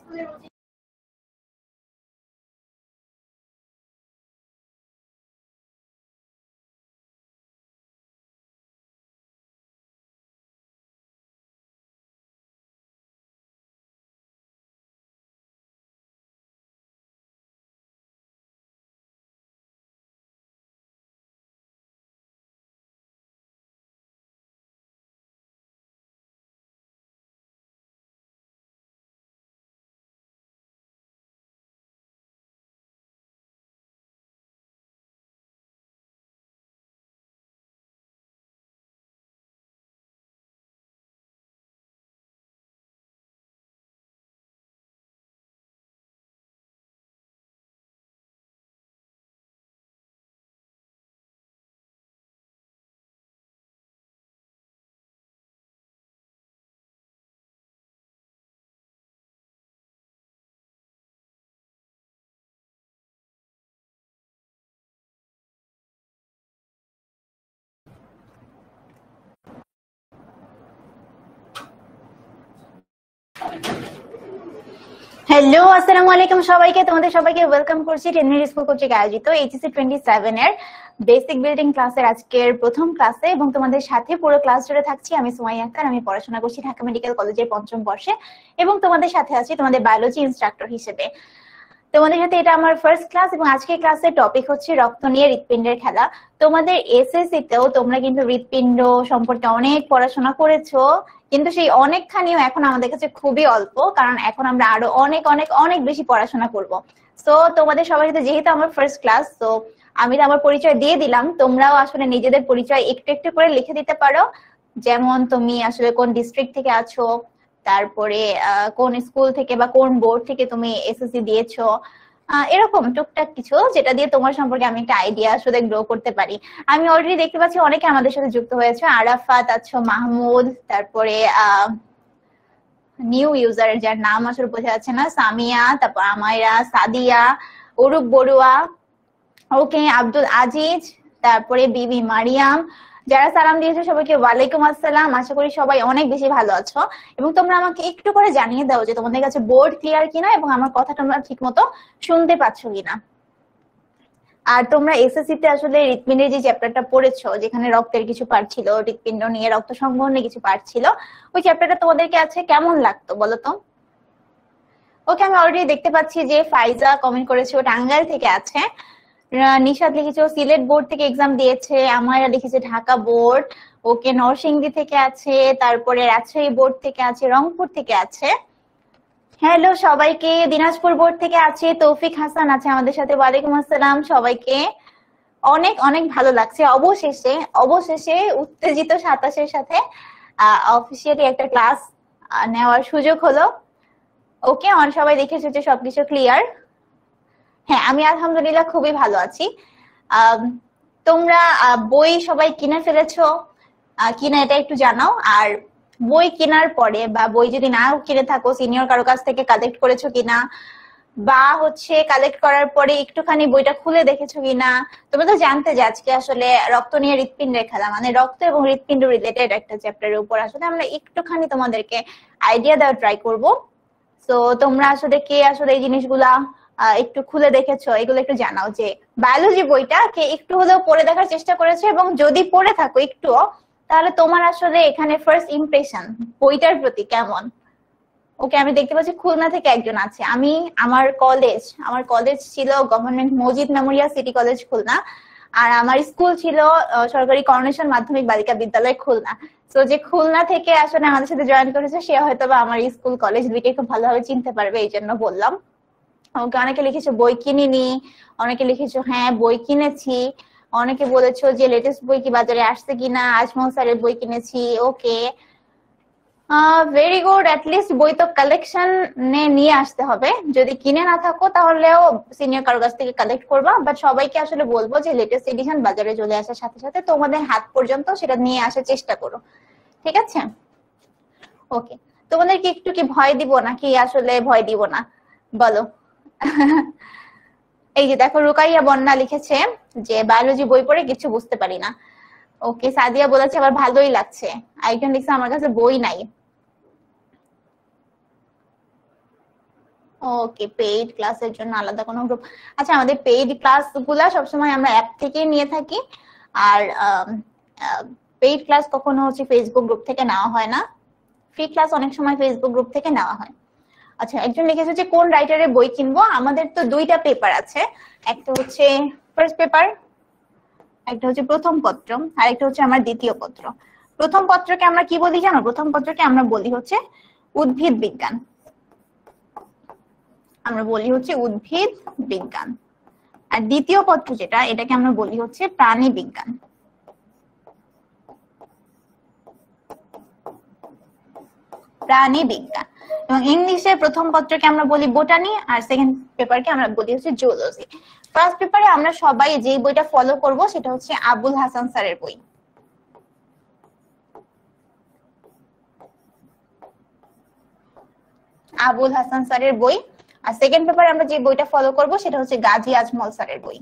Hello, আসসালামু আলাইকুম সবাইকে। তোমাদের সবাইকে ওয়েলকাম করছি টেনমিনিট স্কুল কর্তৃক আয়োজিত এইচএসসি 27 এর বেসিক বিল্ডিং ক্লাসের আজকের প্রথম ক্লাসে, এবং তোমাদের সাথে পুরো ক্লাস জুড়ে থাকছি আমি সুমাইয়া আক্তার। আমি পড়াশোনা করছি ঢাকা মেডিকেল কলেজের পঞ্চম বর্ষে এবং তোমাদের সাথে আছি তোমাদের বায়োলজি ইনস্ট্রাক্টর হিসেবে। তোমাদের সাথে এটা আমার ফার্স্ট ক্লাস এবং আজকের ক্লাসের টপিক হচ্ছে রক্ত নিয়ে হৃৎপিণ্ডের খেলা। তোমাদের এসএসসি তেও তোমরা কিন্তু হৃৎপিণ্ড সম্পর্কে অনেক পড়াশোনা করেছো, কিন্তু সেই অনেকখানিও এখন আমাদের কাছে খুবই অল্প, কারণ এখন আমরা আরো অনেক অনেক অনেক বেশি পড়াশোনা করব। সো তোমাদের সবাই সাথে যেহেতু আমার ফার্স্ট ক্লাস, তো আমি তো আমার পরিচয় দিয়ে দিলাম, তোমরাও আসলে নিজেদের পরিচয় একটু একটু করে লিখে দিতে পারো। যেমন তুমি আসলে কোন ডিস্ট্রিক্ট থেকে আছো, তারপরে কোন স্কুল থেকে বা কোন বোর্ড থেকে তুমি এসএসসি দিয়েছো, এরকম টুকটাক কিছু যেটা দিয়ে তোমার সম্পর্কে আমি একটা আইডিয়া আসলে গ্রো করতে পারি। আমি অলরেডি দেখতে পাচ্ছি অনেকে আমাদের সাথে যুক্ত হয়েছে। আরাফাত আছো, মাহমুদ, তারপরে নিউ ইউজার যার নাম আসলে বোঝা যাচ্ছে না, সামিয়া, তারপর আমায়রা, সাদিয়া, অরূপ বড়ুয়া, ওকে, আব্দুল আজিজ, তারপরে বিবি মারিয়াম। যারা সালাম দিয়েছো সবাইকে ওয়ালাইকুম আসসালাম। আশা করি সবাই অনেক বেশি ভালো আছো এবং তোমরা আমাকে একটু করে জানিয়ে দাও যে তোমাদের কাছে বোর্ড ক্লিয়ার কিনা এবং আমার কথা তোমরা ঠিক মতো শুনতে পাচ্ছ কিনা। আর তোমরা এসএসসি তে আসলে হৃৎপিণ্ডের যে চ্যাপ্টারটা পড়েছো, যেখানে রক্তের কিছু পার্ট ছিল, হৃৎপিণ্ড নিয়ে রক্ত সংবহনের কিছু পার্ট ছিল, ওই চ্যাপ্টারটা তোমাদেরকে আছে কেমন লাগতো বলো তো? ওকে, আমি অলরেডি দেখতে পাচ্ছি যে ফাইজা কমেন্ট করেছে, ও টাঙ্গাইল থেকে আছে। নিশাদ লিখেছে সিলেট বোর্ড থেকে এক্সাম দিয়েছে। আমারা লিখেছে ঢাকা বোর্ড। ওকে, নরসিংদী থেকে আছে, তারপরে রাজশাহী বোর্ড থেকে আছে, রংপুর থেকে আছে। হ্যালো সবাইকে। দিনাজপুর বোর্ড থেকে আছে তৌফিক হাসান আছে আমাদের সাথে। ওয়ালাইকুম আসসালাম সবাইকে। অনেক অনেক ভালো লাগছে, অবশেষে অবশেষে উত্তেজিত সাতাশের সাথে অফিসিয়ালি একটা ক্লাস নেওয়ার সুযোগ হলো। ওকে, সবাই দেখেছে যে সবকিছু ক্লিয়ার? হ্যাঁ, আমি আলহামদুলিল্লাহ খুবই ভালো আছি। তোমরা বই সবাই কিনে ফেলেছো কিনা এটা একটু জানাও। আর বই কেনার পরে বা বই যদি না কিনে থাকো, সিনিয়র কারো কাছ থেকে কালেক্ট করেছো কিনা, বা হচ্ছে কালেক্ট করার পরে একটুখানি বইটা খুলে দেখেছো কিনা। তোমরা তো জানতে যে আজকে আসলে রক্ত নিয়ে হৃৎপিণ্ডের খেলা, মানে রক্ত এবং হৃৎপিণ্ড রিলেটেড একটা চ্যাপ্টারের উপর আসলে আমরা একটুখানি তোমাদেরকে আইডিয়া দেওয়ার ট্রাই করব। তো তোমরা আসলে কে আসলে এই জিনিসগুলা একটু খুলে দেখেছো, এগুলো একটু জানাও যে বায়োলজি বইটা কে একটু হলেও পড়ে দেখার চেষ্টা করেছে, এবং যদি পড়ে থাকো একটুও, তাহলে তোমার আসলে এখানে ফার্স্ট ইমপ্রেশন বইটার প্রতি কেমন। ওকে, আমি দেখতে পাচ্ছি খুলনা থেকে একজন আছে। আমার কলেজ ছিল government Majid memorial city college Khulna, আর আমার স্কুল ছিল সরকারি করোনেশন মাধ্যমিক বালিকা বিদ্যালয় খুলনা। তো যে খুলনা থেকে আসলে আমাদের সাথে জয়েন করেছে সে হয়তো বা আমার স্কুল কলেজ দুইটাই খুব ভালোভাবে চিনতে পারবে, এই জন্য বললাম। ওকে, অনেকে লিখেছো বই কিনিনি, অনেকে লিখেছো হ্যাঁ বই কিনেছি, অনেকে বলেছো যে লেটেস্ট বই কি বাজারে আসছে কিনা, আজমল স্যারের বই কিনেছি। ওকে, ভেরি গুড। অ্যাটলিস্ট বই তো কালেকশন নিয়ে আসতে হবে। যদি কিনে না থাকো তাহলেও সিনিয়র কারো কাছ থেকে কালেক্ট করবা, বাট সবাইকে আসলে বলবো যে লেটেস্ট এডিশন বাজারে চলে আসার সাথে সাথে তোমাদের হাত পর্যন্ত সেটা নিয়ে আসার চেষ্টা করো, ঠিক আছে? ওকে, তোমাদেরকে একটু কি ভয় দিব নাকি আসলে ভয় দিব না বলো? এই যে দেখো, রুকাইয়া বন্যা লিখেছে যে বায়োলজি বই পড়ে কিছু বুঝতে পারি না। ওকে, সাদিয়া বলেছে আবার ভালোই লাগছে। আরেকজন লিখছে আমার কাছে বই নাই। ওকে, পেইড ক্লাসের জন্য আলাদা কোনো গ্রুপ? আচ্ছা, আমাদের পেইড ক্লাস গুলা সবসময় আমরা অ্যাপ থেকে নিয়ে থাকি, আর পেইড ক্লাস কখনো হচ্ছে ফেসবুক গ্রুপ থেকে নেওয়া হয় না। ফ্রি ক্লাস অনেক সময় ফেসবুক গ্রুপ থেকে নেওয়া হয়। আচ্ছা, একজন লিখেছে যে কোন রাইটারের বই কিনবো? আমাদের তো দুইটা পেপার আছে, একটা হচ্ছে ফার্স্ট পেপার, একটা হচ্ছে প্রথম পত্র, আর একটা হচ্ছে আমার দ্বিতীয় পত্র। প্রথম পত্রকে আমরা কি বলি জানো? প্রথম পত্রকে আমরা বলি হচ্ছে উদ্ভিদ বিজ্ঞান, আমরা বলি হচ্ছে উদ্ভিদ বিজ্ঞান। আর দ্বিতীয় পত্র যেটা, এটাকে আমরা বলি হচ্ছে প্রাণী বিজ্ঞান। প্রাণী বিজ্ঞান। এবং ইংলিশে প্রথম পত্রকে আমরা বলি বোটানি, আর সেকেন্ড পেপারকে আমরা বলি হচ্ছে জুলজি। ফার্স্ট পেপারে আমরা সবাই যে বইটা ফলো করব সেটা হচ্ছে আবুল হাসান স্যারের বই। আবুল হাসান স্যারের বই। আর সেকেন্ড পেপারে আমরা যে বইটা ফলো করব সেটা হচ্ছে গাজী আজমল স্যারের বই।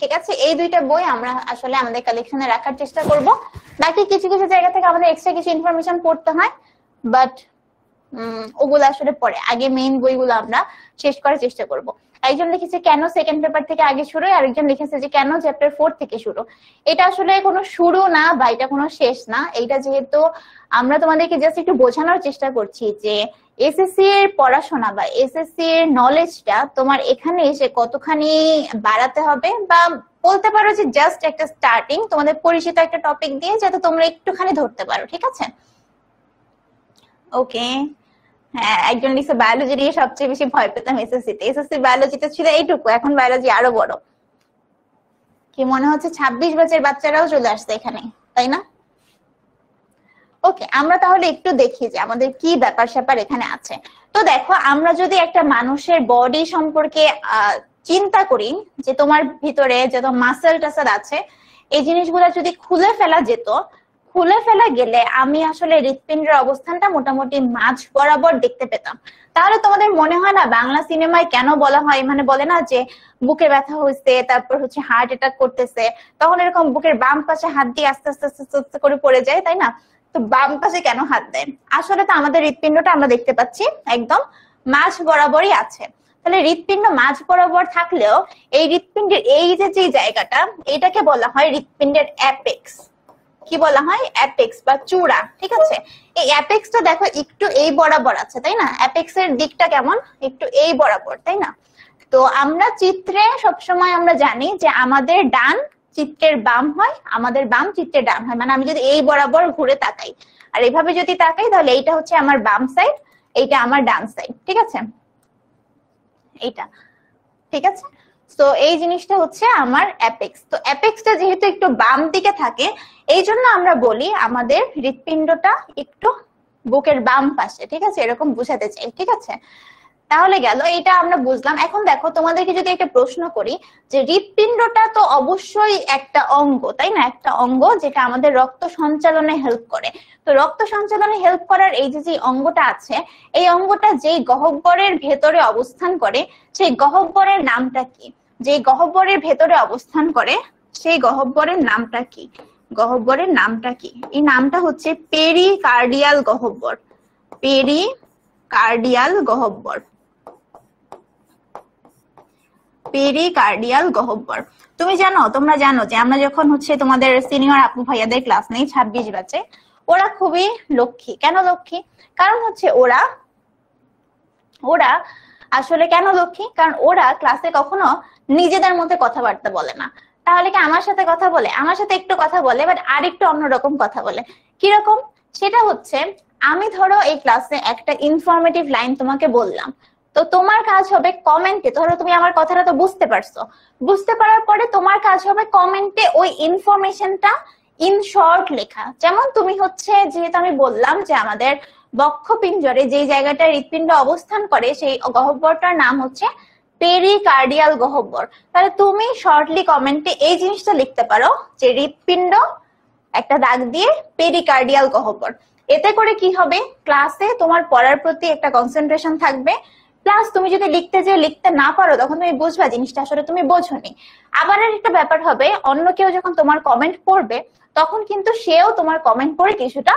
ঠিক আছে, এই দুইটা বই আমরা আসলে আমাদের কালেকশনে রাখার চেষ্টা করব। বাকি কিছু কিছু জায়গা থেকে আমাদের এক্সট্রা কিছু ইনফরমেশন পড়তে হয়, বাট ওগুলো আসলে পরে, আগে মেইন বইগুলো আমরা শেষ করার চেষ্টা করব। একজন লিখেছে কেন সেকেন্ড পেপার থেকে আগে শুরু, আর একজন লিখেছে যে কেন চ্যাপ্টার 4 থেকে শুরু। এটা আসলে কোনো শুরু না বা এটা কোনো শেষ না, এইটা যেহেতু আমরা তোমাদেরকে জাস্ট একটু বোঝানোর চেষ্টা করছি যে এসএসসি এর পড়াশোনা বা এসএসসি এর নলেজটা তোমার এখানে এসে কতখানি বাড়াতে হবে, বা বলতে পারো যে জাস্ট একটা স্টার্টিং, তোমাদের পরিচিত একটা টপিক দিয়ে যাতে তোমরা একটুখানি ধরতে পারো। ঠিক আছে, ওকে। হ্যাঁ, একজন লিখছে বায়োলজি নিয়ে সবচেয়ে বেশি ভয় পেতাম এসএসসি-তে। এসএসসি বায়োলজিতে ছিল এইটুকু, এখন বায়োলজি আরো বড়। কি মনে হচ্ছে 26 বছরের বাচ্চারাও চলে আসছে এখানে, তাই না? ওকে, আমরা তাহলে একটু দেখি যে আমাদের কি ব্যাপার স্যাপার এখানে আছে। তো দেখো, আমরা যদি একটা মানুষের বডি সম্পর্কে চিন্তা করি, যে তোমার ভিতরে যত মাসেল টাসেল আছে এই জিনিসগুলো যদি খুলে ফেলা যেত, খুলে ফেলা গেলে আমি আসলে হৃৎপিণ্ডের অবস্থানটা মোটামুটি মাঝ বরাবর দেখতে পেতাম। তাহলে তোমাদের মনে হয় না বাংলা সিনেমায় কেন বলা হয়, মানে বলে না যে বুকে ব্যথা হয়েছে, তারপর হচ্ছে হার্ট অ্যাটাক করতেছে, তখন এরকম বুকের বাম পাশে হাত দিয়ে আস্তে আস্তে আস্তে আস্তে করে পড়ে যায়, তাই না? তো বাম পাশে কেন হাত দেয়? আসলে তো আমাদের হৃৎপিণ্ডটা আমরা দেখতে পাচ্ছি একদম মাঝ বরাবরই আছে। তাহলে হৃৎপিণ্ড মাঝ বরাবর থাকলেও এই হৃৎপিণ্ডের এই যে জায়গাটা, এটাকে বলা হয় হৃৎপিণ্ডের অ্যাপেক্স। কি বলা হয়? অ্যাপেক্স বা চূড়া। ঠিক আছে, এই অ্যাপেক্সটা দেখো একটু এই বরাবর আছে, তাই না? অ্যাপেক্স এর দিকটা কেমন? একটু এই বরাবর, তাই না? তো আমরা চিত্রে সবসময় আমরা জানি যে আমাদের ডান চিত্রের বাম হয়, আমাদের বাম চিত্রের ডান হয়। মানে আমি যদি এই বরাবর ঘুরে তাকাই আর এইভাবে যদি তাকাই, তাহলে এইটা হচ্ছে আমার বাম সাইড, এইটা আমার ডান সাইড। ঠিক আছে, এইটা ঠিক আছে। তো এই জিনিসটা হচ্ছে আমার অ্যাপেক্স। তো অ্যাপেক্সটা যেহেতু একটু বাম দিকে থাকে, এই জন্য আমরা বলি আমাদের হৃৎপিণ্ডটা একটু বুকের বাম পাশে। ঠিক আছে, এরকম বুঝাতে চাই। ঠিক আছে, তাহলে গেল, এটা আমরা বুঝলাম। এখন দেখো, তোমাদেরকে যদি একটা প্রশ্ন করি যে হৃৎপিণ্ডটা তো অবশ্যই একটা অঙ্গ, তাই না? একটা অঙ্গ যেটা আমাদের রক্ত সঞ্চালনে হেল্প করে। তো রক্ত সঞ্চালনে হেল্প করার এই যে অঙ্গটা আছে, এই অঙ্গটা যেই গহ্বরের ভেতরে অবস্থান করে, সেই গহ্বরের নামটা কি? যে গহ্বরের ভেতরে অবস্থান করে সেই গহ্বরের নামটা কি? গহ্বরের নামটা কি? এই নামটা হচ্ছে পেরিকার্ডিয়াল গহ্বর। পেরিকার্ডিয়াল গহ্বর, পেরিকার্ডিয়াল গহ্বর। তুমি জানো, তোমরা জানো যে আমরা যখন হচ্ছে তোমাদের সিনিয়র আপু ভাইয়াদের ক্লাস নেই 26 ব্যাচে, ওরা খুবই লক্ষ্মী। কেন লক্ষ্মী? কারণ হচ্ছে ওরা আসলে কেন লক্ষ্মী? কারণ ওরা ক্লাসে কখনো নিজেদের মধ্যে কথাবার্তা বলে না। তাহলে কি আমার সাথে কথা বলে? আমার সাথে একটু কথা বলে, বাট আর একটু অন্যরকম কথা বলে। কিরকম? সেটা হচ্ছে, আমি ধরো এই ক্লাসে একটা ইনফরমেটিভ লাইন তোমাকে বললাম, তো তোমার কাজ হবে কমেন্টে, ধরো তুমি আমার কথাটা তো বুঝতে পারছো, বুঝতে পারার পরে তোমার কাজ হবে কমেন্টে ওই ইনফরমেশনটা ইন শর্ট লেখা। যেমন তুমি হচ্ছে, যেহেতু আমি বললাম যে আমাদের বক্ষপিঞ্জরে যে জায়গাটা হৃৎপিণ্ড অবস্থান করে সেই গহ্বরটার নাম হচ্ছে পেরিকার্ডিয়াল গহ্বর, তাহলে তুমি শর্টলি কমেন্টে এই জিনিসটা লিখতে পারো যে হৃৎপিণ্ড একটা দাগ দিয়ে পেরিকার্ডিয়াল গহ্বর। এতে করে কি হবে? ক্লাসে তোমার পড়ার প্রতি একটা কনসেন্ট্রেশন থাকবে, প্লাস তুমি যদি লিখতে না পারো তখন তুমি বুঝবা জিনিসটা আসলে তুমি বোঝোনি। আবার একটা ব্যাপার হবে, অন্য কেউ যখন তোমার কমেন্ট পড়বে তখন কিন্তু সেও তোমার কমেন্ট পড়ে কিছুটা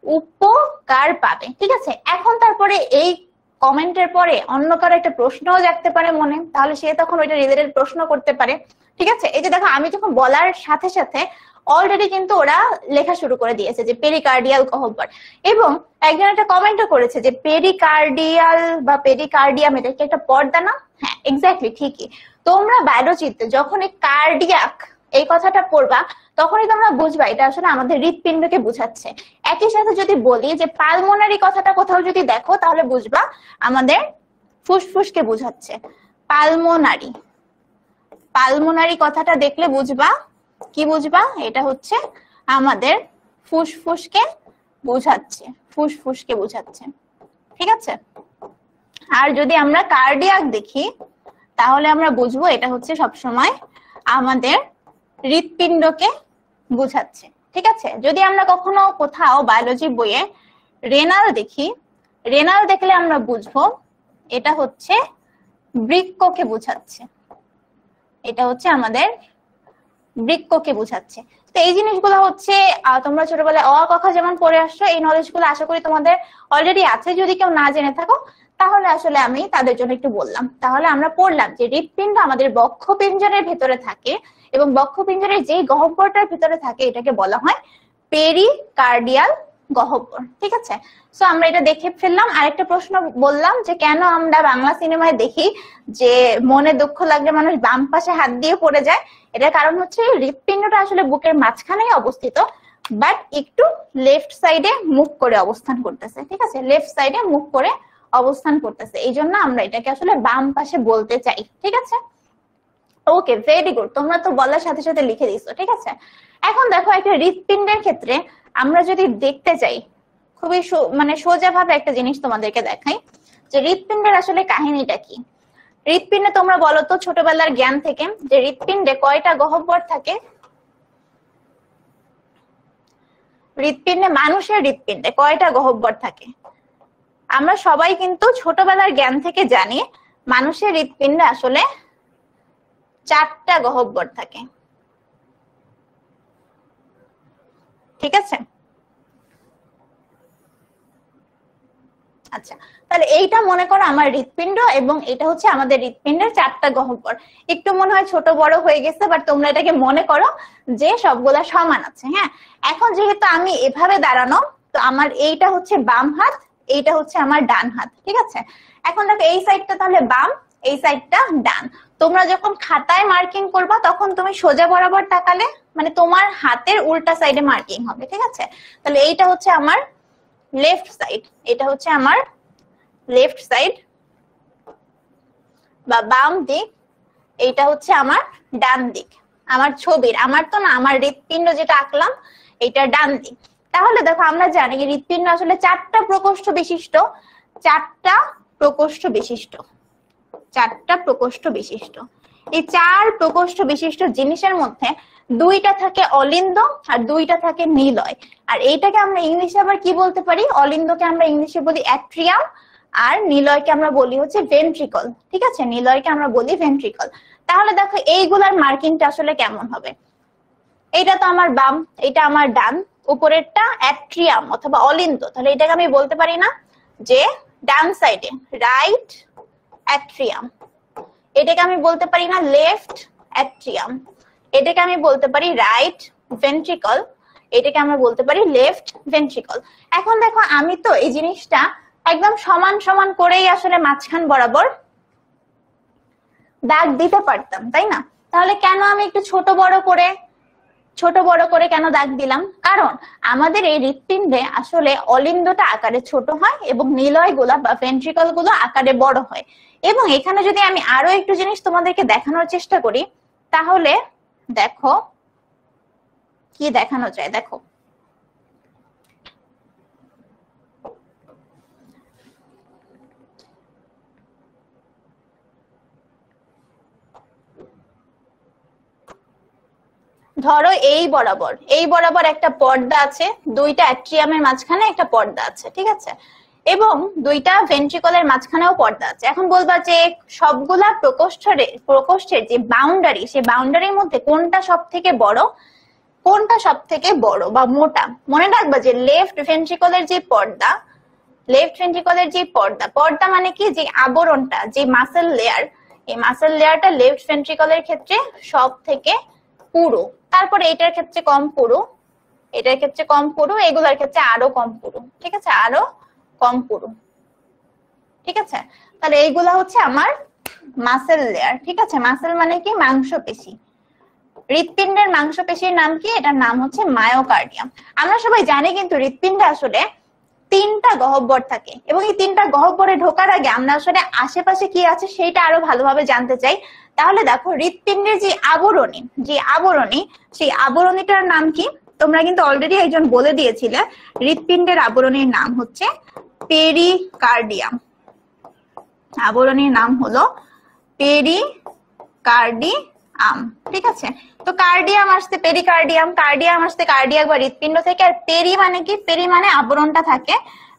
উপকার পাবে, ঠিক আছে। এখন তারপরে এই কমেন্টের পরে অন্য কারো একটা প্রশ্নও জাগতে পারে মনে, তাহলে সে তখন ওইটা রিলেটেড প্রশ্ন করতে পারে, ঠিক আছে। এই যে দেখো আমি যখন বলার সাথে সাথে অলরেডি কিন্তু ওরা লেখা শুরু করে দিয়েছে যে পেরিকার্ডিয়াল গহ্বর, এবং একজন একটা কমেন্টও করেছে যে পেরিকার্ডিয়াল বা পেরিকার্ডিয়াম এটা কি একটা পর্দা না? হ্যাঁ, এক্স্যাক্টলি ঠিকই। তোমরা বায়োলজিতে যখন এই কার্ডিয়াক এই কথাটা পড়বা তখনই তোমরা বুঝবা এটা আসলে আমাদের হৃৎপিণ্ডকে বোঝাচ্ছে। একই সাথে যদি বলি যে পালমোনারি কথাটা কোথাও যদি দেখো তাহলে বুঝবা আমাদের ফুসফুসকে বোঝাচ্ছে। পালমোনারি, পালমোনারি কথাটা দেখলে বুঝবা কি বুঝবা, এটা হচ্ছে আমাদের ফুসফুসকে বোঝাচ্ছে, ফুসফুসকে বোঝাচ্ছে, ঠিক আছে। আর যদি আমরা কার্ডিয়াক দেখি তাহলে আমরা বুঝবো এটা হচ্ছে সবসময় আমাদের হৃৎপিণ্ডকে বোঝাচ্ছে, ঠিক আছে। যদি আমরা কখনো কোথাও বায়োলজি বইয়ে রেনাল দেখি, রেনাল দেখলে আমরা বুঝবো এটা হচ্ছে বৃক্ককে বোঝাচ্ছে, এটা হচ্ছে আমাদের বৃক্ককে বোঝাচ্ছে। তো এই জিনিসগুলো হচ্ছে তোমরা ছোটবেলায় অ ক খ যেমন পড়ে আসছো, এই নলেজ গুলো আশা করি তোমাদের অলরেডি আছে। যদি কেউ না জেনে থাকো তাহলে আসলে আমি তাদের জন্য একটু বললাম। তাহলে আমরা পড়লাম যে হৃৎপিণ্ড আমাদের বক্ষপিঞ্জরের ভেতরে থাকে, এবং বক্ষপিঞ্জরের যেই গহ্বরটার ভিতরে থাকে এটাকে বলা হয় পেরিকার্ডিয়াল গহ্বর, ঠিক আছে। সো আমরা এটা দেখে ফেললাম। আরেকটা প্রশ্ন বললাম যে কেন আমরা বাংলা সিনেমায় দেখি যে মনে দুঃখ লাগলে মানুষ বাম পাশে হাত দিয়ে পড়ে যায়। এটার কারণ হচ্ছে হৃৎপিণ্ডটা আসলে বুকের মাঝখানেই অবস্থিত, বাট একটু লেফট সাইডে মুখ করে অবস্থান করতেছে, ঠিক আছে, লেফট সাইডে মুখ করে অবস্থান করতেছে, এই জন্য আমরা এটাকে আসলে বাম পাশে বলতে চাই, ঠিক আছে। ওকে, ভেরি গুড, তোমরা তো বলার সাথে সাথে লিখে দিছো, ঠিক আছে। এখন দেখো একটা হৃৎপিণ্ডের ক্ষেত্রে আমরা যদি দেখতে চাই, খুবই মানে সোজা ভাবে একটা জিনিস তোমাদেরকে দেখাই যে হৃৎপিণ্ডের আসলে কাহিনীটা কি। হৃৎপিণ্ডে তোমরা বলো তো ছোটবেলার জ্ঞান থেকে যে হৃৎপিণ্ডে কয়টা গহ্বর থাকে? হৃৎপিণ্ডে, মানুষের হৃৎপিণ্ডে কয়টা গহ্বর থাকে? আমরা সবাই কিন্তু ছোটবেলার জ্ঞান থেকে জানি মানুষের হৃৎপিণ্ডে আসলে 4টা গহ্বর থাকে, ঠিক আছে। আচ্ছা, তাহলে এইটা মনে করো আমার হৃৎপিণ্ড, এবং এটা হচ্ছে আমাদের হৃৎপিণ্ডের 4টা গহ্বর। একটু মনে হয় ছোট বড় হয়ে গেছে, বাট তোমরা এটাকে মনে করো যে সবগুলা সমান আছে। হ্যাঁ, এখন যেহেতু আমি এভাবে দাঁড়ানো, তো আমার এইটা হচ্ছে বাম হাত, এইটা হচ্ছে আমার ডান হাত, ঠিক আছে। এখন দেখো এই সাইডটা তাহলে বাম, এই সাইডটা ডান। তোমরা যখন খাতায় মার্কিং করবা তখন তুমি সোজা বরাবর তাকালে মানে তোমার হাতের উল্টা সাইডে মার্কিং হবে, ঠিক আছে। তাহলে এইটা হচ্ছে আমার লেফট সাইড, এটা হচ্ছে আমার লেফট সাইড বা বাম দিক, এইটা হচ্ছে আমার ডান দিক। আমার ছবির, আমার তো না, আমার হৃৎপিণ্ড যেটা আঁকলাম এটা ডান দিক। তাহলে দেখো আমরা জানি হৃৎপিণ্ড আসলে 4টা প্রকোষ্ঠ বিশিষ্ট, 4টা প্রকোষ্ঠ বিশিষ্ট, 4টা প্রকোষ্ঠ বিশিষ্ট। এই 4 প্রকোষ্ঠ বিশিষ্ট জিনিসের মধ্যে 2টা থাকে অলিন্দ আর 2টা থাকে নিলয়। আর এইটাকে আমরা ইংলিশে আবার কি বলতে পারি? অলিন্দকে আমরা ইংলিশে বলি অ্যাট্রিয়াম, আর নিলয়কে আমরা বলি হচ্ছে ভেন্ট্রিকল, ঠিক আছে। নিলয়কে আমরা বলি ভেন্ট্রিকল। তাহলে দেখো এইগুলার মার্কিংটা আসলে কেমন হবে? এইটা তো আমার বাম, এটা আমার ডান, উপরেরটা অ্যাট্রিয়াম অথবা অলিন্দ। তাহলে এটাকে আমি বলতে পারি না যে ডান সাইডে রাইট অ্যাট্রিয়াম, এটাকে আমি বলতে পারি না লেফট অ্যাট্রিয়াম, এটাকে আমি বলতে পারি রাইট ভেন্ট্রিকল, এটাকে আমরা বলতে পারি লেফট ভেন্ট্রিকল। এখন দেখো আমি তো এই জিনিসটা একদম সমান সমান করেই আসলে মাঝখান বরাবর দাগ দিতে পারতাম, তাই না? তাহলে কেন আমি একটু ছোট বড় করে কেন দাগ দিলাম? কারণ আমাদের এই হৃৎপিণ্ডে আসলে অলিন্দটা আকারে ছোট হয় এবং নিলয় গুলা বা ভেন্ট্রিকল গুলো আকারে বড় হয়। এবং এখানে যদি আমি আরো একটু জিনিস তোমাদেরকে দেখানোর চেষ্টা করি তাহলে দেখো কি দেখানো যায়। দেখো ধরো এই বরাবর একটা পর্দা আছে, 2টা অ্যাট্রিয়ামের মাঝখানে একটা পর্দা আছে, ঠিক আছে। এবং দুইটা ভেন্ট্রিকলের মাঝখানেও পর্দা আছে। এখন বলবা যে সবগুলা প্রকোষ্ঠের যে বাউন্ডারি, সেই বাউন্ডারির মধ্যে কোনটা সব থেকে বড়, কোনটা সব থেকে বড় বা মোটা? মনে রাখবা যে লেফট ভেন্ট্রিকলের যে পর্দা, লেফট ভেন্ট্রিকলের যে পর্দা, পর্দা মানে কি, যে আবরণটা, যে মাসেল লেয়ার, এই মাসেল লেয়ারটা লেফট ভেন্ট্রিকলের ক্ষেত্রে সব থেকে পুরু। তারপরে এটার ক্ষেত্রে কম পুরু, এটার ক্ষেত্রে কম পুরু, এগুলোর ক্ষেত্রে আরো কম পুরু। ঠিক আছে, আরো কম পুরু। ঠিক আছে, তাহলে এইগুলা হচ্ছে আমার মাসেল লেয়ার। ঠিক আছে, মাসেল মানে কি, মাংসপেশি। হৃৎপিণ্ডের মাংসপেশির নাম কি? এটার নাম হচ্ছে মায়োকার্ডিয়াম। আমরা সবাই জানি কিন্তু হৃৎপিণ্ডে আসলে 3টা গহ্বর থাকে, এবং এই 3টা গহ্বরে ঢোকার আগে আমরা আসলে আশেপাশে কি আছে সেইটা আরো ভালোভাবে জানতে চাই। তাহলে দেখো, হৃৎপিণ্ডের যে আবরণী, সেই আবরণীটার নাম কি? তোমরা কিন্তু অলরেডি একজন বলে দিয়েছিলে, হৃৎপিণ্ডের আবরণীর নাম হচ্ছে পেরিকার্ডিয়াম। আবরণীর নাম হলো পেরিকার্ডিয়াম। ঠিক আছে, তো কার্ডিয়াম আসছে পেরিকার্ডিয়াম, কার্ডিয়াম আসছে কার্ডিয়াক বা হৃৎপিণ্ড থেকে। আর পেরি মানে কি? পেরি মানে আবরণটা থাকে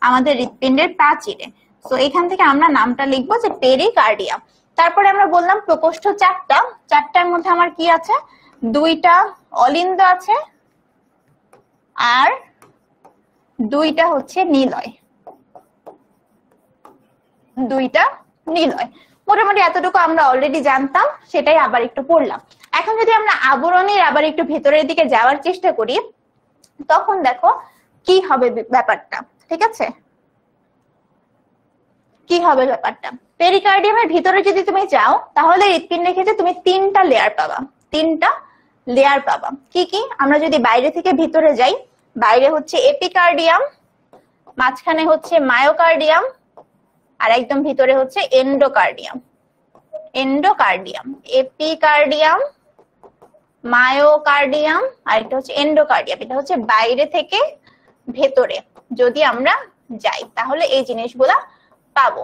আমাদের হৃৎপিণ্ডের প্রাচীরে। তো এখান থেকে আমরা নামটা লিখবো যে পেরিকার্ডিয়াম। তারপরে আমরা বললাম প্রকোষ্ঠ 4টা, 4টার মধ্যে আমার কি আছে? 2টা অলিন্দ আছে আর 2টা হচ্ছে নিলয়, 2টা নিলয়। মোটামুটি এতটুকু আমরা অলরেডি জানতাম, সেটাই আবার একটু পড়লাম। এখন যদি আমরা আবরণীর আবার একটু ভেতরের দিকে যাওয়ার চেষ্টা করি, তখন দেখো কি হবে ব্যাপারটা। ঠিক আছে, কি হবে ব্যাপারটা? পেরিকার্ডিয়ামের ভিতরে যদি তুমি যাও, তাহলে হৃৎপিণ্ডের ক্ষেত্রে তুমি 3টা লেয়ার পাবা, 3টা লেয়ার পাবা। কি কি? আমরা যদি বাইরে থেকে ভিতরে যাই, বাইরে হচ্ছে এপিকার্ডিয়াম, মাঝখানে হচ্ছে মায়োকার্ডিয়াম, আর একদম ভিতরে হচ্ছে এন্ডোকার্ডিয়াম। এন্ডোকার্ডিয়াম, এপিকার্ডিয়াম, মায়োকার্ডিয়াম, আর এটা হচ্ছে এন্ডোকার্ডিয়াম। এটা হচ্ছে বাইরে থেকে ভেতরে যদি আমরা যাই, তাহলে এই জিনিসগুলা পাবো।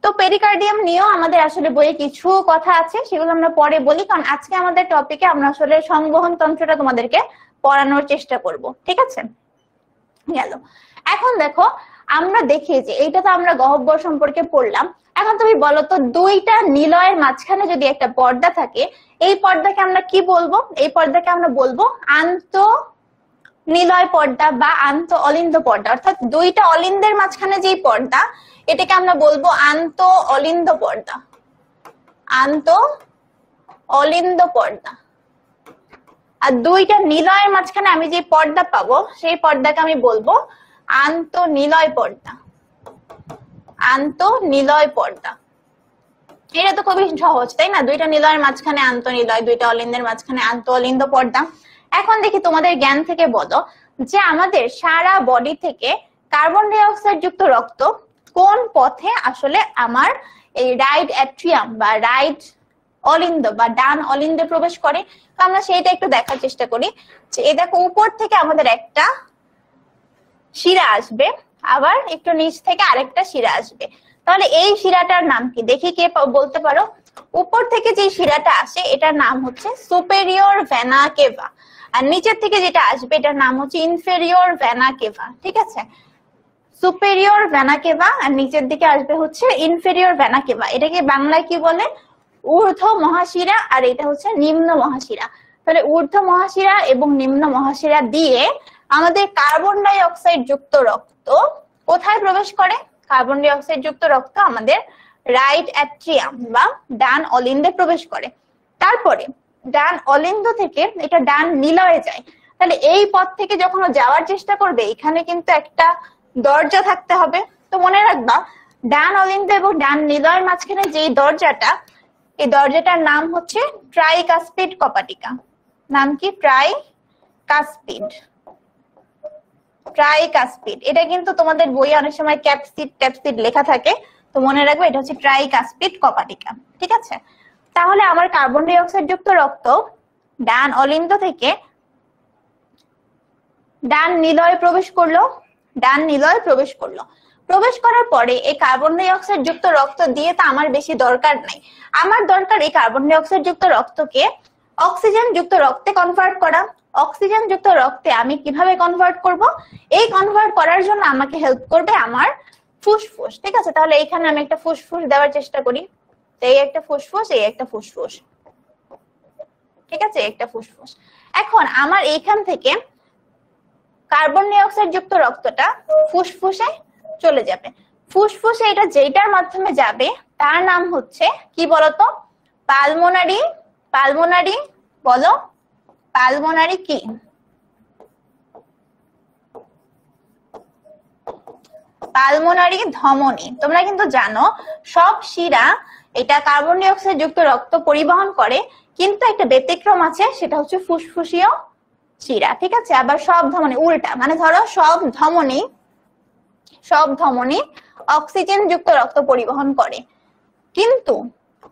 তো পেরিকার্ডিয়াম নিয়েও আমাদের আসলে বইয়ে কিছু কথা আছে, সেগুলো আমরা পরে বলি, কারণ আজকে আমাদের টপিকে আমরা আসলে সংবহন তন্ত্রটা তোমাদেরকে পড়ানোর চেষ্টা করব। ঠিক আছে, গেল। এখন দেখো, আমরা দেখি যে এইটা তো আমরা গহ্বর সম্পর্কে পড়লাম। এখন তুমি বলো তো, 2টা নিলয়ের মাঝখানে যদি একটা পর্দা থাকে, এই পর্দাকে আমরা কি বলবো? এই পর্দাকে আমরা বলবো আন্ত নিলয় পর্দা বা আন্ত অলিন্দ পর্দা। অর্থাৎ 2টা অলিন্দের মাঝখানে যে পর্দা, এটাকে আমরা বলবো আন্ত অলিন্দ পর্দা, আন্ত অলিন্দ পর্দা। আর 2টা নিলয়ের মাঝখানে আমি যে পর্দা পাবো, সেই পর্দাকে আমি বলবো আন্ত নিলয় পর্দা, আন্ত নিলয় পর্দা। এটা তো খুবই সহজ, তাই না? 2টা নিলয়ের মাঝখানে আন্ত নিলয়, 2টা অলিন্দের মাঝখানে আন্ত অলিন্দ পর্দা। এখন দেখি তোমাদের জ্ঞান থেকে বলো যে আমাদের সারা বডি থেকে কার্বন ডাই অক্সাইড যুক্ত রক্ত কোন পথে আসলে আমার এই রাইট অ্যাট্রিয়াম বা রাইট অলিন্দ বা ডান অলিন্দে প্রবেশ করে। তো আমরা সেইটা একটু দেখার চেষ্টা করি। যে এই দেখো, উপর থেকে আমাদের একটা শিরা আসবে, আবার একটু নিচ থেকে আরেকটা শিরা আসবে। তাহলে এই শিরাটার নাম কি? দেখি কে বলতে পারো। উপর থেকে যে শিরাটা আসে, এটার নাম হচ্ছে সুপেরিয়র ভেনা কেভা, আর নিচের থেকে যেটা আসবে এটার নাম হচ্ছে ইনফেরিয়র ভেনা কেভা। ঠিক আছে, সুপেরিয়র ভেনা কেভা, আর নিচের দিকে আসবে হচ্ছে ইনফেরিয়র ভেনা কেভা। এটাকে বাংলায় কি বলে? ঊর্ধ্ব মহাশিরা, আর এটা হচ্ছে নিম্ন মহাশিরা। তাহলে ঊর্ধ্ব মহাশিরা এবং নিম্ন মহাশিরা দিয়ে আমাদের কার্বন ডাই অক্সাইড যুক্ত রক্ত কোথায় প্রবেশ করে? কার্বন ডাই অক্সাইড যুক্ত রক্ত আমাদের রাইট অ্যাট্রিয়াম বা ডান অলিন্দে প্রবেশ করে। তারপরে ডান অলিন্দ থেকে এটা ডান নিলয়ে যায়। তাহলে এই পথ থেকে যখন যাওয়ার চেষ্টা করবে, এখানে কিন্তু একটা দরজা থাকতে হবে। তো মনে রাখবা, ডান অলিন্দ এবং ডান নিলয়ের মাঝখানে যে দরজাটা, এই দরজাটার নাম হচ্ছে ট্রাইকাসপিড কপাটিকা। নাম কি? Tricuspid, tricuspid. এটা কিন্তু তোমাদের বইয়ে অনেক সময় ক্যাপসিড লেখা থাকে, তো মনে রাখবে এটা হচ্ছে ট্রাইকাসপিড কপাটিকা। ঠিক আছে, তাহলে আমার কার্বন ডাই অক্সাইড যুক্ত রক্ত ডান অলিন্দ থেকে ডান নিলয়ে প্রবেশ করলো, ডান নিলয়ে প্রবেশ করলো। প্রবেশ করার পরে এই কার্বন ডাই অক্সাইড যুক্ত রক্ত দিয়ে তো আমার বেশি দরকার নাই। আমার দরকার এই কার্বন ডাই অক্সাইড যুক্ত রক্তকে অক্সিজেন যুক্ত রক্তে কনভার্ট করা। অক্সিজেন যুক্ত রক্তে আমি কিভাবে কনভার্ট করব? এই কনভার্ট করার জন্য আমাকে হেল্প করবে আমার ফুসফুস। ঠিক আছে, তাহলে এখানে আমি একটা ফুসফুস দেওয়ার চেষ্টা করি। এই একটা ফুসফুস, এই একটা ফুসফুস। ঠিক আছে, একটা ফুসফুস। এখন আমার এইখান থেকে কার্বন ডাই অক্সাইড যুক্ত রক্তটা ফুসফুসে চলে যাবে। ফুসফুসে এটা যেটার মাধ্যমে যাবে তার নাম হচ্ছে কি বলতো? পালমোনারি। পালমোনারি বলো, পালমোনারি কি? পালমোনারি ধমনী। তোমরা কিন্তু জানো সব শিরা এটা কার্বন ডাই অক্সাইড যুক্ত রক্ত পরিবহন করে, কিন্তু একটা ব্যতিক্রম আছে, সেটা হচ্ছে ফুসফুসীয় শিরা। ঠিক আছে, আবার সব ধমনী উল্টা, মানে ধরো সব ধমনী অক্সিজেন যুক্ত রক্ত পরিবহন করে, কিন্তু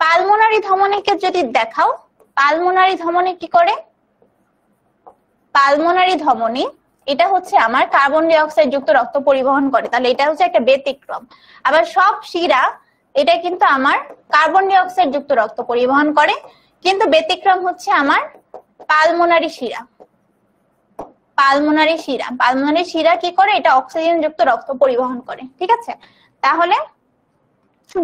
পালমোনারি ধমনীকে যদি দেখাও, পালমোনারি ধমনী কি করে? পালমোনারি ধমনী এটা হচ্ছে আমার কার্বন ডাই অক্সাইড যুক্ত রক্ত পরিবহন করে, তাহলে এটা হচ্ছে একটা ব্যতিক্রম। আবার সব শিরা এটা কিন্তু আমার কার্বন ডাই অক্সাইড যুক্ত রক্ত পরিবহন করে, কিন্তু ব্যতিক্রম হচ্ছে আমার পালমোনারি শিরা। পালমোনারি শিরা, পালমোনারি শিরা কি করে? এটা অক্সিজেন যুক্ত রক্ত পরিবহন করে। ঠিক আছে, তাহলে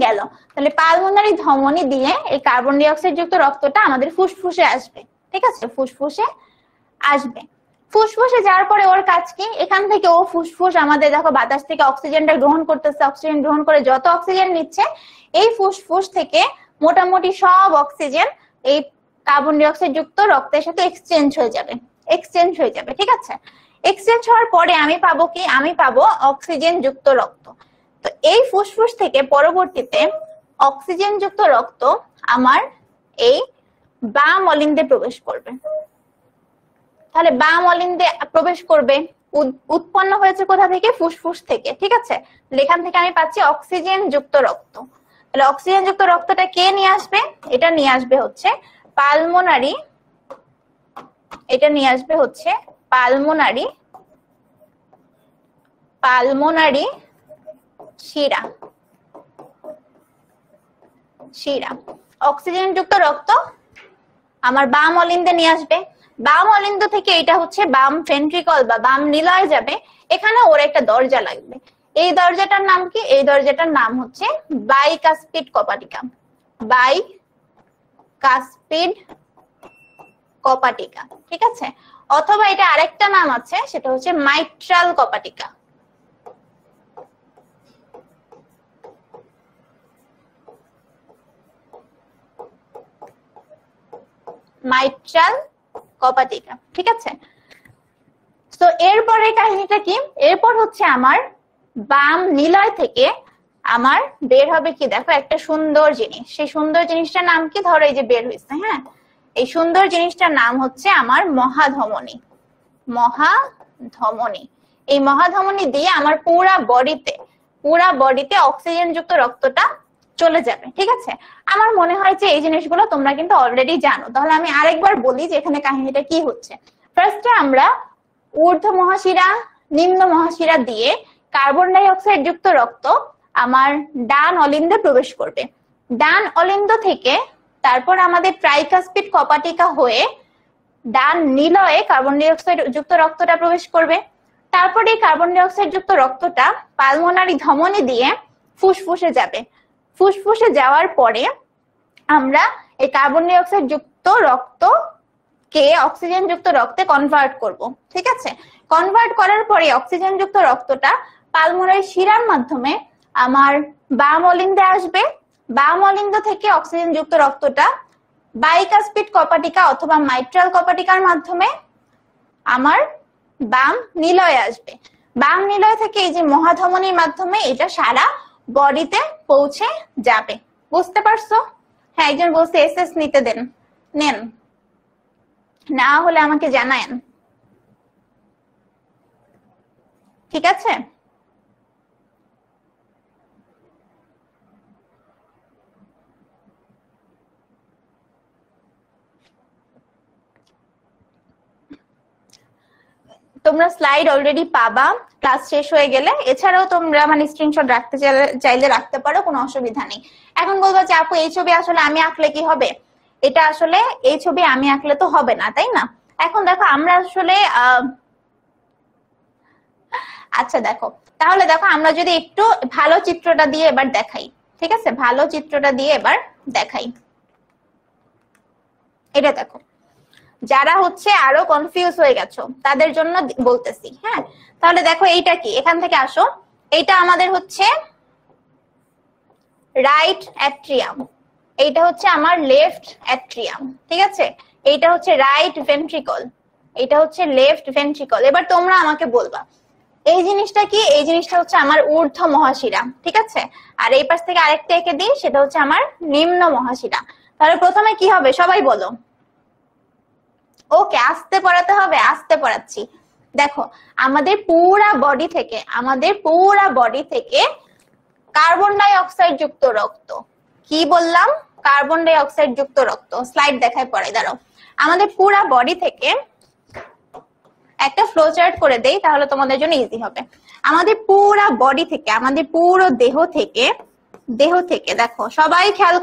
গেল। তাহলে পালমোনারি ধমনী দিয়ে এই কার্বন ডাই অক্সাইড যুক্ত রক্তটা আমাদের ফুসফুসে আসবে। ঠিক আছে, ফুসফুসে আসবে। ফুসফুসে যাওয়ার পরে ওর কাজ কি? এখান থেকে ও ফুসফুস আমাদের দেখো বাতাস থেকে অক্সিজেনটা গ্রহণ করতেছে, অক্সিজেন গ্রহণ করে যত অক্সিজেন নিচ্ছে এই ফুসফুস থেকে মোটামুটি সব অক্সিজেন এই কার্বন ডাই অক্সাইড যুক্ত রক্তের সাথে এক্সচেঞ্জ হয়ে যাবে। ঠিক আছে, এক্সচেঞ্জ হওয়ার পরে আমি পাবো কি? আমি পাবো অক্সিজেন যুক্ত রক্ত। তো এই ফুসফুস থেকে পরবর্তীতে অক্সিজেন যুক্ত রক্ত আমার এই বাম অলিন্দে প্রবেশ করবে। তাহলে বাম অলিন্দে প্রবেশ করবে, উৎপন্ন হয়েছে কোথা থেকে? ফুসফুস থেকে। ঠিক আছে, এখান থেকে আমি পাচ্ছি অক্সিজেন যুক্ত রক্ত। তাহলে অক্সিজেন যুক্ত রক্তটা কে নিয়ে আসবে? এটা নিয়ে আসবে হচ্ছে পালমোনারি, এটা নিয়ে আসবে হচ্ছে পালমোনারি শিরা। অক্সিজেন যুক্ত রক্ত আমার বাম অলিন্দে নিয়ে আসবে। বাম অলিন্দ থেকে এটা হচ্ছে বাম ভেন্ট্রিকল বা বাম নিলয়ে যাবে। এখানে ওর একটা দরজা লাগবে। এই দরজাটার নাম কি? এই দরজাটার নাম হচ্ছে বাইকাসপিড কপাটিকা। বাইকাসপিড কপাটিকা। ঠিক আছে, অথবা এটা আরেকটা নাম আছে, সেটা হচ্ছে মাইট্রাল কপাটিকা। মাইট্রাল কপাটিকা। ঠিক আছে, তো এরপরে কাহিনীটা কি? এরপর হচ্ছে আমার বাম নিলয় থেকে আমার বের হবে কি? দেখো একটা সুন্দর জিনিস। সেই সুন্দর জিনিসটার নাম কি? ধরো এই যে বের হয়েছে, হ্যাঁ, এই সুন্দর জিনিসটার নাম হচ্ছে আমার মহাধমনী। মহাধমনী, এই মহাধমনী দিয়ে আমার পুরা বডিতে অক্সিজেন যুক্ত রক্তটা চলে যাবে। ঠিক আছে, আমার মনে হয় যে এই জিনিসগুলো তোমরা কিন্তু অলরেডি জানো। তাহলে আমি আরেকবার বলি যে এখানে কাহিনীটা কি হচ্ছে। ফার্স্টে আমরা ঊর্ধ্ব মহাশিরা, নিম্ন মহাশিরা দিয়ে কার্বন ডাই অক্সাইড যুক্ত রক্ত আমার ডান অলিন্দে প্রবেশ করবে। ডান অলিন্দ থেকে তারপর আমাদের ট্রাইকাসপিড কপাটিকা হয়ে ডান নিলয়ে কার্বন ডাই অক্সাইড যুক্ত রক্তটা প্রবেশ করবে। তারপর এই কার্বন ডাই অক্সাইড যুক্ত রক্তটা পালমোনারি ধমনী দিয়ে ফুসফুসে যাবে। ফুসফুসে যাওয়ার পরে আমরা এই কার্বন ডাই অক্সাইড যুক্ত রক্ত কে অক্সিজেন যুক্ত রক্তে কনভার্ট করব। ঠিক আছে, কনভার্ট করার পরে অক্সিজেন যুক্ত রক্তটা পালমোনারি শিরার মাধ্যমে আমার বাম অলিন্দে আসবে। বাম অলিন্দ থেকে অক্সিজেন যুক্ত রক্তটা বাইকাসপিড কপাটিকা অথবা মাইট্রাল কপাটিকার মাধ্যমে আমার বাম নিলয়ে আসবে। বাম নিলয় থেকে এই যে মহাধমনীর মাধ্যমে এটা সারা বডিতে পৌঁছে যাবে। বুঝতে পারছো? হ্যাঁ, একজন বলছে এসএস নিতে নেন, না হলে আমাকে জানায়েন। ঠিক আছে, তোমরা স্লাইড অলরেডি পাবা ক্লাস শেষ হয়ে গেলে। এছাড়াও তোমরা মানে স্ক্রিনশট রাখতে চাইলে রাখতে পারো, কোনো অসুবিধা নেই। এখন বলবো যে আপু এই ছবি আসলে আমি আঁকলে কি হবে? এটা আসলে এই ছবি আমি আঁকলে তো হবে না, তাই না? এখন দেখো আমরা আসলে আচ্ছা দেখো, তাহলে দেখো আমরা যদি একটু ভালো চিত্রটা দিয়ে এবার দেখাই, ঠিক আছে, ভালো চিত্রটা দিয়ে এবার দেখাই। এটা দেখো, যারা হচ্ছে আরো কনফিউজ হয়ে গেছো তাদের জন্য বলতেছি, হ্যাঁ। তাহলে দেখো এইটা কি, এখান থেকে আসো, এইটা আমাদের হচ্ছে রাইট অ্যাট্রিয়াম, এইটা হচ্ছে আমার লেফট অ্যাট্রিয়াম, ঠিক আছে। এইটা হচ্ছে রাইট ভেন্ট্রিকল, এটা হচ্ছে লেফট ভেন্ট্রিকল। এবার তোমরা আমাকে বলবা এই জিনিসটা কি, এই জিনিসটা হচ্ছে আমার ঊর্ধ্ব মহাশিরা, ঠিক আছে। আর এই পাশ থেকে আরেকটা এঁকে দিই, সেটা হচ্ছে আমার নিম্ন মহাশিরা। তাহলে প্রথমে কি হবে সবাই বলো। ওকে, আস্তে পড়াতে হবে, আস্তে পড়াচ্ছি। দেখো আমাদের পুরা বডি থেকে কার্বন ডাই অক্সাইড যুক্ত রক্ত, কি বললাম, কার্বন ডাই অক্সাইড যুক্ত রক্ত। স্লাইড দেখায় পড়ে, দাঁড়াও। আমাদের পুরা বডি থেকে একটা ফ্লো চার্ট করে দেই, তাহলে তোমাদের জন্য ইজি হবে। আমাদের পুরা বডি থেকে, আমাদের পুরো দেহ থেকে দেখো, সবাই খেয়াল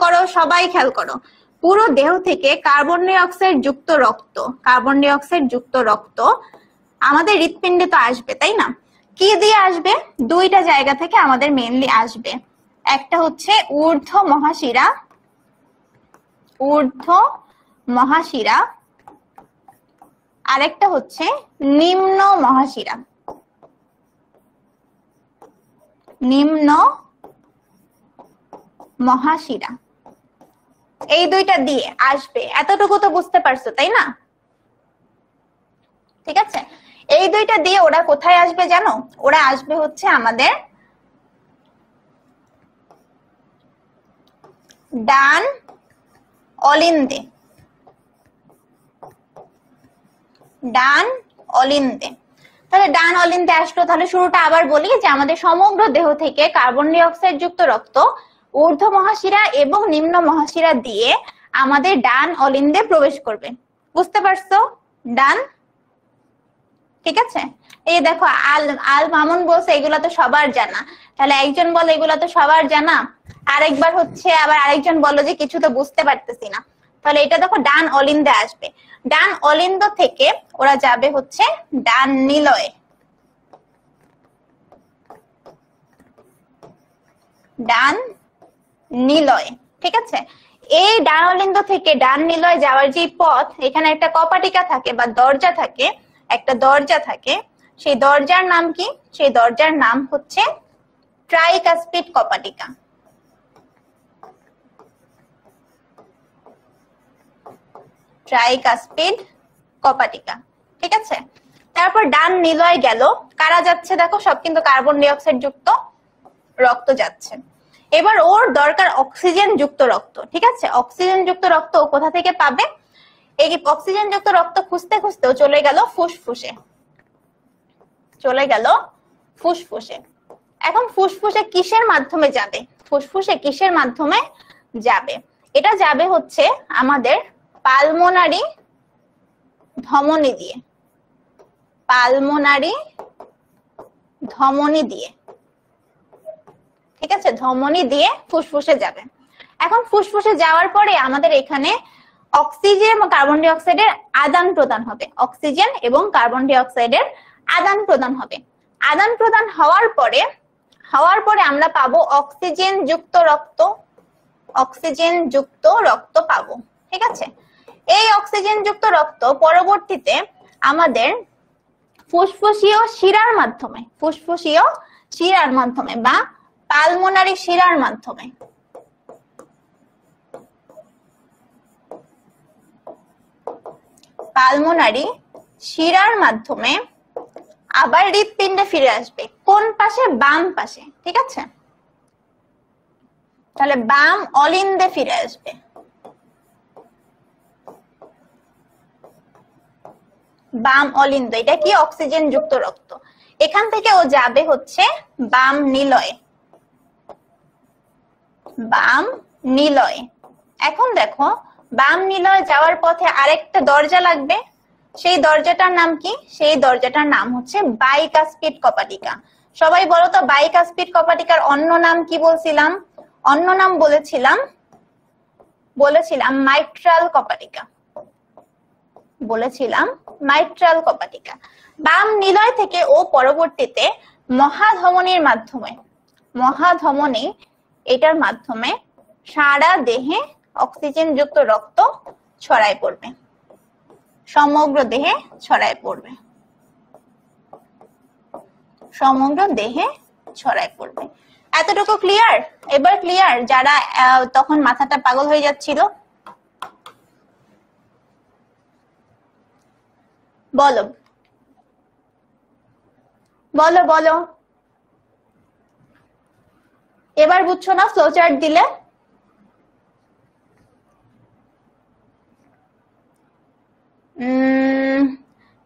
করো, পুরো দেহ থেকে কার্বন ডাই অক্সাইড যুক্ত রক্ত আমাদের হৃৎপিণ্ডে তো আসবে, তাই না? কি দিয়ে আসবে? দুইটা জায়গা থেকে আমাদের মেইনলি আসবে। একটা হচ্ছে ঊর্ধ্ব মহাশিরা, আরেকটা হচ্ছে নিম্ন মহাশিরা। এই দুইটা দিয়ে আসবে, এতটুকু তো বুঝতে পারছো, তাই না? ঠিক আছে, এই দুইটা দিয়ে ওরা কোথায় আসবে জানো? ওরা আসবে হচ্ছে আমাদের ডান অলিন্দে, তাহলে ডান অলিন্দে আসলো। তাহলে শুরুটা আবার বলি যে আমাদের সমগ্র দেহ থেকে কার্বন ডাই অক্সাইড যুক্ত রক্ত ঊর্ধ্ব মহাশিরা এবং নিম্ন মহাশিরা দিয়ে আমাদের ডান অলিন্দে প্রবেশ করবে। বুঝতে পারছো? ডান, ঠিক আছে। এই দেখো আল মামুন বলছে এগুলা তো সবার জানা, তাহলে একজন বলে এগুলা তো সবার জানা, আরেকবার হচ্ছে আবার আরেকজন বলো যে কিছু তো বুঝতে পারতেছি না। তাহলে এটা দেখো ডান অলিন্দে আসবে, ডান অলিন্দ থেকে ওরা যাবে হচ্ছে ডান নিলয়ে, ঠিক আছে। এই ডান অলিন্দ থেকে ডান নিলয়ে যাওয়ার যে পথ, এখানে একটা কপাটিকা থাকে বা দরজা থাকে, সেই দরজার নাম কি? সেই দরজার নাম হচ্ছে ট্রাইকাসপিড কপাটিকা। ঠিক আছে। তারপর ডান নিলয় গেল, কারা যাচ্ছে দেখো, সব কিন্তু কার্বন ডাই অক্সাইড যুক্ত রক্ত যাচ্ছে। এবার ওর দরকার অক্সিজেন যুক্ত রক্ত, ঠিক আছে। অক্সিজেন যুক্ত রক্ত কোথা থেকে পাবে? এই অক্সিজেন যুক্ত রক্ত খুঁজতে খুঁজতেও চলে গেল ফুসফুসে। এখন ফুসফুসে কিসের মাধ্যমে যাবে? এটা যাবে হচ্ছে আমাদের পালমোনারি ধমনী দিয়ে, ঠিক আছে, ধমনী দিয়ে ফুসফুসে যাবে। এখন ফুসফুসে যাওয়ার পরে আমাদের এখানে অক্সিজেন এবং কার্বন ডাই অক্সাইডের আদান প্রদান হবে, আদান প্রদান হওয়ার পরে আমরা পাবো অক্সিজেন যুক্ত রক্ত পাবো, ঠিক আছে। এই অক্সিজেন যুক্ত রক্ত পরবর্তীতে আমাদের ফুসফুসীয় শিরার মাধ্যমে বা পালমোনারি শিরার মাধ্যমে আবার হৃৎপিণ্ডে ফিরে আসবে। কোন পাশে? বাম পাশে, ঠিক আছে। তাহলে বাম অলিন্দে ফিরে আসবে, বাম অলিন্দ। এটা কি? অক্সিজেন যুক্ত রক্ত। এখান থেকে ও যাবে হচ্ছে বাম নিলয়ে। এখন দেখো বাম নিলয়ে যাওয়ার পথে আরেকটা দরজা লাগবে, সেই দরজাটার নাম কি? সেই দরজাটার নাম হচ্ছে বাইকাসপিড কপাটিকা। সবাই বলো তো, বাইকাসপিড কপাটিকার অন্য নাম কি বলছিলাম? অন্য নাম বলেছিলাম মাইট্রাল কপাটিকা। বাম নিলয় থেকে ও পরবর্তীতে মহাধমনীর মাধ্যমে, মহাধমনী এটার মাধ্যমে সারা দেহে অক্সিজেন যুক্ত রক্ত ছড়ায় পড়বে, সমগ্র দেহে ছড়ায় পড়বে, সমগ্র দেহে ছড়ায় পড়বে। এতটুকু ক্লিয়ার? এবার ক্লিয়ার যারা তখন মাথাটা পাগল হয়ে যাচ্ছিল? বলো বলো বলো, এবার বুঝছো না ফ্লো চার্ট দিলে?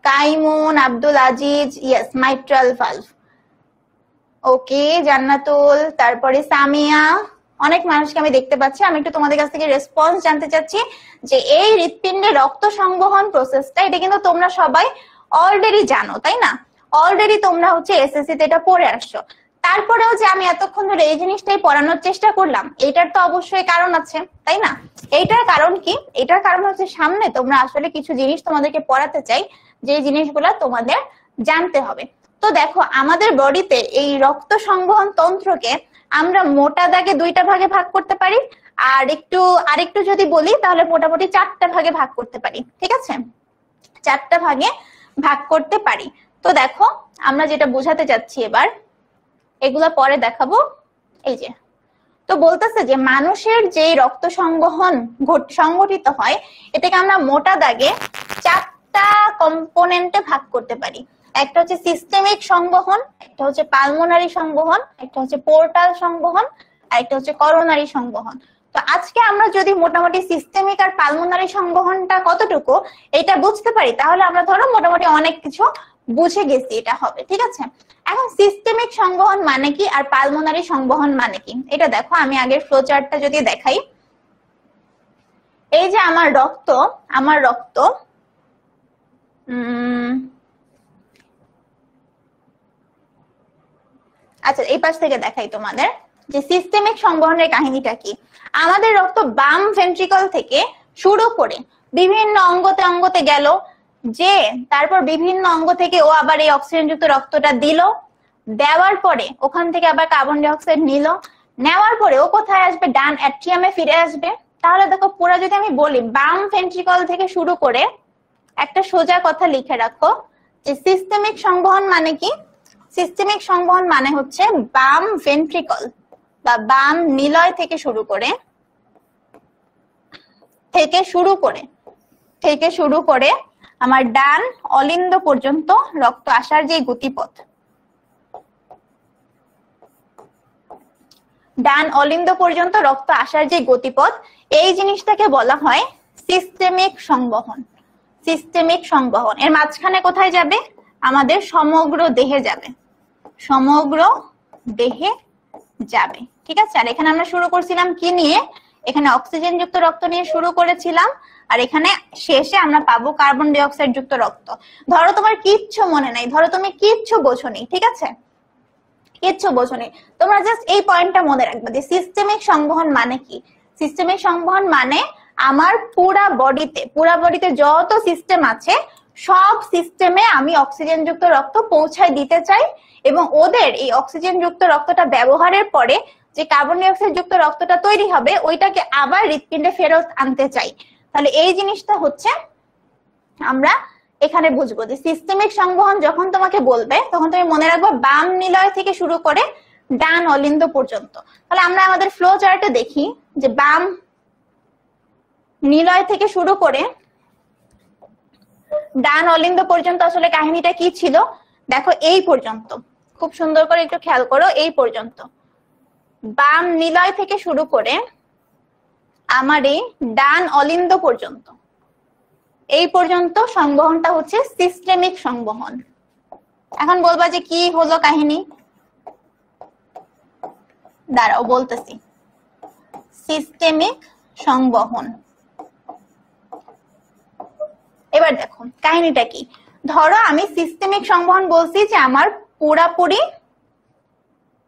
Kaimun, Abdul Aziz, yes mitral valve. Okay Jannatul, তারপরে সামিয়া, অনেক মানুষকে আমি দেখতে পাচ্ছি। আমি একটু তোমাদের কাছ থেকে রেসপন্স জানতে চাচ্ছি যে এই হৃৎপিণ্ডে রক্ত সংবহন প্রসেসটা, এটা কিন্তু তোমরা সবাই অলরেডি জানো, তাই না? অলরেডি তোমরা হচ্ছে এসএসসি তে এটা পড়ে আসছো। তারপরেও যে আমি এতক্ষণ ধরে এই জিনিসটাই পড়ানোর চেষ্টা করলাম, এটার তো অবশ্যই কারণ আছে, তাই না? এইটার কারণ কি? এটার কারণ হচ্ছে সামনে তোমরা আসলে কিছু জিনিস তোমাদেরকে পড়াতে চাই, যে জিনিসগুলো তোমাদের জানতে হবে। তো দেখো আমাদের বডিতে এই রক্ত সংবহন তন্ত্রকে আমরা মোটা দাগে দুইটা ভাগে ভাগ করতে পারি, আরেকটু যদি বলি তাহলে মোটামুটি 4টা ভাগে ভাগ করতে পারি, ঠিক আছে? 4টা ভাগে ভাগ করতে পারি। তো দেখো আমরা যেটা বোঝাতে চাচ্ছি এবার, এগুলা পরে দেখাবো। এই যে তো বলতেছে যে মানুষের যে রক্ত সংবহন সংগঠিত হয়, এটাকে আমরা মোটা দাগে 4টা কম্পোনেন্টে ভাগ করতে পারি। একটা হচ্ছে সিস্টেমিক সংবহন, একটা হচ্ছে পালমোনারি সংবহন, একটা হচ্ছে পোর্টাল সংবহন, আর একটা হচ্ছে করোনারি সংবহন। তো আজকে আমরা যদি মোটামুটি সিস্টেমিক আর পালমোনারি সংবহনটা কতটুকু এটা বুঝতে পারি, তাহলে আমরা ধরো মোটামুটি অনেক কিছু বুঝে গেছি, এটা হবে, ঠিক আছে? এখন সিস্টেমিক সংবহন মানে কি আর পালমোনারি সংবহন মানে কি, এটা দেখো। আমি আগের ফ্লো চার্টটা যদি দেখাই, এই যে আমার রক্ত আচ্ছা এই পাশ থেকে দেখাই তোমাদের যে সিস্টেমিক সংবহনের কাহিনীটা কি। আমাদের রক্ত বাম ভেন্ট্রিকল থেকে শুরু করে বিভিন্ন অঙ্গতে গেল, যে তারপর বিভিন্ন অঙ্গ থেকে ও আবার এই অক্সিজেন যুক্ত রক্তটা দিল, দেওয়ার পরে ওখান থেকে আবার কার্বন ডাই অক্সাইড নিল, নেওয়ার পরে ও কোথায় আসবে? ডান অ্যাট্রিয়ামে ফিরে আসবে। তাহলে দেখো পুরো যদি আমি বলি বাম ভেন্ট্রিকল থেকে শুরু করে, একটা সোজা কথা লিখে রাখো যে সিস্টেমিক সংবহন মানে কি। সিস্টেমিক সংবহন মানে হচ্ছে বাম ভেন্ট্রিকল বা বাম নিলয় থেকে শুরু করে আমার ডান অলিন্দ পর্যন্ত রক্ত আসার যে গতিপথ, ডান অলিন্দ পর্যন্ত রক্ত আসার যে গতিপথ, এই জিনিসটাকে বলা হয় সিস্টেমিক সংবহন। সিস্টেমিক সংবহন এর মাঝখানে কোথায় যাবে? আমাদের সমগ্র দেহে যাবে, সমগ্র দেহে যাবে, ঠিক আছে? আর এখানে আমরা শুরু করছিলাম কি নিয়ে? এখানে অক্সিজেন যুক্ত রক্ত নিয়ে শুরু করেছিলাম, আর এখানে শেষে আমরা পাবো কার্বন ডাই অক্সাইড যুক্ত রক্ত। ধরো তোমার কিচ্ছু মনে নাই, ধরো তুমি কিচ্ছু বোঝোনি, ঠিক আছে? কিচ্ছু বোঝোনি, তোমরা জাস্ট এই পয়েন্টটা মনে রাখবে যে সিস্টেমিক সংবহন মানে কি। সিস্টেমিক সংবহন মানে আমার পুরা বডিতে যত সিস্টেম আছে, সব সিস্টেমে আমি অক্সিজেন যুক্ত রক্ত পৌঁছায় দিতে চাই, এবং ওদের এই অক্সিজেন যুক্ত রক্তটা ব্যবহারের পরে যে কার্বন ডাই অক্সাইড যুক্ত রক্তটা তৈরি হবে, ওইটাকে আবার হৃৎপিণ্ডে ফেরত আনতে চাই। তাহলে এই জিনিসটা হচ্ছে আমরা এখানে বুঝবো যে সিস্টেমিক সংবহন যখন তোমাকে বলবে, তখন তুমি মনে রাখবে বাম নিলয় থেকে শুরু করে ডান অলিন্দ পর্যন্ত। তাহলে আমরা আমাদের ফ্লো চার্টে দেখি যে বাম নিলয় থেকে শুরু করে ডান অলিন্দ পর্যন্ত আসলে কাহিনীটা কি ছিল। দেখো এই পর্যন্ত, খুব সুন্দর করে একটু খেয়াল করো, এই পর্যন্ত বাম নিলয় থেকে শুরু করে আমার এই ডান অলিন্দ পর্যন্ত, এই পর্যন্ত সংবহনটা হচ্ছে সিস্টেমিক সংবহন। এখন বলবা যে কি হলো কাহিনী, দাঁড়াও বলতেছি। সিস্টেমিক সংবহন, এবার দেখো কাহিনীটা কি। ধরো আমি সিস্টেমিক সংবহন বলছি যে আমার পুরাপুরি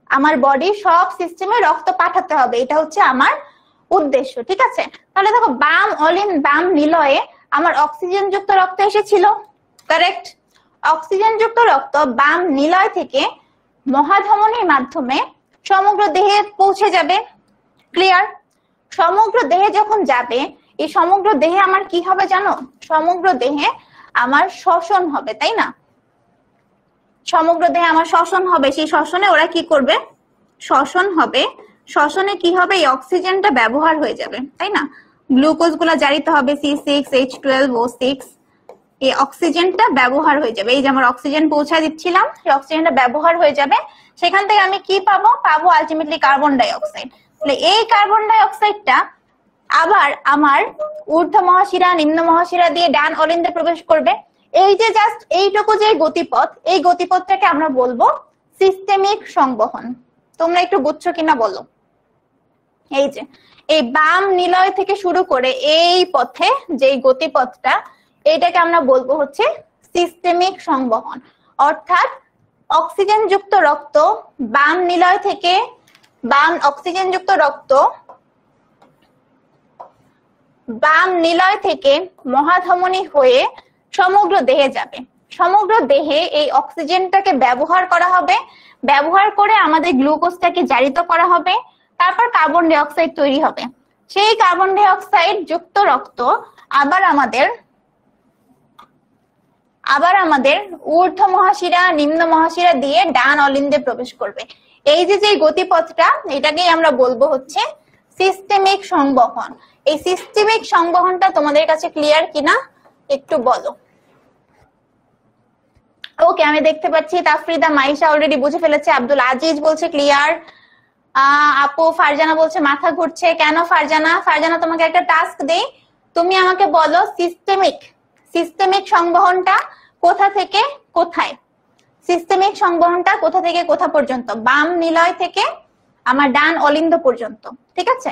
আমার বডি সব সিস্টেমে রক্ত পাঠাতে হবে, এটা হচ্ছে আমার উদ্দেশ্য, ঠিক আছে? তাহলে দেখো বাম নিলয়ে আমার অক্সিজেন যুক্ত রক্ত এসেছিল, কারেক্ট? অক্সিজেন যুক্ত রক্ত বাম নিলয় থেকে মহাধমনীর মাধ্যমে সমগ্র দেহে পৌঁছে যাবে। ক্লিয়ার? সমগ্র দেহে যখন যাবে, এই সমগ্র দেহে আমার কি হবে জানো? সমগ্র দেহে আমার শ্বসন হবে, তাই না? সমগ্র দেহে আমার শ্বসন হবে। সেই শ্বসনে ওরা কি করবে? শ্বসন হবে। শ্বসনে কি হবে? এই অক্সিজেনটা ব্যবহার হয়ে যাবে, তাই না? গ্লুকোজ গুলা জারিত হবে, C6H12O6, এই অক্সিজেনটা ব্যবহার হয়ে যাবে। এই যে আমার অক্সিজেন পৌঁছায় দিচ্ছিলাম, সেই অক্সিজেনটা ব্যবহার হয়ে যাবে। সেখান থেকে আমি কি পাবো? পাবো আলটিমেটলি কার্বন ডাই অক্সাইড। তাহলে এই কার্বন ডাই অক্সাইডটা আবার আমার ঊর্ধ্ব মহাশিরা নিম্ন মহাশিরা দিয়ে ডান অলিন্দে প্রবেশ করবে। এই যে জাস্ট এইটুকু যে গতিপথ, এই গতিপথটাকে আমরা বলবো সিস্টেমিক সংবহন। তোমরা একটু বুঝছো কিনা বলো? এই যে এই বাম নিলয় থেকে শুরু করে এই পথে যে গতিপথটা, এইটাকে আমরা বলবো হচ্ছে সিস্টেমিক সংবহন। অর্থাৎ অক্সিজেন যুক্ত রক্ত বাম নিলয় থেকে, অক্সিজেন যুক্ত রক্ত বাম নিলয় থেকে মহাধমনী হয়ে সমগ্র দেহে যাবে। সমগ্র দেহে এই অক্সিজেনটাকে ব্যবহার করা হবে, ব্যবহার করে আমাদের গ্লুকোজটাকে জারিত করা হবে, তারপর কার্বন ডাই অক্সাইড তৈরি হবে। সেই কার্বন ডাই অক্সাইড যুক্ত রক্ত আবার আমাদের ঊর্ধ্ব মহাশিরা নিম্ন মহাশিরা দিয়ে ডান অলিন্দে প্রবেশ করবে। এই যে গতিপথটা, এটাকেই আমরা বলবো হচ্ছে সিস্টেমিক সংবহন। এই সিস্টেমিক সংবহনটা তোমাদের কাছে ক্লিয়ার কিনা একটু বলো। ওকে, আমি দেখতে পাচ্ছি তাফরিদা মাইশা অলরেডি বুঝে ফেলেছে। আব্দুল আজিজ বলছে ক্লিয়ার। আপু ফারজানা বলছে মাথা ঘুরছে। কেন ফারজানা? ফারজানা তোমাকে একটা টাস্ক দেই, তুমি আমাকে বলো সিস্টেমিক সংবহনটা কোথা থেকে কোথায়? সিস্টেমিক সংবহনটা কোথা থেকে কোথা পর্যন্ত? বাম নিলয় থেকে আমার ডান অলিন্দ পর্যন্ত, ঠিক আছে?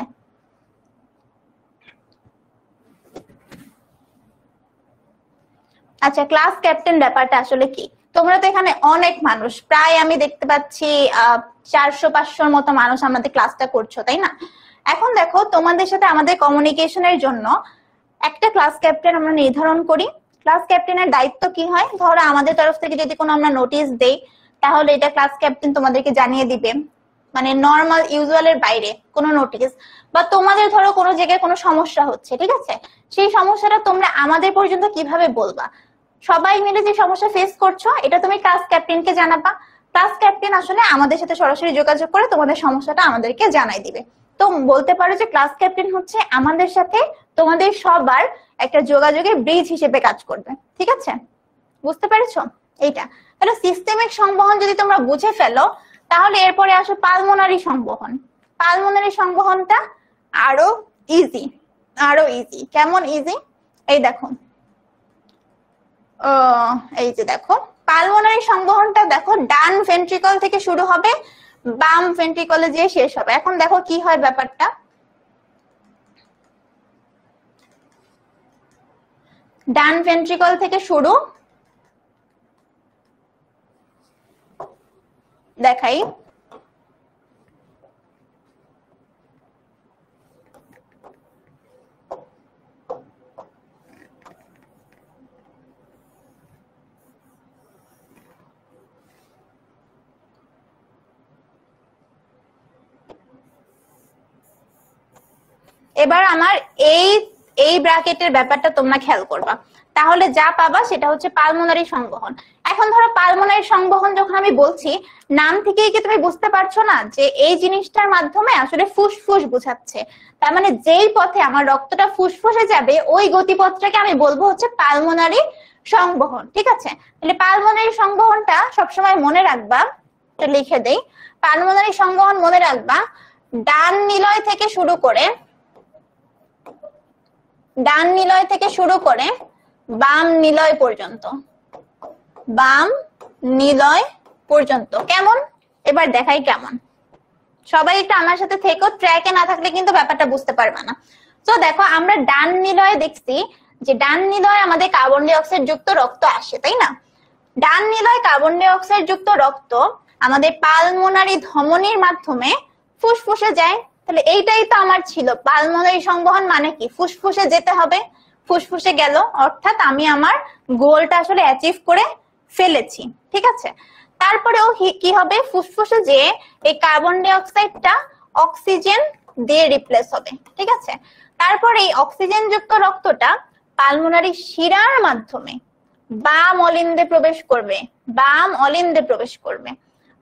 আচ্ছা, ক্লাস ক্যাপ্টেন ব্যাপারটা আসলে কি? তোমরা তো এখানে অনেক মানুষ, প্রায় আমি দেখতে পাচ্ছি 400-500 মতো মানুষ আমাদের ক্লাসটা করছো, তাই না? এখন দেখো, তোমাদের সাথে আমাদের কমিউনিকেশনের জন্য একটা ক্লাস ক্যাপ্টেন আমরা নির্ধারণ করি। ক্লাস ক্যাপ্টেনের দায়িত্ব কি হয়? ধরো আমাদের তরফ থেকে যদি কোনো আমরা নোটিশ দেই, তাহলে এটা ক্লাস ক্যাপ্টেন তোমাদেরকে জানিয়ে দিবে। মানে নর্মাল ইউজুয়ালের বাইরে কোনো নোটিশ, বা তোমাদের ধরো কোনো জায়গায় কোনো সমস্যা হচ্ছে, ঠিক আছে, সেই সমস্যাটা তোমরা আমাদের পর্যন্ত কিভাবে বলবা? সবাই মিলে যে সমস্যা ফেস করছো, এটা তুমি ক্লাস ক্যাপ্টেনকে জানাবা। ক্লাস ক্যাপ্টেন আসলে আমাদের সাথে সরাসরি যোগাযোগ করে তোমাদের সমস্যাটা আমাদেরকে জানাই দিবে। তো বলতে পারো যে ক্লাস ক্যাপ্টেন হচ্ছে আমাদের সাথে তোমাদের সবার একটা যোগাযোগের ব্রিজ হিসেবে কাজ করবে, ঠিক আছে? বুঝতে পেরেছো এইটা? তাহলে সিস্টেমিক সংবহন যদি তোমরা বুঝে ফেলো, তাহলে এরপরে আসো পালমোনারি সংবহন। পালমোনারি সংবহনটা আরো ইজি। কেমন ইজি? এই দেখো, এই যে দেখো পালমোনারি সংবহনটা দেখো ডান ভেন্ট্রিকল থেকে শুরু হবে, বাম ভেন্ট্রিকলে যেয়ে শেষ হবে। এখন দেখো কি হয় ব্যাপারটা। ডান ভেন্ট্রিকল থেকে শুরু, দেখাই, এবার আমার এই ব্র্যাকেটের ব্যাপারটা তোমরা খেয়াল করবা, তাহলে যা পাবা সেটা হচ্ছে পালমোনারি সংবহন। এখন ধরো পালমোনারি সংবহন যখন আমি বলছি, নাম থেকেই কি তুমি বুঝতে পারছো না যে এই জিনিসটার মাধ্যমে আসলে ফুসফুস বোঝাচ্ছে? তার মানে যেই পথে আমার রক্তটা ফুসফুসে যাবে, ওই গতিপথটাকে আমি বলবো হচ্ছে পালমোনারি সংবহন, ঠিক আছে? তাহলে পালমোনারি সংবহনটা সবসময় মনে রাখবা, তো লিখে দেই, পালমোনারি সংবহন মনে রাখবা ডান নিলয় থেকে শুরু করে বাম নিলয় পর্যন্ত। কেমন? এবার দেখাই কেমন। সবাই একটু আমার সাথে থেকো, ট্র্যাকে না থাকলে কিন্তু ব্যাপারটা বুঝতে পারবে না। তো দেখো, আমরা ডান নিলয়ে দেখছি যে ডান নিলয়ে আমাদের কার্বন ডাই অক্সাইড যুক্ত রক্ত আসে, তাই না? ডান নিলয় কার্বন ডাই অক্সাইড যুক্ত রক্ত আমাদের পালমোনারি ধমনির মাধ্যমে ফুসফুসে যায়। তাহলে এইটাই তো আমার ছিল পালমোনারি সংবহন, মানে কি? ফুসফুসে যেতে হবে। ফুসফুসে গেল, অর্থাৎ আমি আমার গোলটা আসলে অ্যাচিভ করে ফেলেছি, ঠিক আছে? তারপরেও কি হবে, ফুসফুসে যে এই কার্বন ডাই অক্সাইডটা অক্সিজেন দিয়ে রিপ্লেস হবে, ঠিক আছে। তারপরে এই অক্সিজেন যুক্ত রক্তটা পালমোনারি শিরার মাধ্যমে বাম অলিন্দে প্রবেশ করবে, বাম অলিন্দে প্রবেশ করবে।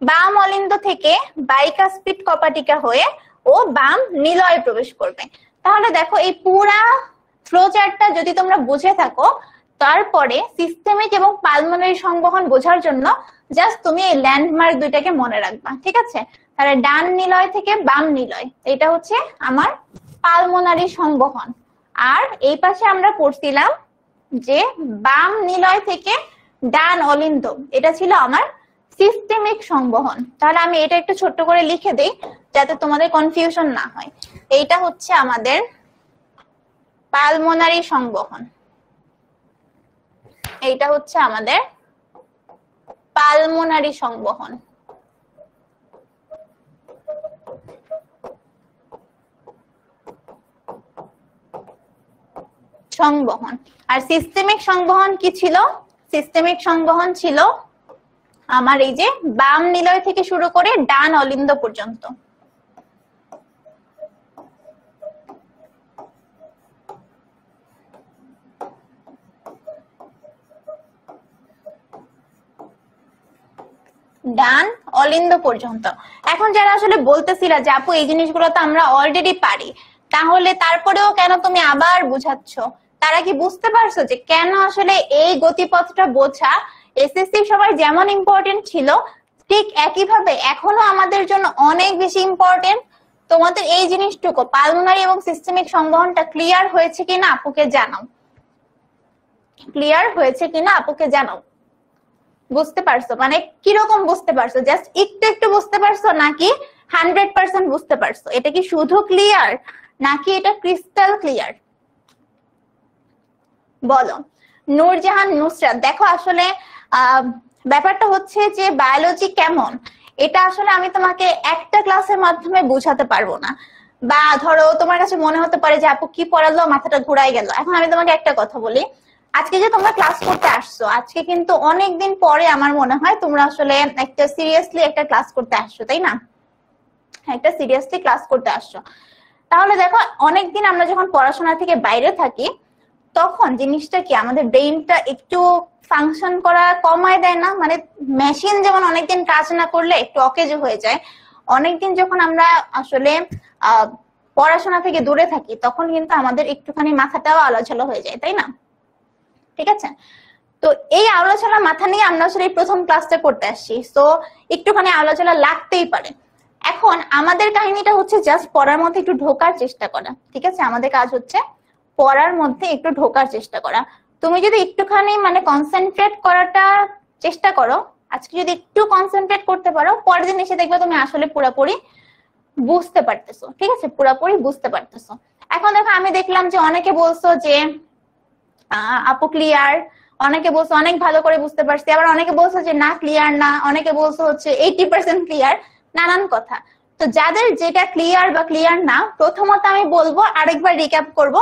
বাম অলিন্দ থেকে বাইকাসপিড কপাটিকা হয়ে ও বাম নিলয়ে প্রবেশ করবে। তাহলে দেখো এই পুরা ফ্লো চার্টটা যদি তোমরা বুঝে থাকো, তারপরে সিস্টেমিক এবং পালমোনারি সংবহন বোঝার জন্য জাস্ট তুমি এই ল্যান্ডমার্ক দুইটাকে মনে রাখবা, ঠিক আছে। তাহলে ডান নিলয় থেকে বাম নিলয়, এটা হচ্ছে আমার পালমোনারি সংবহন। আর এই পাশে আমরা পড়ছিলাম যে বাম নিলয় থেকে ডান অলিন্দ, এটা ছিল আমার সিস্টেমিক সংবহন। তাহলে আমি এটা একটু ছোট্ট করে লিখে দেই যাতে তোমাদের কনফিউশন না হয়। এইটা হচ্ছে আমাদের পালমোনারি সংবহন, এইটা হচ্ছে আমাদের পালমোনারি সংবহন। সংবহন। আর সিস্টেমিক সংবহন কি ছিল? সিস্টেমিক সংবহন ছিল আমার এই যে বাম নিলয় থেকে শুরু করে ডান অলিন্দ পর্যন্ত। ডান অলিন্দ পর্যন্ত। এখন যারা আসলে বলতেছিলা যে আপু এই জিনিসগুলো তো আমরা অলরেডি পারি, তাহলে তারপরেও কেন তুমি আবার বুঝাচ্ছ, তারা কি বুঝতে পারছো যে কেন আসলে এই গতিপথটা বোঝা এসএসসি সবার যেমন ইম্পর্টেন্ট ছিল, ঠিক একইভাবে এখনো আমাদের জন্য অনেক বেশি ইম্পর্টেন্ট। তোমাদের এই জিনিসটুকু পালমোনারি এবং সিস্টেমিক সংবহনটা ক্লিয়ার হয়েছে কিনা আপুকে জানাও, ক্লিয়ার হয়েছে কিনা আপুকে জানাও। বুঝতে পারছো? মানে কিরকম বুঝতে পারছো? জাস্ট একটু একটু বুঝতে পারছো নাকি 100% বুঝতে পারছো? এটা কি শুধু ক্লিয়ার নাকি এটা ক্রিস্টাল ক্লিয়ার? বলো। নূরজাহান নুসরাত, দেখো আসলে ব্যাপারটা হচ্ছে যে বায়োলজি কেমন, এটা আসলে আমি তোমাকে একটা ক্লাসের মাধ্যমে বোঝাতে পারবো না। বা ধরো তোমার কাছে মনে হতে পারে যে আপু কি পড়ালো, মাথাটা ঘুরাই গেল। এখন আমি তোমাকে একটা কথা বলি, আজকে যে তোমরা ক্লাস করতে আসছো, আজকে কিন্তু অনেকদিন পরে আমার মনে হয় তোমরা আসলে একটা সিরিয়াসলি একটা ক্লাস করতে আসছো, তাই না? একটা সিরিয়াসলি ক্লাস করতে আসছো। তাহলে দেখো অনেকদিন আমরা যখন পড়াশোনা থেকে বাইরে থাকি, তখন জিনিসটা কি আমাদের ব্রেইনটা একটু ফাংশন করা কমায় দেয় না? মানে মেশিন যেমন অনেকদিন কাজ না করলে একটু অকেজ হয়ে যায়, অনেকদিন যখন আমরা আসলে পড়াশোনা থেকে দূরে থাকি তখন কিন্তু আমাদের একটুখানি মাথাটাও আলোচনা হয়ে যায়, তাই না? ঠিক আছে, তো এই আলোচনা মাথা নিয়ে আমরা আসলে এই প্রথম ক্লাসটা করতে আসছি, তো একটুখানি আলোচনা লাগতেই পারে। এখন আমাদের কাহিনীটা হচ্ছে জাস্ট পড়ার মধ্যে একটু ঢোকার চেষ্টা করা, ঠিক আছে? আমাদের কাজ হচ্ছে পড়ার মধ্যে একটু ঢোকার চেষ্টা করা। তুমি যদি একটুখানি মানে কনসেন্ট্রেট করাটা চেষ্টা করো, আজকে যদি একটু কনসেন্ট্রেট করতে পারো, পরের দিন এসে দেখবে তুমি আসলে পুরোপুরি বুঝতে পারতেছো, ঠিক আছে? পুরোপুরি বুঝতে পারতেছো। এখন দেখো আমি দেখলাম যে অনেকে বলছো যে আপু ক্লিয়ার, অনেকে বলছো অনেক ভালো করে বুঝতে পারছি, আবার অনেকে বলছো যে না ক্লিয়ার না, অনেকে বলছো হচ্ছে 80% ক্লিয়ার, নানান কথা। তো যাদের যেটা ক্লিয়ার বা ক্লিয়ার না, প্রথমত আমি বলবো আরেকবার রিক্যাপ করব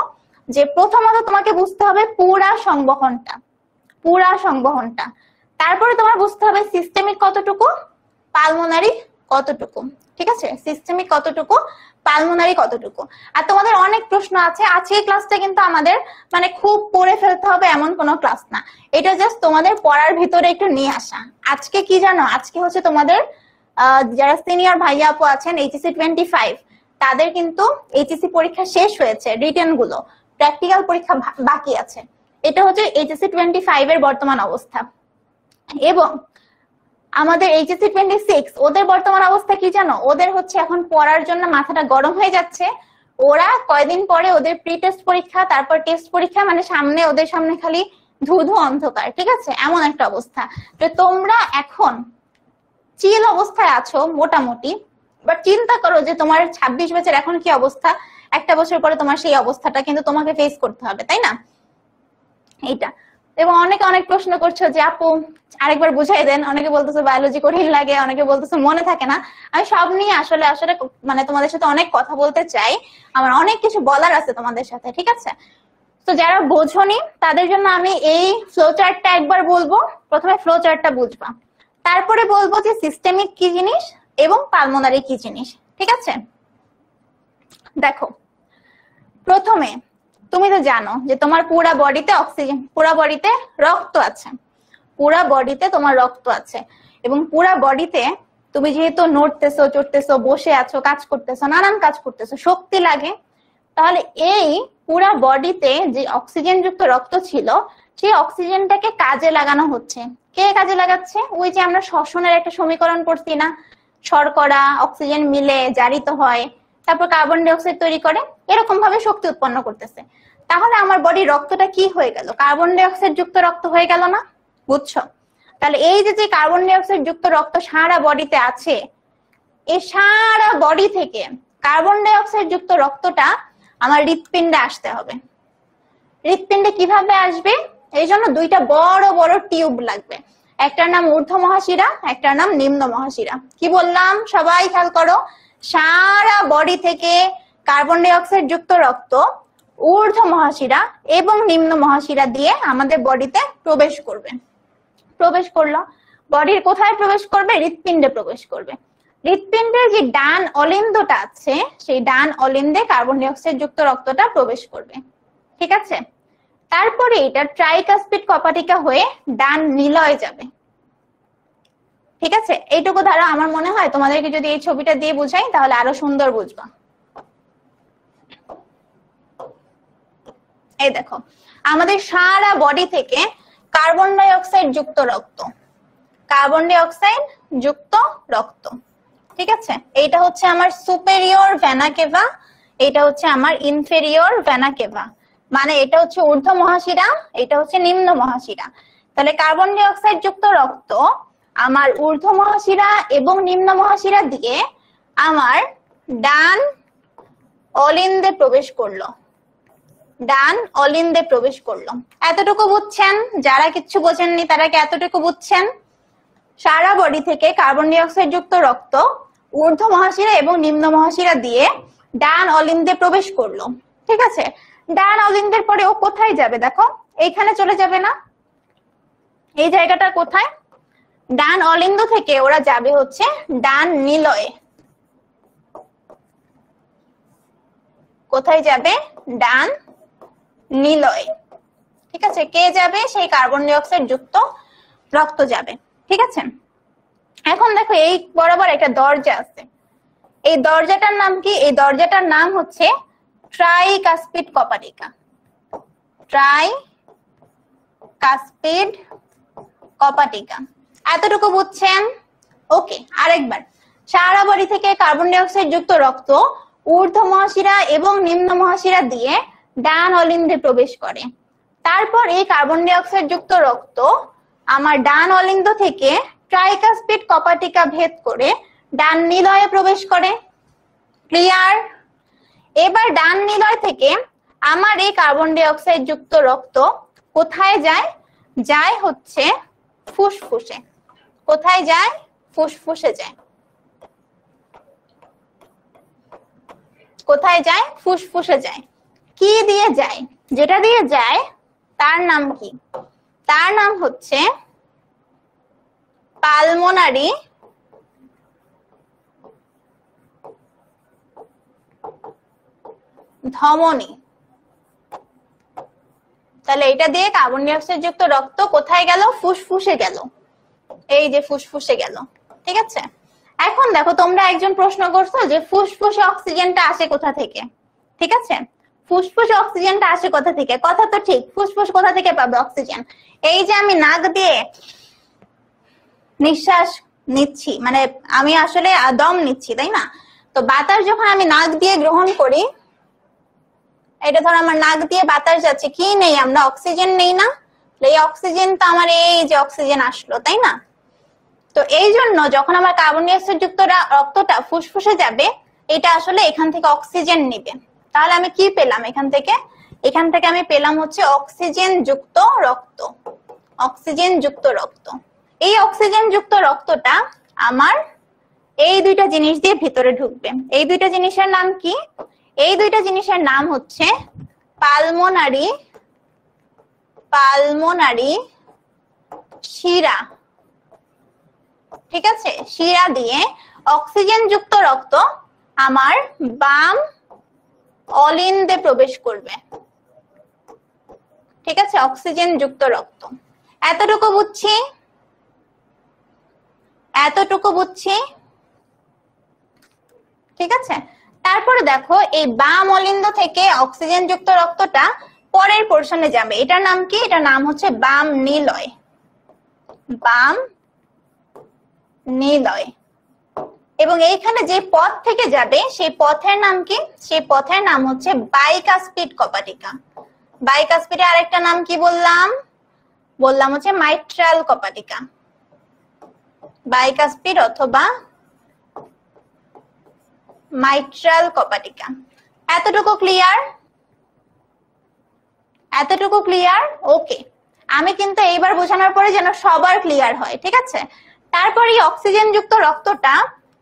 যে প্রথমত তোমাকে বুঝতে হবে পুরা সংবহনটা, পুরা সংবহনটা। তারপরে তোমার বুঝতে হবে সিস্টেমিক কতটুকু, পালমোনারি কতটুকু, ঠিক আছে? সিস্টেমিক কতটুকু, পালমোনারি কতটুকু। আর তোমাদের অনেক প্রশ্ন আছে, আজকের ক্লাসটা কিন্তু আমাদের মানে খুব পড়ে ফেলতে হবে এমন কোনো ক্লাস না, এটা জাস্ট তোমাদের পড়ার ভিতরে একটু নিয়ে আসা। আজকে কি জানো, আজকে হচ্ছে তোমাদের যারা সিনিয়র ভাইয়া আপু আছেন এইচএসসি 25, তাদের কিন্তু এইচএসসি পরীক্ষা শেষ হয়েছে, রিটেন গুলো, প্র্যাকটিক্যাল পরীক্ষা বাকি আছে। এটা হচ্ছে এইচএসসি 25 এর বর্তমান অবস্থা। এবং আমাদের এইচএসসি 26 ওদের বর্তমান অবস্থা কি জানো? ওদের হচ্ছে এখন পড়ার জন্য মাথাটা গরম হয়ে যাচ্ছে। ওরা কয়দিন পরে ওদের প্রি টেস্ট পরীক্ষা, তারপর টেস্ট পরীক্ষা, মানে সামনে ওদের সামনে খালি ধুধু অন্ধকার, ঠিক আছে? এমন একটা অবস্থা। তো তোমরা এখন চিল অবস্থায় আছো মোটামুটি, বাট চিন্তা করো যে তোমার 26 বছর এখন কি অবস্থা, একটা বছর পরে তোমার সেই অবস্থাটা কিন্তু তোমাকে ফেস করতে হবে, তাই না? এইটা। এবং অনেকে অনেক প্রশ্ন করছো যে আপু আরেকবার বুঝাই দেন, অনেকে বলতেছে বায়োলজি কঠিন লাগে, অনেকে বলতেছে মনে থাকে না। আমি সব নিয়ে আসলে আসলে মানে তোমাদের সাথে অনেক কথা বলতে চাই, আমার অনেক কিছু বলার আছে তোমাদের সাথে, ঠিক আছে? তো যারা বোঝোনি তাদের জন্য আমি এই ফ্লো চার্টটা একবার বলবো, প্রথমে ফ্লো চার্টটা বুঝবা। তারপরে বলবো যে সিস্টেমিক কি জিনিস এবং পালমোনারি কি জিনিস। ঠিক আছে, দেখো প্রথমে তুমি তো জানো যে তোমার পুরা বডিতে অক্সিজেন, পুরা বডিতে রক্ত আছে, পুরা বডিতে তোমার রক্ত আছে, এবং পুরা বডিতে তুমি যেহেতু নড়তেছো, চড়তেছো, বসে আছো, কাজ করতেছো, নানান কাজ করতেছো, শক্তি লাগে। তাহলে এই পুরা বডিতে যে অক্সিজেন যুক্ত রক্ত ছিল, সেই অক্সিজেনটাকে কাজে লাগানো হচ্ছে। কে কাজে লাগাচ্ছে? ওই যে আমরা শ্বসনের একটা সমীকরণ পড়ছি না, শর্করা অক্সিজেন মিলে জারিত হয়, তারপর কার্বন ডাই অক্সাইড তৈরি করে, এরকম ভাবে শক্তি উৎপন্ন করতেছে। তাহলে আমার বডির রক্তটা কি হয়ে গেল? কার্বন ডাই অক্সাইড যুক্ত রক্ত হয়ে গেল না? বুঝছো? তাহলে এই যে কার্বন ডাই অক্সাইড যুক্ত রক্ত সারা বডিতে আছে, এই সারা বডি থেকে কার্বন ডাই অক্সাইড যুক্ত রক্তটা আমার হৃৎপিণ্ডে আসতে হবে। হৃৎপিণ্ডে কিভাবে আসবে? এই জন্য দুইটা বড় বড় টিউব লাগবে, একটার নাম ঊর্ধ্ব মহাশিরা, একটার নাম নিম্ন মহাশিরা। কি বললাম সবাই খেয়াল করো, সারা বডি থেকে কার্বন ডাই অক্সাইড যুক্ত রক্ত ঊর্ধ্ব মহাশিরা এবং নিম্ন মহাশিরা দিয়ে আমাদের বডিতে প্রবেশ করবে। প্রবেশ করলো, বডির কোথায় প্রবেশ করবে? হৃৎপিণ্ডে প্রবেশ করবে। হৃৎপিণ্ডের যে ডান অলিন্দটা আছে, সেই ডান অলিন্দে কার্বন ডাই অক্সাইড যুক্ত রক্তটা প্রবেশ করবে। ঠিক আছে, তারপরে এটা ট্রাইকাসপিড কপাটিকা হয়ে ডান নিলয়ে যাবে। ঠিক আছে, এইটুকু ধারা আমার মনে হয় তোমাদেরকে যদি এই ছবিটা দিয়ে বুঝাই তাহলে আরো সুন্দর বুঝবা। এই দেখো, আমাদের সারা বডি থেকে কার্বন ডাই অক্সাইড যুক্ত রক্ত, কার্বন ডাই অক্সাইড যুক্ত রক্ত। ঠিক আছে, এইটা হচ্ছে আমার সুপেরিয়র ভেনা কেভা, এটা হচ্ছে আমার ইনফেরিয়র ভেনা কেভা, মানে এটা হচ্ছে ঊর্ধ্ব মহাশিরা, এটা হচ্ছে নিম্ন মহাশিরা। তাহলে কার্বন ডাই অক্সাইড যুক্ত রক্ত আমার ঊর্ধ্ব মহাশিরা এবং নিম্ন মহাশিরা দিয়ে আমার ডান অলিন্দে প্রবেশ করলো, ডান অলিন্দে প্রবেশ করলো। এতটুকু বুঝছেন? যারা কিচ্ছু বোঝেননি তারা কি এতটুকু বুঝছেন? সারা বডি থেকে কার্বন ডাই অক্সাইড যুক্ত রক্ত ঊর্ধ্ব মহাশিরা এবং নিম্ন মহাশিরা দিয়ে ডান অলিন্দে প্রবেশ করলো। ঠিক আছে, ডান অলিন্দের পরে ও কোথায় যাবে? দেখো এইখানে চলে যাবে না? এই জায়গাটা কোথায়? ডান অলিন্দ থেকে ওরা যাবে হচ্ছে ডান নিলয়ে। কোথায় যাবে? ডান নিলয়ে। ঠিক আছে, কে যাবে? সেই কার্বন ডাই অক্সাইড যুক্ত রক্ত যাবে। ঠিক আছে, এখন দেখো এই বরাবর একটা দরজা আছে, এই দরজাটার নাম কি? এই দরজাটার নাম হচ্ছে ট্রাইকাসপিড কপাটিকা। ট্রাইকাসপিড কপাটিকা। এতটুকু বুঝছেন? ওকে, আরেকবার, সারা বডি থেকে কার্বন ডাই অক্সাইড যুক্ত রক্ত ঊর্ধ্ব মহাশিরা এবং নিম্ন মহাশিরা দিয়ে ডান অলিন্দে প্রবেশ করে। তারপর এই কার্বন ডাই অক্সাইড যুক্ত রক্ত আমার ডান অলিন্দ থেকে ট্রাইকাসপিড কপাটিকা ভেদ করে ডান নিলয়ে প্রবেশ করে। ক্লিয়ার? এবার ডান নিলয় থেকে আমার এই কার্বন ডাই অক্সাইড যুক্ত রক্ত কোথায় যায়? যায় হচ্ছে ফুসফুসে। কোথায় যায়? ফুসফুসে যায়। কোথায় যায়? ফুসফুসে যায়। কি দিয়ে যায়? যেটা দিয়ে যায় তার নাম কি? তার নাম হচ্ছে পালমোনারি ধমনী। তাহলে এটা দিয়ে কার্বন ডাই অক্সাইড যুক্ত রক্ত কোথায় গেল? ফুসফুসে গেল। এই যে ফুসফুসে গেল। ঠিক আছে, এখন দেখো তোমরা একজন প্রশ্ন করছো যে ফুসফুসে অক্সিজেনটা আসে কোথা থেকে? ঠিক আছে, ফুসফুসে অক্সিজেনটা আসে কোথা থেকে? কথা তো ঠিক, ফুসফুস কোথা থেকে পাবে অক্সিজেন? এই যে আমি নাক দিয়ে নিঃশ্বাস নিচ্ছি, মানে আমি আসলে দম নিচ্ছি, তাই না? তো বাতাস যখন আমি নাক দিয়ে গ্রহণ করি, এটা ধর আমার নাক দিয়ে বাতাস যাচ্ছে, কি নেই আমরা? অক্সিজেন নেই না? এই অক্সিজেন তো আমার এই যে অক্সিজেন আসলো, তাই না? তো এই জন্য যখন আমার কার্বন ডাই অক্সাইড যুক্ত রক্তটা ফুসফুসে যাবে, এটা আসলে এখান থেকে অক্সিজেন নিবে। তাহলে আমি কি পেলাম এখান থেকে? এখান থেকে আমি পেলাম হচ্ছে অক্সিজেন যুক্ত রক্ত। অক্সিজেন যুক্ত রক্ত। এই অক্সিজেন যুক্ত রক্তটা আমার এই দুইটা জিনিস দিয়ে ভিতরে ঢুকবে। এই দুইটা জিনিসের নাম কি? এই দুইটা জিনিসের নাম হচ্ছে পালমোনারি শিরা। ঠিক আছে, শিরা দিয়ে অক্সিজেন যুক্ত রক্ত আমার বাম অলিন্দে প্রবেশ করবে। ঠিক আছে, অক্সিজেন যুক্ত রক্ত। এতটুকু বুঝছি, এতটুকু বুঝছি। ঠিক আছে, তারপরে দেখো এই বাম অলিন্দ থেকে অক্সিজেন যুক্ত রক্তটা পরের পোর্শনে যাবে। এটার নাম কি? এটার নাম হচ্ছে বাম নিলয়। বাম নিলয়। এবং এইখানে যে পথ থেকে যাবে সেই পথের নাম কি? সেই পথের নাম হচ্ছে বাইকাস্পিড কপাটিকা। বাইকাস্পিডের আরেকটা নাম কি বললাম? বললাম হচ্ছে মাইট্রাল কপাটিকা। বাইকাস্পিড অথবা মাইট্রাল কপাটিকা। এতটুকু ক্লিয়ার? এতটুকু ক্লিয়ার? ওকে, আমি কিন্তু এইবার বোঝানোর পরে যেন সবার ক্লিয়ার হয়। ঠিক আছে, তারপরে অক্সিজেন যুক্ত রক্তটা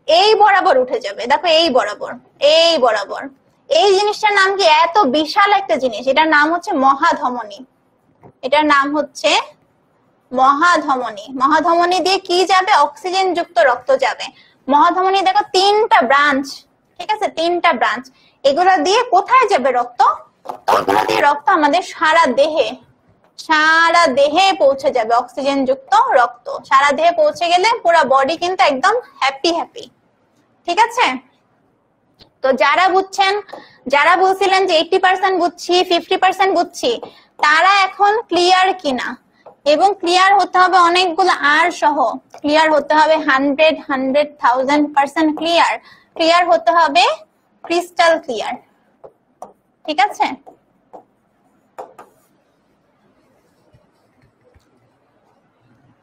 এই বরাবর উঠে যাবে। দেখো এই বরাবর, এই বরাবর। এই জিনিসটার নাম কি? এত বিশাল একটা জিনিস, এটার নাম হচ্ছে মহাধমনী। এটার নাম হচ্ছে মহাধমনী। মহাধমনী দিয়ে কি যাবে? অক্সিজেন যুক্ত রক্ত যাবে। মহাধমনী দেখো তিনটা ব্রাঞ্চ। ঠিক আছে, তিনটা ব্রাঞ্চ। এগুলো দিয়ে কোথায় যাবে রক্ত? এগুলো দিয়ে রক্ত আমাদের সারা দেহে, সারা দেহে পৌঁছে যাবে। অক্সিজেন যুক্ত রক্ত সারা দেহে পৌঁছে গেলে পুরো বডি কিন্তু একদম হ্যাপি হ্যাপি। ঠিক আছে, তো যারা বুঝছেন, যারা বলছিলেন যে 80% বুঝছি, 50% বুঝছি, তারা এখন ক্লিয়ার কিনা? এবং ক্লিয়ার হতে হবে অনেকগুলো আর সহ। ক্লিয়ার হতে হবে 100, 100,000% ক্লিয়ার। ক্লিয়ার হতে হবে ক্রিস্টাল ক্লিয়ার। ঠিক আছে,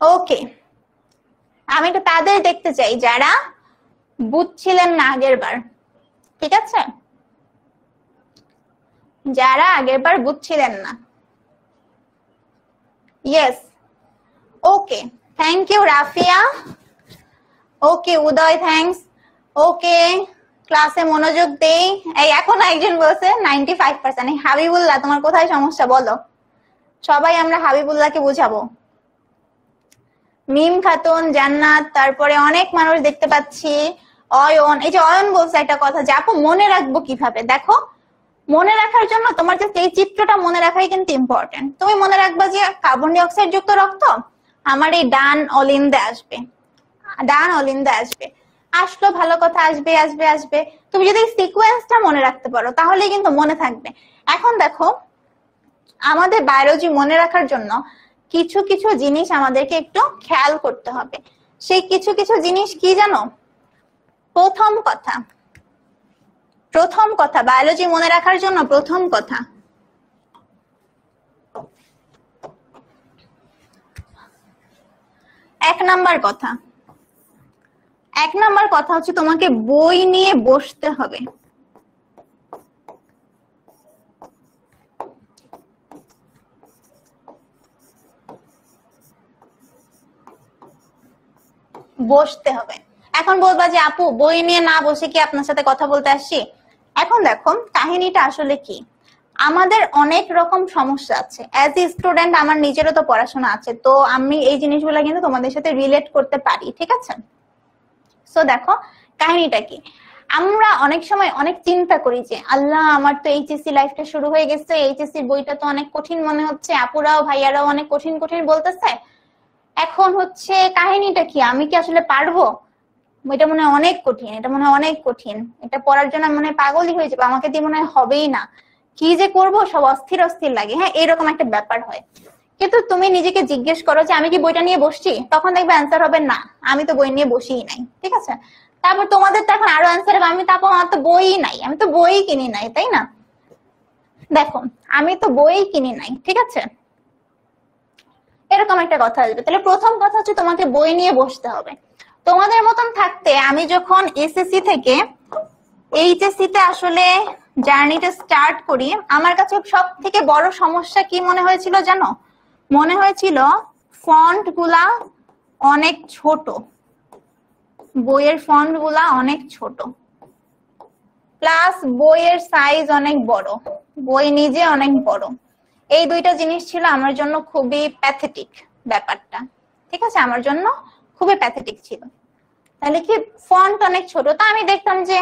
ওকে। আমি তো তাদের দেখতে চাই যারা বুঝছিলেন না আগের বার। ঠিক আছে, যারা আগের বার বুঝছিলেন না। Yes, okay, thank you Rafia. Okay Uday, thanks. Okay, ক্লাসে মনোযোগ দেই। এই এখন একজন বলছে 95%। হাবিবুল্লাহ, তোমার কোথায় সমস্যা বলো? সবাই আমরা হাবিবুল্লাহকে বুঝাবো। মিম খাতুন, জান্নাত, তারপরে অনেক মানুষ দেখতে পাচ্ছি। অয়ন, এই যে অয়ন বলছে একটা কথা যে আপু মনে রাখবো কিভাবে? দেখো, মনে রাখার জন্য তোমার যে এই চিত্রটা মনে রাখাই কিন্তু ইম্পর্টেন্ট। তুমি মনে রাখবা যে কার্বন ডাই অক্সাইড যুক্ত রক্ত আমার এই ডান অলিন্দে আসবে, ডান অলিন্দে আসবে। আসলো, ভালো কথা, আসবে আসবে আসবে। তুমি যদি সিকোয়েন্সটা মনে রাখতে পারো তাহলে কিন্তু মনে থাকবে। এখন দেখো, আমাদের বায়োলজি মনে রাখার জন্য কিছু কিছু জিনিস আমাদেরকে একটু খেয়াল করতে হবে। সেই কিছু কিছু জিনিস কি জানো? প্রথম কথা, প্রথম কথা বায়োলজি মনে রাখার জন্য প্রথম কথা, এক নাম্বার কথা, এক নাম্বার কথা হচ্ছে তোমাকে বই নিয়ে বসতে হবে। বসতে হবে। এখন বলবা যে আপু বই নিয়ে না বসে কি আপনার সাথে কথা বলতে আসছি? এখন দেখো কাহিনীটা আসলে কি, আমাদের অনেক রকম সমস্যা আছে। অ্যাজ এ স্টুডেন্ট আমার নিজেরও তো পড়াশোনা আছে, তো আমি এই জিনিসগুলো কিন্তু তোমাদের সাথে রিলেট করতে পারি। ঠিক আছে, সো দেখো কাহিনীটা কি। আমরা অনেক সময় অনেক চিন্তা করি যে আল্লাহ আমার তো এইচএসসি লাইফটা শুরু হয়ে গেছে, এইচএসসি বইটা তো অনেক কঠিন মনে হচ্ছে, আপুরাও ভাইয়ারাও অনেক কঠিন কঠিন বলতেছে। এখন হচ্ছে কাহিনীটা কি, আমি কি আসলে পারবো? এটা মনে হয় অনেক কঠিন, এটা মনে হয় অনেক কঠিন, এটা পড়ার জন্য মনে হয় পাগলই হয়ে যাবে, আমাকে দিয়ে মনে হয় হবেই না, কি যে করব, সব অস্থির অস্থির লাগে। হ্যাঁ, এরকম একটা ব্যাপার হয়। কিন্তু তুমি নিজেকে জিজ্ঞেস করো যে আমি কি বইটা নিয়ে বসছি, তখন দেখবে অ্যান্সার হবে না, আমি তো বই নিয়ে বসিই নাই। ঠিক আছে, তারপর তোমাদের তো এখন আরো অ্যান্সার হবে আমি তারপর আমার তো বই নাই, আমি তো বই কিনি নাই, তাই না? দেখো আমি তো বই কিনি নাই। ঠিক আছে, এরকম একটা কথা আসবে। তাহলে প্রথম কথা হচ্ছে তোমাকে বই নিয়ে বসতে হবে। তোমাদের মতন থাকতে আমি যখন এসএসসি থেকে এইচএসসি তে আসলে জার্নিটা স্টার্ট করি, আমার কাছে সব থেকে বড় সমস্যা কি মনে হয়েছিল জানো? মনে হয়েছিল ফন্ট গুলা অনেক ছোট, বইয়ের ফন্ট গুলা অনেক ছোট, প্লাস বইয়ের সাইজ অনেক বড়, বই নিজে অনেক বড়। এই দুইটা জিনিস ছিল আমার জন্য খুবই প্যাথেটিক ব্যাপারটা। ঠিক আছে, আমার জন্য খুব খুবই প্যাথেটিক ছিল। তাহলে কি ফন্ট অনেক ছোট, তা আমি দেখতাম যে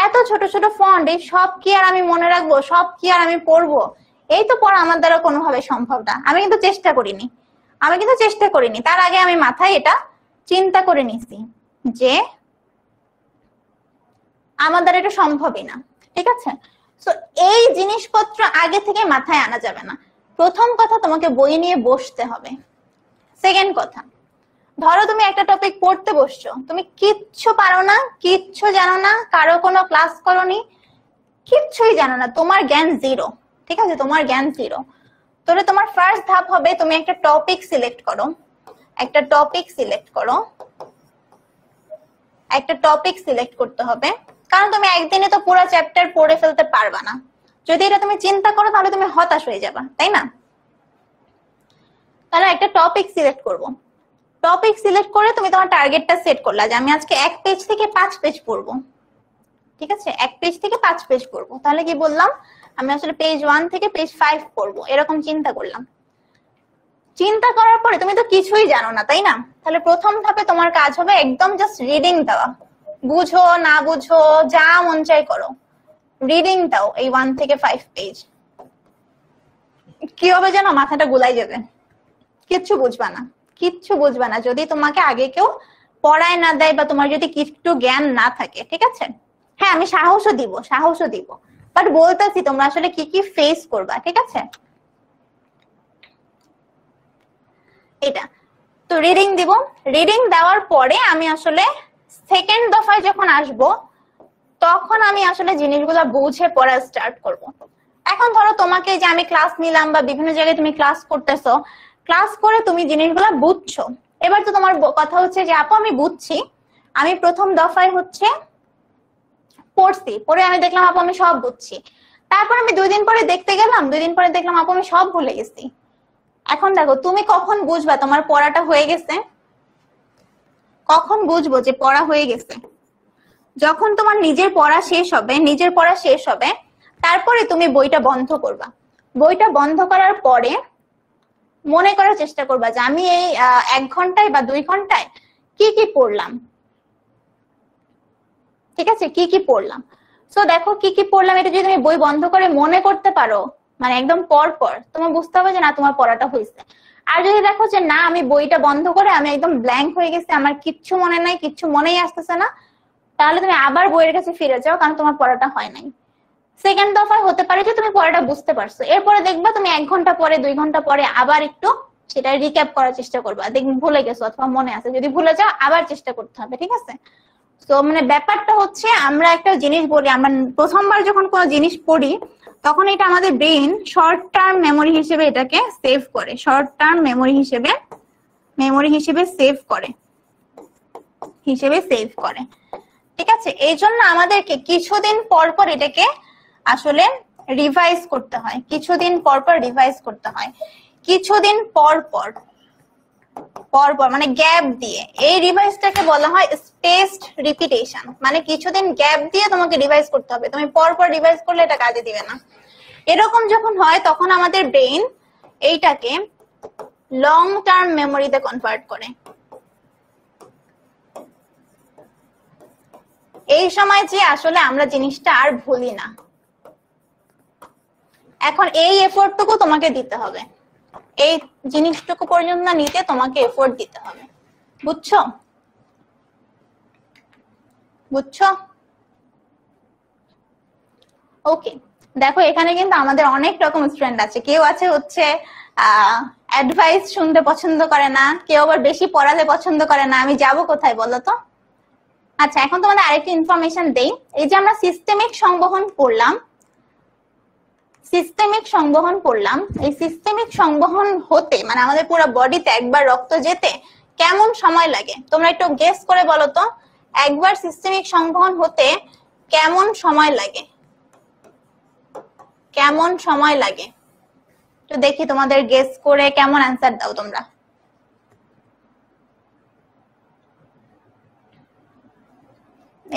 এত ছোট ছোট ফন্ট, এই সব কি আর আমি মনে রাখবো, সব কি আর আমি পড়বো, এই তো পড়া আমার দ্বারা কোনোভাবে সম্ভব না। আমি কিন্তু চেষ্টা করিনি, তার আগে আমি মাথায় এটা চিন্তা করে নিছি যে আমার দ্বারা এটা সম্ভবই না, ঠিক আছে। তো এই জিনিসপত্র আগে থেকে মাথায় আনা যাবে না। প্রথম কথা, তোমাকে বই নিয়ে বসতে হবে। সেকেন্ড কথা, ধরো তুমি একটা টপিক পড়তে বসছো, তুমি কিচ্ছু পারো না, কিচ্ছু জানো না, কারো কোনো ক্লাস করোনি, কিচ্ছুই জানো না, তোমার জ্ঞান জিরো, ঠিক আছে, তোমার জ্ঞান জিরো। তাহলে তোমার ফার্স্ট ধাপ হবে তুমি একটা টপিক সিলেক্ট করো, একটা টপিক সিলেক্ট করতে হবে। কারণ তুমি একদিনে তো পুরো চ্যাপ্টার পড়ে ফেলতে পারবা না। যদি এটা তুমি চিন্তা করো তাহলে তুমি হতাশ হয়ে যাবা, তাই না? তাহলে একটা টপিক সিলেক্ট করবো। টপিক সিলেক্ট করে তুমি তোমার টার্গেটটা সেট করলা যে আমি আজকে 1 পেজ থেকে 5 পেজ পড়বো, ঠিক আছে, 1 পেজ থেকে 5 পেজ পড়বো। তাহলে কি বললাম, আমি আসলে পেজ 1 থেকে পেজ 5 পড়বো, এরকম চিন্তা করলাম। চিন্তা করার পরে তুমি তো কিছুই জানো না, তাই না? তাহলে প্রথম ধাপে তোমার কাজ হবে একদম জাস্ট রিডিং দেওয়া। বুঝো না বুঝো, যা মন চাই করো, রিডিং দাও এই 1 থেকে 5 পেজ। কি হবে জানো, মাথাটা গুলাই যাবে, কিচ্ছু বুঝবা না যদি তোমাকে আগে কেউ পড়ায় না দেয় বা তোমার যদি একটু জ্ঞান না থাকে, ঠিক আছে। হ্যাঁ, আমি সাহসও দিব, বাট বলতেছি তোমরা আসলে কি কি ফেস করবা, ঠিক আছে। এটা তো রিডিং দিব। রিডিং দেওয়ার পরে আমি আসলে সেকেন্ড দফায় যখন আসবো তখন আমি আসলে জিনিসগুলো বুঝে পড়া স্টার্ট করব। এখন ধরো তোমাকে যে আমি ক্লাস নিলাম বা বিভিন্ন জায়গায় তুমি ক্লাস করতেছো, ক্লাস করে তুমি জিনিসগুলো বুঝছো, এবার তো তোমার কথা হচ্ছে যে আপু আমি বুঝছি, আমি প্রথম দফায় হচ্ছে পড়ছি, পরে আমি দেখলাম আপু আমি সব বুঝছি। তারপর আমি 2 দিন পরে দেখতে গেলাম, 2 দিন পরে দেখলাম আপু আমি সব ভুলে গেছি। এখন দেখো তুমি কখন বুঝবা তোমার পড়াটা হয়ে গেছে? কখন বুঝবো যে পড়া হয়ে গেছে? যখন তোমার নিজের পড়া শেষ হবে, তারপরে তুমি বইটা বন্ধ করবা। বইটা বন্ধ করার পরে মনে করার চেষ্টা করবা যে আমি এই 1 ঘন্টায় বা 2 ঘন্টায় কি কি পড়লাম, ঠিক আছে, কি কি পড়লাম। সো দেখো কি কি পড়লাম, এটা যদি তুমি বই বন্ধ করে মনে করতে পারো, মানে একদম পর তোমার বুঝতে হবে যে না তোমার পড়াটা হয়েছে। আর যদি দেখো যে না আমি বইটা বন্ধ করে আমি একদম ব্ল্যাঙ্ক হয়ে গেছি, আমার কিচ্ছু মনে নাই, কিচ্ছু মনেই আসতেছে না, তাহলে তুমি আবার বইয়ের কাছে ফিরে যাও, কারণ তোমার পড়াটা হয় নাই। সেকেন্ড দফায় হতে পারে যে তুমি পড়াটা বুঝতে পারছো, এরপরে দেখবা তুমি 1 ঘন্টা পরে 2 ঘন্টা পরে আবার একটু সেটা রিক্যাপ করার চেষ্টা করবা, দেখবে ভুলে গেছো অথবা মনে আছে, যদি ভুলে যাও আবার চেষ্টা করতে হবে, ঠিক আছে। তো মানে ব্যাপারটা হচ্ছে আমরা একটা জিনিস বলি, আমরা প্রথমবার যখন কোনো জিনিস পড়ি তখন এটা আমাদের ব্রেইন শর্ট টার্ম মেমোরি হিসেবে এটাকে সেভ করে, শর্ট টার্ম মেমোরি হিসেবে সেভ করে, ঠিক আছে। এই জন্য আমাদেরকে কিছুদিন পর পর এটাকে আসলে রিভাইজ করতে হয়, কিছুদিন পর পর মানে গ্যাপ দিয়ে। এই রিভাইজটাকে বলা হয় স্পেসড রিপিটেশন, মানে কিছুদিন গ্যাপ দিয়ে তোমাকে রিভাইজ করতে হবে, তুমি পর রিভাইজ করলে এটা কাজে দিবে না। এরকম যখন হয় তখন আমাদের ব্রেইন এইটাকে লং টার্ম মেমোরিতে কনভার্ট করে। এই সময় যে আসলে আমরা জিনিসটা আর ভুলি না। এখন এই এফোর্টটুকু তোমাকে দিতে হবে, এই জিনিসটুকু পর্যন্ত নিতে তোমাকে এফোর্ট দিতে হবে, বুঝছো? ওকে, দেখো এখানে কিন্তু আমাদের অনেক রকম স্টুডেন্ট আছে, কেউ আছে হচ্ছে অ্যাডভাইস শুনতে পছন্দ করে না, কেউ আবার বেশি পড়ালে পছন্দ করে না। আমি যাব কোথায় বলো তো? আচ্ছা, এখন তোমাদের আরেকটা ইনফরমেশন দেই। এই যে আমরা সিস্টেমিক সংবহন পড়লাম, এই সিস্টেমিক সংবহন হতে মানে আমাদের পুরো বডিতে একবার রক্ত যেতে কেমন সময় লাগে? তোমরা একটু গেস করে বলো তো, একবার সিস্টেমিক সংবহন হতে কেমন সময় লাগে? তো দেখি তোমাদের গেস করে কেমন অ্যান্সার দাও তোমরা।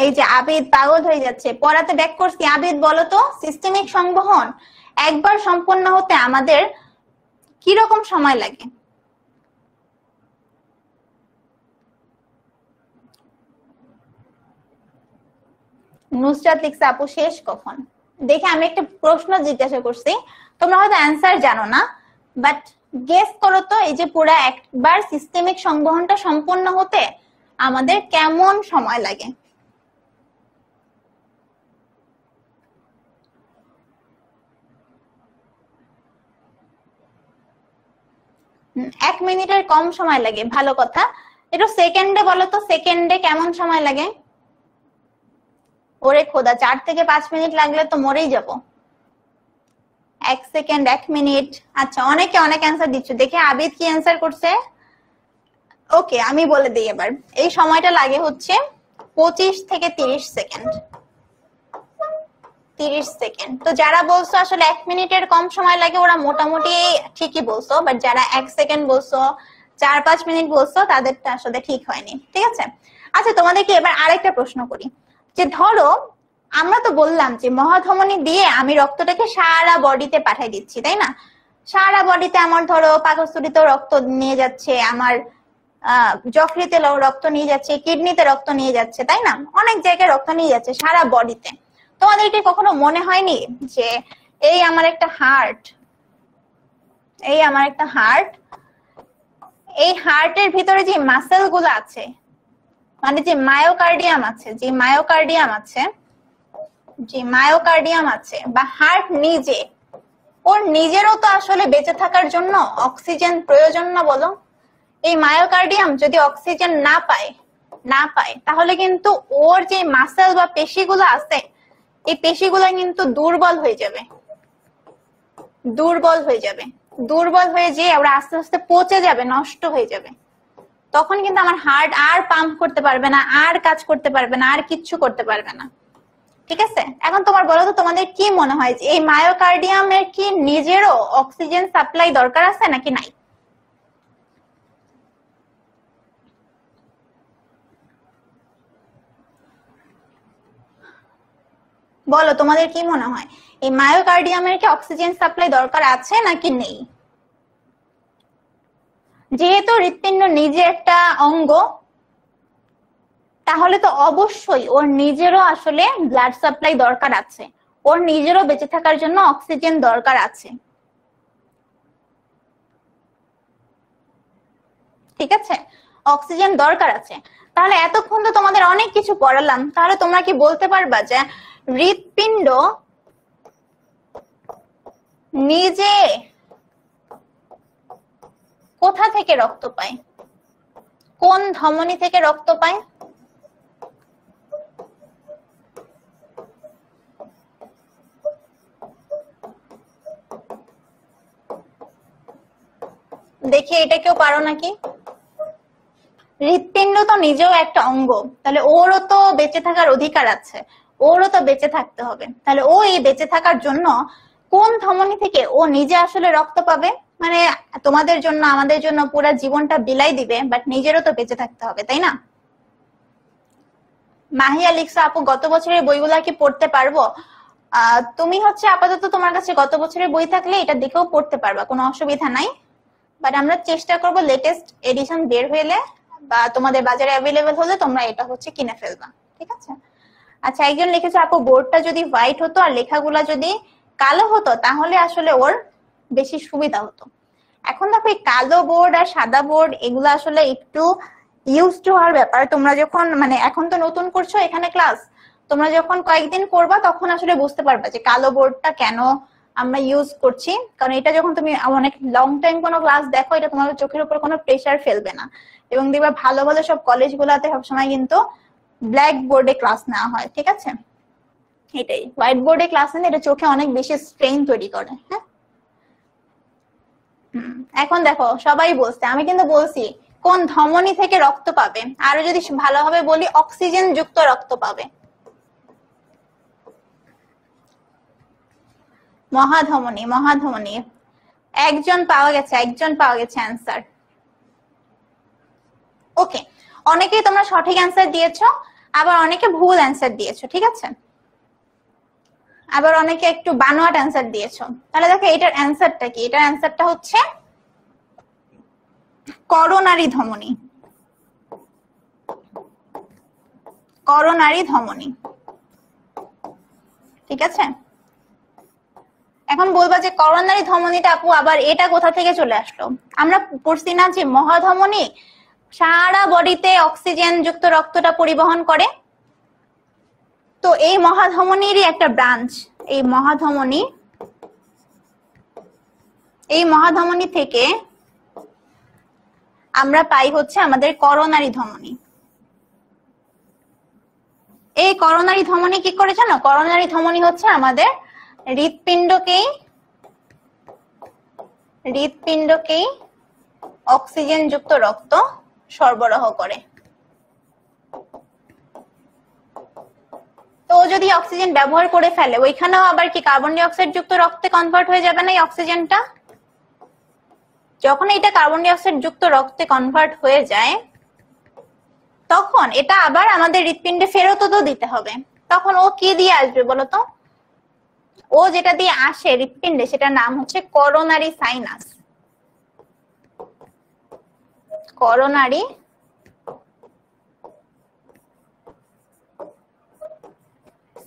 এই যে আবিদ পাগল হয়ে যাচ্ছে, পড়াতে ব্যাক করছি। আবিদ বলো তো, সিস্টেমিক সংবহন একবার সম্পন্ন হতে আমাদের কি রকম সময় লাগে? নুসরাত লিখছে আপু শেষ কখন। দেখে আমি একটা প্রশ্ন জিজ্ঞাসা করছি, তোমরা হয়তো অ্যান্সার জানো না, বাট গেস করো তো এই যে পুরো একবার সিস্টেমিক সংবহনটা সম্পূর্ণ হতে আমাদের কেমন সময় লাগে? 1 মিনিটের কম সময় লাগে, ভালো কথা। একটু সেকেন্ডে বলো তো, সেকেন্ডে কেমন সময় লাগে? ওরে খোদা, 4 থেকে 5 মিনিট লাগলে তো মরেই যাব। 1 সেকেন্ড 1 মিনিট। আচ্ছা, অনেকে অনেক অ্যান্সার দিচ্ছ। দেখে আবিদ কি অ্যান্সার করছে। ওকে, আমি বলে দিই এবার। এই সময়টা লাগে হচ্ছে 25 থেকে 30 সেকেন্ড। 30 সেকেন্ড। তো যারা বলছো আসলে 1 মিনিটের কম সময় লাগে, ওরা মোটামুটি ঠিকই বলছো, বাট যারা 1 সেকেন্ড বলছো, 4-5 মিনিট বলছো, তাদেরটা আসলে ঠিক হয়নি। ঠিক আছে। আচ্ছা, তোমাদেরকে এবার আরেকটা প্রশ্ন করি, যে ধরো আমরা তো বললাম যে মহাধমনী দিয়ে আমি রক্তটাকে সারা বডিতে পাঠাই দিচ্ছি, তাই না? সারা বডিতে আমার ধরো পাকস্থলীতেও রক্ত নিয়ে যাচ্ছে, আমার যকৃতে রক্ত নিয়ে যাচ্ছে, কিডনিতে রক্ত নিয়ে যাচ্ছে, তাই না? অনেক জায়গায় রক্ত নিয়ে যাচ্ছে সারা বডিতে। তোমাদেরকে কখনো মনে হয়নি যে এই আমার একটা হার্ট, এই আমার একটা হার্ট, এই হার্টের ভিতরে যে মাসেল গুলো আছে, মানে যে মায়োকার্ডিয়াম আছে, যে মায়োকার্ডিয়াম আছে, যে মায়োকার্ডিয়াম আছে, বা হার্ট নিজে, ওর নিজেরও তো আসলে বেঁচে থাকার জন্য অক্সিজেন প্রয়োজন না, বলো? এই মায়োকার্ডিয়াম যদি অক্সিজেন না পায় তাহলে কিন্তু ওর যে মাসেল বা পেশিগুলো আছে, এই পেশিগুলো কিন্তু দুর্বল হয়ে যাবে, দুর্বল হয়ে যাবে, দুর্বল হয়ে যেয়ে ওরা আস্তে আস্তে পচে যাবে, নষ্ট হয়ে যাবে। তখন কিন্তু আমার হার্ট আর পাম্প করতে পারবে না, আর কাজ করতে পারবে না, আর কিচ্ছু করতে পারবে না। ঠিক আছে। এখন তোমার বলো তো, তোমাদের কি মনে হয় যে এই মায়োকার্ডিয়ামের কি নিজেরও অক্সিজেন সাপ্লাই দরকার আছে নাকি নাই? বলো, তোমাদের কি মনে হয় এই মায়োকার্ডিয়ামের কি অক্সিজেন সাপ্লাই দরকার আছে নাকি নেই? যেহেতু হৃৎপিণ্ড নিজে একটা অঙ্গ, তাহলে তো অবশ্যই ওর নিজেরও আসলে ব্লাড সাপ্লাই দরকার আছে, ওর নিজেরও বেঁচে থাকার জন্য অক্সিজেন দরকার আছে। ঠিক আছে, অক্সিজেন দরকার আছে। তাহলে এতক্ষণ তো তোমাদের অনেক কিছু পড়ালাম, তাহলে তোমরা কি বলতে পারবা যে হৃৎপিণ্ড নিজে কোথা থেকে রক্ত পায়, কোন ধমনী থেকে রক্ত পায়? দেখি এটা কেউ পারো নাকি? হৃৎপিণ্ড তো নিজেও একটা অঙ্গ, তাহলে ওরও তো বেঁচে থাকার অধিকার আছে, ওরও তো বেঁচে থাকতে হবে। তাহলে ও এই বেঁচে থাকার জন্য কোন ধমনী থেকে ও নিজে আসলে রক্ত পাবে? মানে তোমাদের জন্য, আমাদের জন্য পুরো জীবনটা বিলাই দিবে, বাট নিজেরও তো বেঁচে থাকতে হবে, তাই না? মাহিয়া লিখছো আপু গত বছরের বইগুলা কি পড়তে পারবো? তুমি হচ্ছে আপাতত তোমার কাছে গত বছরের বই থাকলে এটা দেখেও পড়তে পারবা, কোনো অসুবিধা নাই। বাট আমরা চেষ্টা করব লেটেস্ট এডিশন বের হলে বা তোমাদের বাজারে অ্যাভেলেবেল হলে তোমরা এটা হচ্ছে কিনে ফেলবা। ঠিক আছে। আচ্ছা, একজন লিখেছে আপু বোর্ডটা যদি হোয়াইট হতো আর লেখাগুলা যদি কালো হতো তাহলে আসলে ওর বেশি সুবিধা হতো। এখন দেখো এই কালো বোর্ড আর সাদা বোর্ড এগুলো আসলে একটু ইউজ টু হওয়ার ব্যাপার। তোমরা যখন মানে এখন তো নতুন করছো এখানে ক্লাস, তোমরা যখন কয়েকদিন করবা তখন আসলে বুঝতে পারবা যে কালো বোর্ডটা কেন আমরা ইউজ করছি। কারণ এটা যখন তুমি অনেক লং টাইম কোনো ক্লাস দেখো, এটা তোমার চোখের উপর কোনো প্রেসার ফেলবে না। এবং দেখবা ভালো ভালো সব কলেজ গুলাতে সবসময় কিন্তু ব্ল্যাক বোর্ডে ক্লাস নেওয়া হয়। ঠিক আছে, এটাই হোয়াইট বোর্ডে ক্লাস নিলে এটা চোখে অনেক বেশি স্ট্রেইন তৈরি করে। হ্যাঁ, এখন দেখো সবাই বলছে, আমি কিন্তু বলছি কোন ধমনী থেকে রক্ত পাবে, আরো যদি ভালোভাবে বলি অক্সিজেন যুক্ত রক্ত পাবে। মহাধমনী, মহাধমনী। একজন পাওয়া গেছে, একজন পাওয়া গেছে অ্যান্সার। ওকে, অনেকেই তোমরা সঠিক অ্যান্সার দিয়েছো, আবার অনেকে ভুল অ্যান্সার দিয়েছো। ঠিক আছে, আবার অনেকে একটু বানোয়াট অ্যান্সার দিয়েছো। তাহলে দেখো এটার অ্যান্সারটা কি? এটার অ্যান্সারটা হচ্ছে করোনারি ধমনী, করোনারি ধমনী। ঠিক আছে, এখন বলবা যে করোনারি ধমনীটা আপু আবার এটা কোথা থেকে চলে আসলো? আমরা পড়ছি না যে মহাধমনী সারা বডিতে অক্সিজেন যুক্ত রক্তটা পরিবহন করে। তো এই মহাধমনীরই একটা ব্রাঞ্চ, এই মহাধমনী থেকে আমরা পাই হচ্ছে আমাদের করোনারি ধমনী। এই করোনারি ধমনী কি করে জানো? করোনারি ধমনী হচ্ছে আমাদের হৃৎপিণ্ডকেই অক্সিজেন যুক্ত রক্ত সরবরাহ করে। তো যদি অক্সিজেন ব্যবহার করে ফেলে ওইখানেও আবার কি কার্বন ডাই অক্সাইড যুক্ত রক্তে কনভার্ট হয়ে যাবে না এই অক্সিজেনটা? যখন এটা কার্বন ডাই অক্সাইড যুক্ত রক্তে কনভার্ট হয়ে যায় তখন এটা আবার আমাদের হৃৎপিণ্ডে ফেরতও তো দিতে হবে। তখন ও কি দিয়ে আসবে বলতো? ও যেটা দিয়ে আসে হৃৎপিণ্ডে সেটার নাম হচ্ছে করোনারি সাইনাস। Coronary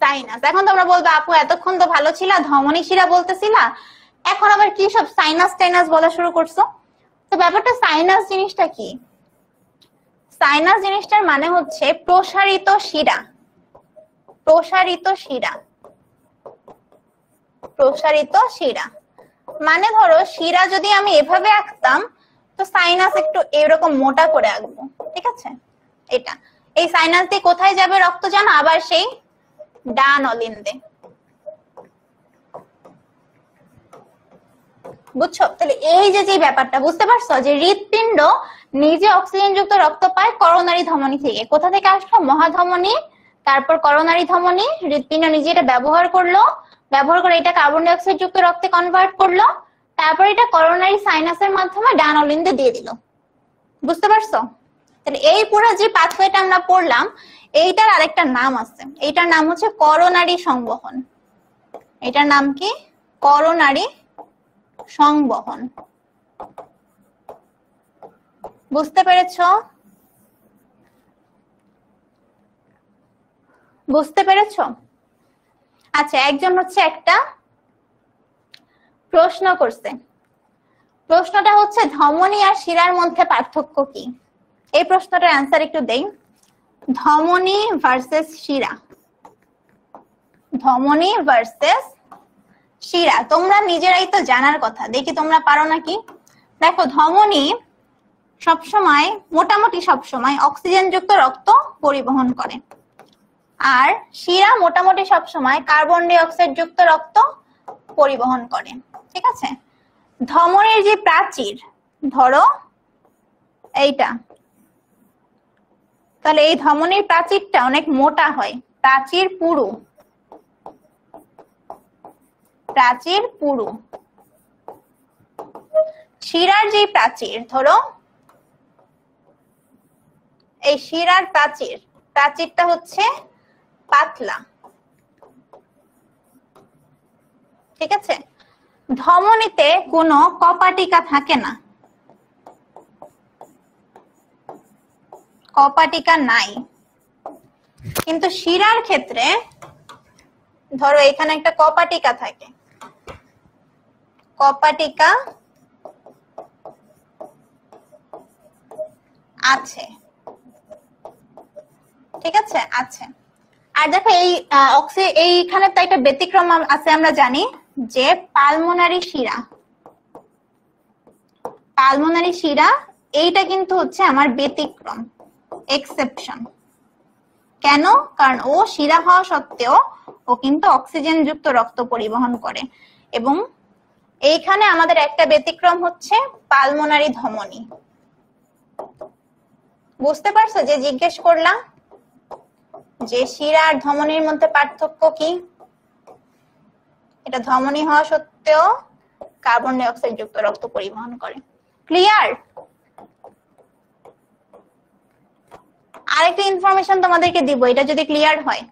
sinus. এখন তোমরা বলবে আপু এতক্ষণ তো ভালো ছিল, ধমনী শিরা বলতেছিলা, এখন আবার কি সব সাইনাস টাইনাস বলা শুরু করছো? তো ব্যাপারটা সাইনাস জিনিসটা কি? সাইনাস জিনিসটার মানে হচ্ছে প্রসারিত শিরা। প্রসারিত শিরা, প্রসারিত শিরা মানে ধরো শিরা যদি আমি এভাবে আঁকতাম তো সাইনাস একটু এরকম মোটা করে আঁকবো, ঠিক আছে? এটা এই সাইনাস দিয়ে কোথায় যাবে রক্ত জানো? আবার সেই ডান অলিন্দে। বুঝছো? তাহলে এই যে ব্যাপারটা বুঝতে পারছো যে হৃৎপিণ্ড নিজে অক্সিজেন যুক্ত রক্ত পায় করোনারি ধমনী থেকে। কোথা থেকে আসলো? মহাধমনী, তারপর করোনারি ধমনী, হৃৎপিণ্ড নিজে এটা ব্যবহার করলো, ব্যবহার করে এটা কার্বন ডাই অক্সাইড যুক্ত রক্তে কনভার্ট করলো, তারপর এটা করোনারি সাইনাসের মাধ্যমে ডান অলিন্দে দিয়ে দিল। বুঝতে পারছো? তাহলে এই পুরো যে পাথওয়েটা আমরা পড়লাম এইটার আরেকটা নাম আছে, এইটার নাম হচ্ছে করোনারি সংবহন। এটার নাম কি? করোনারি সংবহন। বুঝতে পেরেছো? বুঝতে পেরেছো? আচ্ছা, একজন হচ্ছে একটা প্রশ্ন করছে, প্রশ্নটা হচ্ছে ধমনী আর শিরার মধ্যে পার্থক্য কি? এই প্রশ্নটার অ্যান্সার একটু দেই। ধমনী ভার্সেস শিরা, ধমনী ভার্সেস শিরা তোমরা নিজেরাই তো জানার কথা, দেখি তোমরা পারো নাকি। দেখো, ধমনী সবসময় মোটামুটি সবসময় অক্সিজেন যুক্ত রক্ত পরিবহন করে, আর শিরা মোটামুটি সবসময় কার্বন ডাই অক্সাইড যুক্ত রক্ত পরিবহন করে, ঠিক আছে? ধমনীর যে প্রাচীর, ধরো এইটা, তাহলে এই ধমনীর প্রাচীরটা অনেক মোটা হয়, প্রাচীর পুরু, প্রাচীর পুরু। শিরার যে প্রাচীর, ধরো এই শিরার প্রাচীরটা হচ্ছে পাতলা, ঠিক আছে? ধমনীতে কোনো কপাটিকা থাকে না, কপাটিকা নাই, কিন্তু শিরার ক্ষেত্রে ধরো এখানে একটা কপাটিকা থাকে, কপাটিকা আছে, ঠিক আছে? আছে। আর দেখো এইখানে তো একটা ব্যতিক্রম আছে, আমরা জানি যে পালমোনারি শিরা এইটা কিন্তু হচ্ছে আমার ব্যতিক্রম, এক্সেপশন। কেন? কারণ ও শিরা হওয়া সত্ত্বেও ও কিন্তু অক্সিজেন যুক্ত রক্ত পরিবহন করে, এবং এইখানে আমাদের একটা ব্যতিক্রম হচ্ছে পালমোনারি ধমনী। বুঝতে পারছো যে জিজ্ঞেস করলাম যে শিরা আর ধমনীর মধ্যে পার্থক্য কি? এটা ধমনী হওয়া সত্ত্বেও কার্বন ডাই অক্সাইড যুক্ত রক্ত পরিবহন করে। ক্লিয়ার? আরেকটা ইনফরমেশন তোমাদেরকে দিব, এটা যদি ক্লিয়ার হয়।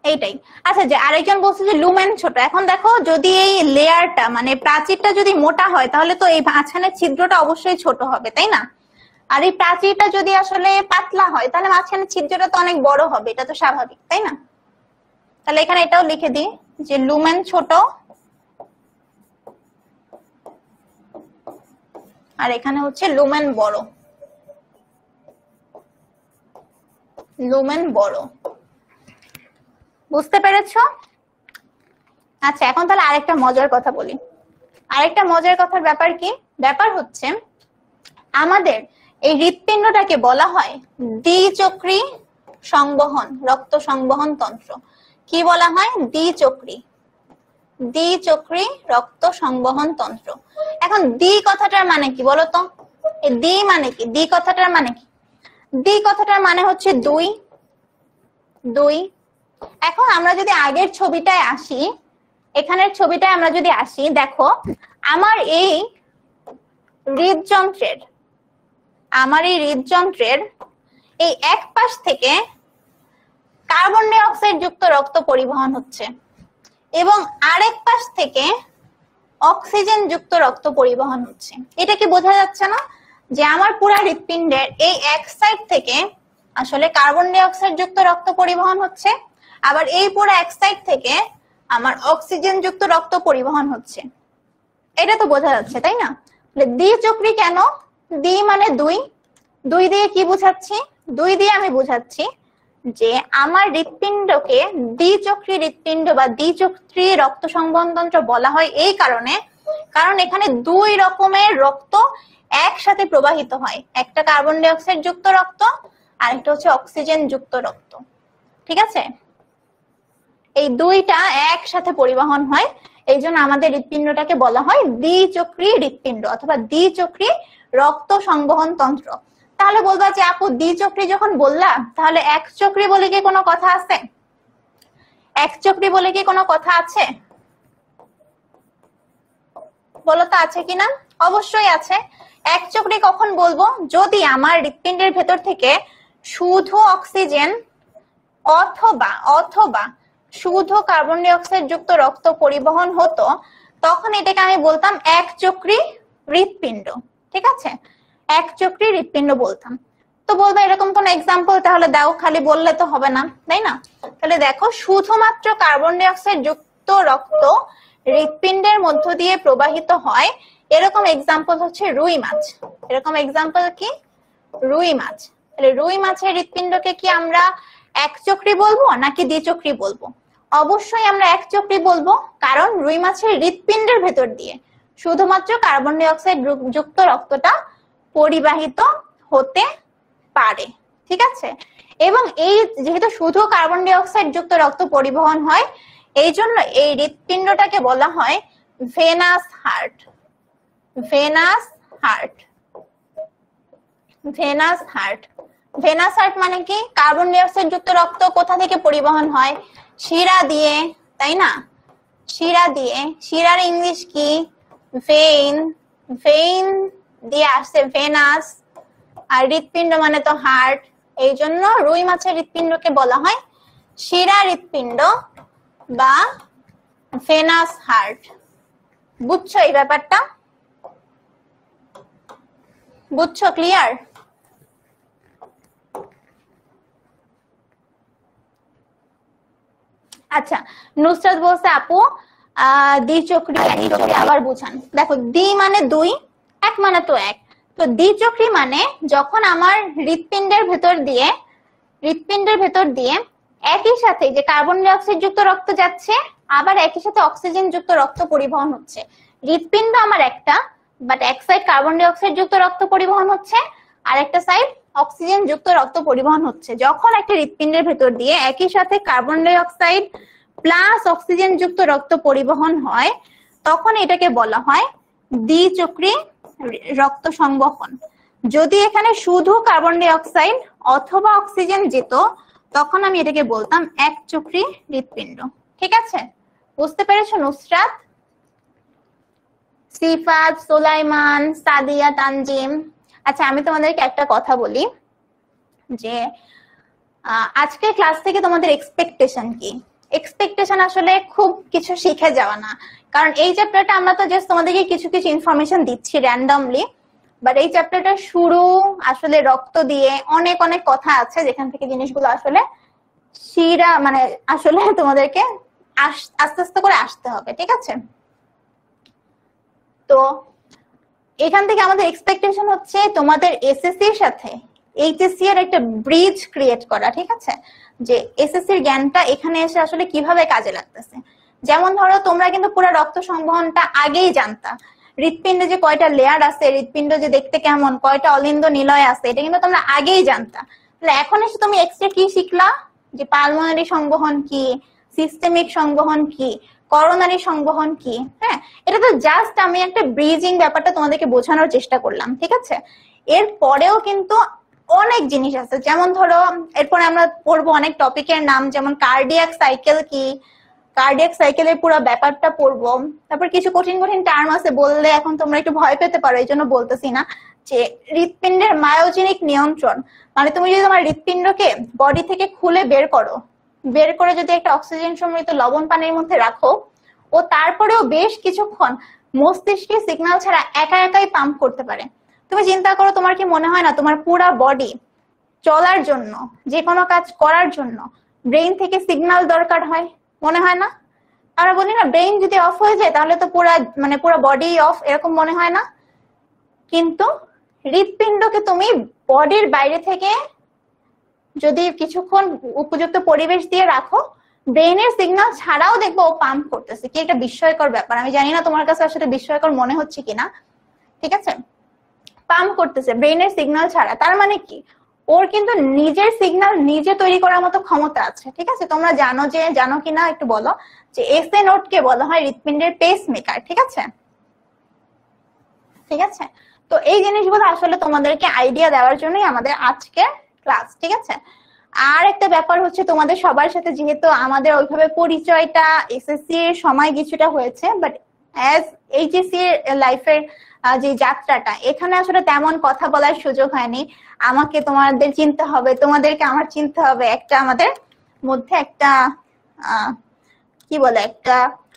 এইটাই। আচ্ছা, যে আরেকজন বলছে যে লুমেন ছোট। এখন দেখো, যদি এই লেয়ারটা মানে প্রাচীরটা যদি মোটা হয় তাহলে তো এই মাঝখানের ছিদ্রটা অবশ্যই ছোট হবে, তাই না? আর এই প্রাচীরটা যদি আসলে পাতলা হয় তাহলে মাঝখানের ছিদ্রটা তো অনেক বড় হবে, এটা তো স্বাভাবিক, তাই না? তাহলে এখানে এটাও লিখে দিই যে লুমেন ছোট আর এখানে হচ্ছে লুমেন বড়, লুমেন বড়। বুঝতে পেরেছো? আচ্ছা, এখন তাহলে আরেকটা মজার কথা বলি। আরেকটা মজার কথার ব্যাপার কি? ব্যাপার হচ্ছে আমাদের এই হৃৎপিণ্ডটাকে বলা হয় দ্বিচক্রী সংবহন, রক্ত সংবহন তন্ত্র। কি বলা হয়? দ্বিচক্রী, দ্বিচক্রী রক্ত সংবহন তন্ত্র। এখন দ্বি কথাটার মানে কি বলতো? এই দ্বি মানে কি? দ্বি কথাটার মানে কি? দ্বি কথাটার মানে হচ্ছে দুই, দুই। এখন আমরা যদি আগের ছবিটায় আসি, এখানের ছবিটায় আমরা যদি আসি, দেখো আমার এই হৃদযন্ত্রের, আমার এই হৃদযন্ত্রের এই এক পাশ থেকে কার্বন ডাই অক্সাইড যুক্ত রক্ত পরিবহন হচ্ছে এবং আরেক পাশ থেকে অক্সিজেন যুক্ত রক্ত পরিবহন হচ্ছে। এটা কি বোঝা যাচ্ছে না যে আমার পুরো হৃৎপিণ্ডের এই এক সাইড থেকে আসলে কার্বন ডাই অক্সাইড যুক্ত রক্ত পরিবহন হচ্ছে, আবার এই পুরো এক সাইড থেকে আমার অক্সিজেন যুক্ত রক্ত পরিবহন হচ্ছে। এটা তো বোঝা যাচ্ছে, তাই না? দ্বিচক্রী কেন? দ্বি মানে দুই, দুই দিয়ে কি বুঝাচ্ছি? দুই দিয়ে আমি বুঝাচ্ছি যে আমার হৃৎপিণ্ডকে দ্বিচক্রী হৃৎপিণ্ড বা দ্বিচক্রী রক্ত সংবহন তন্ত্র বলা হয় এই কারণে, কারণ এখানে দুই রকমের রক্ত একসাথে প্রবাহিত হয়। একটা কার্বন ডাই অক্সাইড যুক্ত রক্ত আর একটা হচ্ছে অক্সিজেন যুক্ত রক্ত। ঠিক আছে? এই দুইটা একসাথে পরিবহন হয়, এই জন্য আমাদের হৃৎপিণ্ডটাকে বলা হয় দ্বিচক্রী হৃৎপিণ্ড অথবা দ্বিচক্রী রক্ত সংবহন তন্ত্র। তাহলে বলবা যে আপু দ্বিচক্রী যখন বললা, তাহলে এক চক্রী বলে কি কোনো কথা আছে? এক চক্রী বলে কি কোনো কথা আছে? বলো তো আছে কিনা? অবশ্যই আছে। এক চক্রী কখন বলবো? যদি আমার হৃৎপিণ্ডের ভেতর থেকে শুধু অক্সিজেন অথবা অথবা শুধু কার্বন ডাই অক্সাইড যুক্ত রক্ত পরিবহন হতো, তখন এটাকে আমি বলতাম এক চক্রী হৃৎপিণ্ড। ঠিক আছে? এক চক্রী হৃৎপিণ্ড বলতাম। তো বলবে এরকম কোন এক্সাম্পল তাহলে দাও, খালি বললে তো হবে না, তাই না? তাহলে দেখো, শুধুমাত্র কার্বন ডাই অক্সাইড যুক্ত রক্ত হৃৎপিণ্ডের মধ্য দিয়ে প্রবাহিত হয়, এরকম এক্সাম্পল হচ্ছে রুই মাছ। এরকম এক্সাম্পল কি? রুই মাছ। তাহলে রুই মাছের হৃৎপিণ্ডকে কি আমরা এক চক্রী বলবো নাকি দ্বিচক্রী বলবো? অবশ্যই আমরা এক চক্রী বলবো, কারণ রুই মাছের হৃৎপিণ্ডের ভেতর দিয়ে শুধুমাত্র কার্বন ডাই অক্সাইড যুক্ত রক্তটা পরিবাহিত হতে পারে। ঠিক আছে? এবং এই যেহেতু শুধু কার্বন ডাই অক্সাইড যুক্ত রক্ত পরিবহন হয়, এই জন্য এই হৃৎপিণ্ডটাকে বলা হয় venous heart. Venous heart, venous heart. Venous heart মানে কি? কার্বন ডাই অক্সাইড যুক্ত রক্ত কোথা থেকে পরিবহন হয়? শিরা দিয়ে, তাই না? শিরা দিয়ে। শিরার ইংলিশ কি? ভেইন। ভেইন দিয়ে আসছে ভেনাস, আর হৃৎপিণ্ড মানে তো হার্ট, এই জন্য রুই মাছের হৃৎপিণ্ডকে বলা হয় শিরা হৃৎপিণ্ড বা ভেনাস হার্ট। বুঝছো এই ব্যাপারটা? বুঝছো? ক্লিয়ার? আচ্ছা, নুসরাত বলছে আপু দ্বিচক্রী আবার বুঝান। দেখো, দ্বি মানে দুই, এক মানে তো এক। তো দ্বিচক্রী মানে যখন আমার হৃৎপিণ্ডের ভেতর দিয়ে একই সাথে যে কার্বন ডাই অক্সাইড যুক্ত রক্ত যাচ্ছে, আবার একই সাথে অক্সিজেন যুক্ত রক্ত পরিবহন হচ্ছে। হৃৎপিণ্ড আমার একটা, বাট এক সাইড কার্বন ডাই অক্সাইড যুক্ত রক্ত পরিবহন হচ্ছে আর একটা সাইড অক্সিজেন যুক্ত রক্ত পরিবহন হচ্ছে। যখন একটা হৃৎপিণ্ডের ভেতর দিয়ে একই সাথে carbon die oxide plus oxygen যুক্ত রক্ত পরিবহন হয়, তখন এটাকে বলা হয় দ্বিচক্রী রক্ত সংবহন। যদি এখানে শুধু কার্বন ডাই অক্সাইড অথবা অক্সিজেন যেত, তখন আমি এটাকে বলতাম এক চক্রী হৃৎপিণ্ড। ঠিক আছে? বুঝতে পেরেছো নুসরাত? সিফাত, সুলাইমান, সাদিয়া, তানজিম। আচ্ছা, আমি তোমাদেরকে একটা কথা বলি যে আজকের ক্লাস থেকে তোমাদের এক্সপেকটেশন কি? এক্সপেকটেশন আসলে খুব কিছু শিখে যাওয়া না, কারণ এই চ্যাপ্টারটা আমরা তো জাস্ট তোমাদেরকে কিছু কিছু ইনফরমেশন দিচ্ছি র্যান্ডমলি, বাট এই চ্যাপ্টারটা শুরু আসলে রক্ত দিয়ে অনেক অনেক কথা আছে যেখান থেকে জিনিসগুলো আসলে শিরা মানে আসলে তোমাদেরকে আস্তে আস্তে করে আসতে হবে, ঠিক আছে? তো এখান থেকে আমাদের এক্সপেকটেশন হচ্ছে তোমাদের এসএসসি এর সাথে এইচএসসি এর একটা ব্রিজ ক্রিয়েট করা, ঠিক আছে? যে এসএসসি এর জ্ঞানটা এখানে এসে আসলে কিভাবে কাজে লাগতেছে। যেমন ধরো তোমরা কিন্তু পুরো রক্ত সংবহনটা আগেই জানতা, হৃৎপিণ্ডে যে কয়টা লেয়ার আছে, হৃৎপিণ্ড যে দেখতে কেমন, কয়টা অলিন্দ নিলয় আছে, এটা কিন্তু তোমরা আগেই জানতা। তাহলে এখন এসে তুমি এক্সট্রা কি শিখলা, যে পালমোনারি সংবহন কি, সিস্টেমিক সংবহন কি, করোনারি সংবহন কি। হ্যাঁ, এটা তো জাস্ট আমি একটা ব্রিজিং ব্যাপারটা তোমাদেরকে বোঝানোর চেষ্টা করলাম, ঠিক আছে? এর পরেও কিন্তু অনেক জিনিস আছে, যেমন ধরো এরপরে আমরা পড়বো অনেক টপিকের নাম, যেমন কার্ডিয়াক সাইকেল কি, কার্ডিয়াক সাইকেলের পুরো ব্যাপারটা পড়বো। তারপর কিছু কঠিন কঠিন টার্ম আছে, বললে এখন তোমরা একটু ভয় পেতে পারো, এই জন্য বলতেছি না। যে হৃৎপিণ্ডের মায়োজেনিক নিয়ন্ত্রণ, মানে তুমি যদি তোমার হৃৎপিণ্ডকে বডি থেকে খুলে বের করে যদি একটা অক্সিজেন সমৃদ্ধ লবণ পানির মধ্যে রাখো, ও তারপরেও বেশ কিছুক্ষণ মস্তিষ্কে সিগন্যাল ছাড়া একা একাই পাম্প করতে পারে। তুমি চিন্তা করো, তোমার কি মনে হয় না তোমার পুরা বডি চলার জন্য, যে কোনো কাজ করার জন্য ব্রেইন থেকে সিগন্যাল দরকার হয়? মনে হয় না? আমরা বলি না ব্রেইন যদি অফ হয়ে যায় তাহলে তো পুরা বডি অফ, এরকম মনে হয় না? কিন্তু হৃৎপিণ্ডকে তুমি বডির বাইরে থেকে যদি কিছুক্ষণ উপযুক্ত পরিবেশ দিয়ে রাখো, ব্রেইনের সিগন্যাল ছাড়াও দেখবো ও পাম্প করতেছে। কি একটা বিস্ময়কর ব্যাপার, আমি জানি না তোমার কাছে আসলে বিস্ময়কর মনে হচ্ছে কিনা, ঠিক আছে? পাম্প করতেছে ব্রেইনের সিগন্যাল ছাড়া, তার মানে কি ওর কিন্তু নিজের সিগন্যাল নিজে তৈরি করার মতো ক্ষমতা আছে, ঠিক আছে? তোমরা জানো কিনা একটু বলো, যে এসএ নোড কে বলা হয় হৃৎপিণ্ডের পেস মেকার, ঠিক আছে? ঠিক আছে, তো এই জিনিসগুলো আসলে তোমাদেরকে আইডিয়া দেওয়ার জন্যই আমাদের আজকের ক্লাস, ঠিক আছে? আর একটা ব্যাপার হচ্ছে, তোমাদের সবার সাথে যেহেতু আমাদের ওইভাবে পরিচয়টা এসএসসি এর সময় কিছুটা হয়েছে, বাট অ্যাজ এইচএসসি এর লাইফের যে যাত্রাটা, এখানে আসলে তেমন কথা বলার সুযোগ হয়নি। আমাকে তোমাদের চিনতে হবে, তোমাদেরকে আমার চিনতে হবে, একটা আমাদের মধ্যে একটা কি বলে, একটা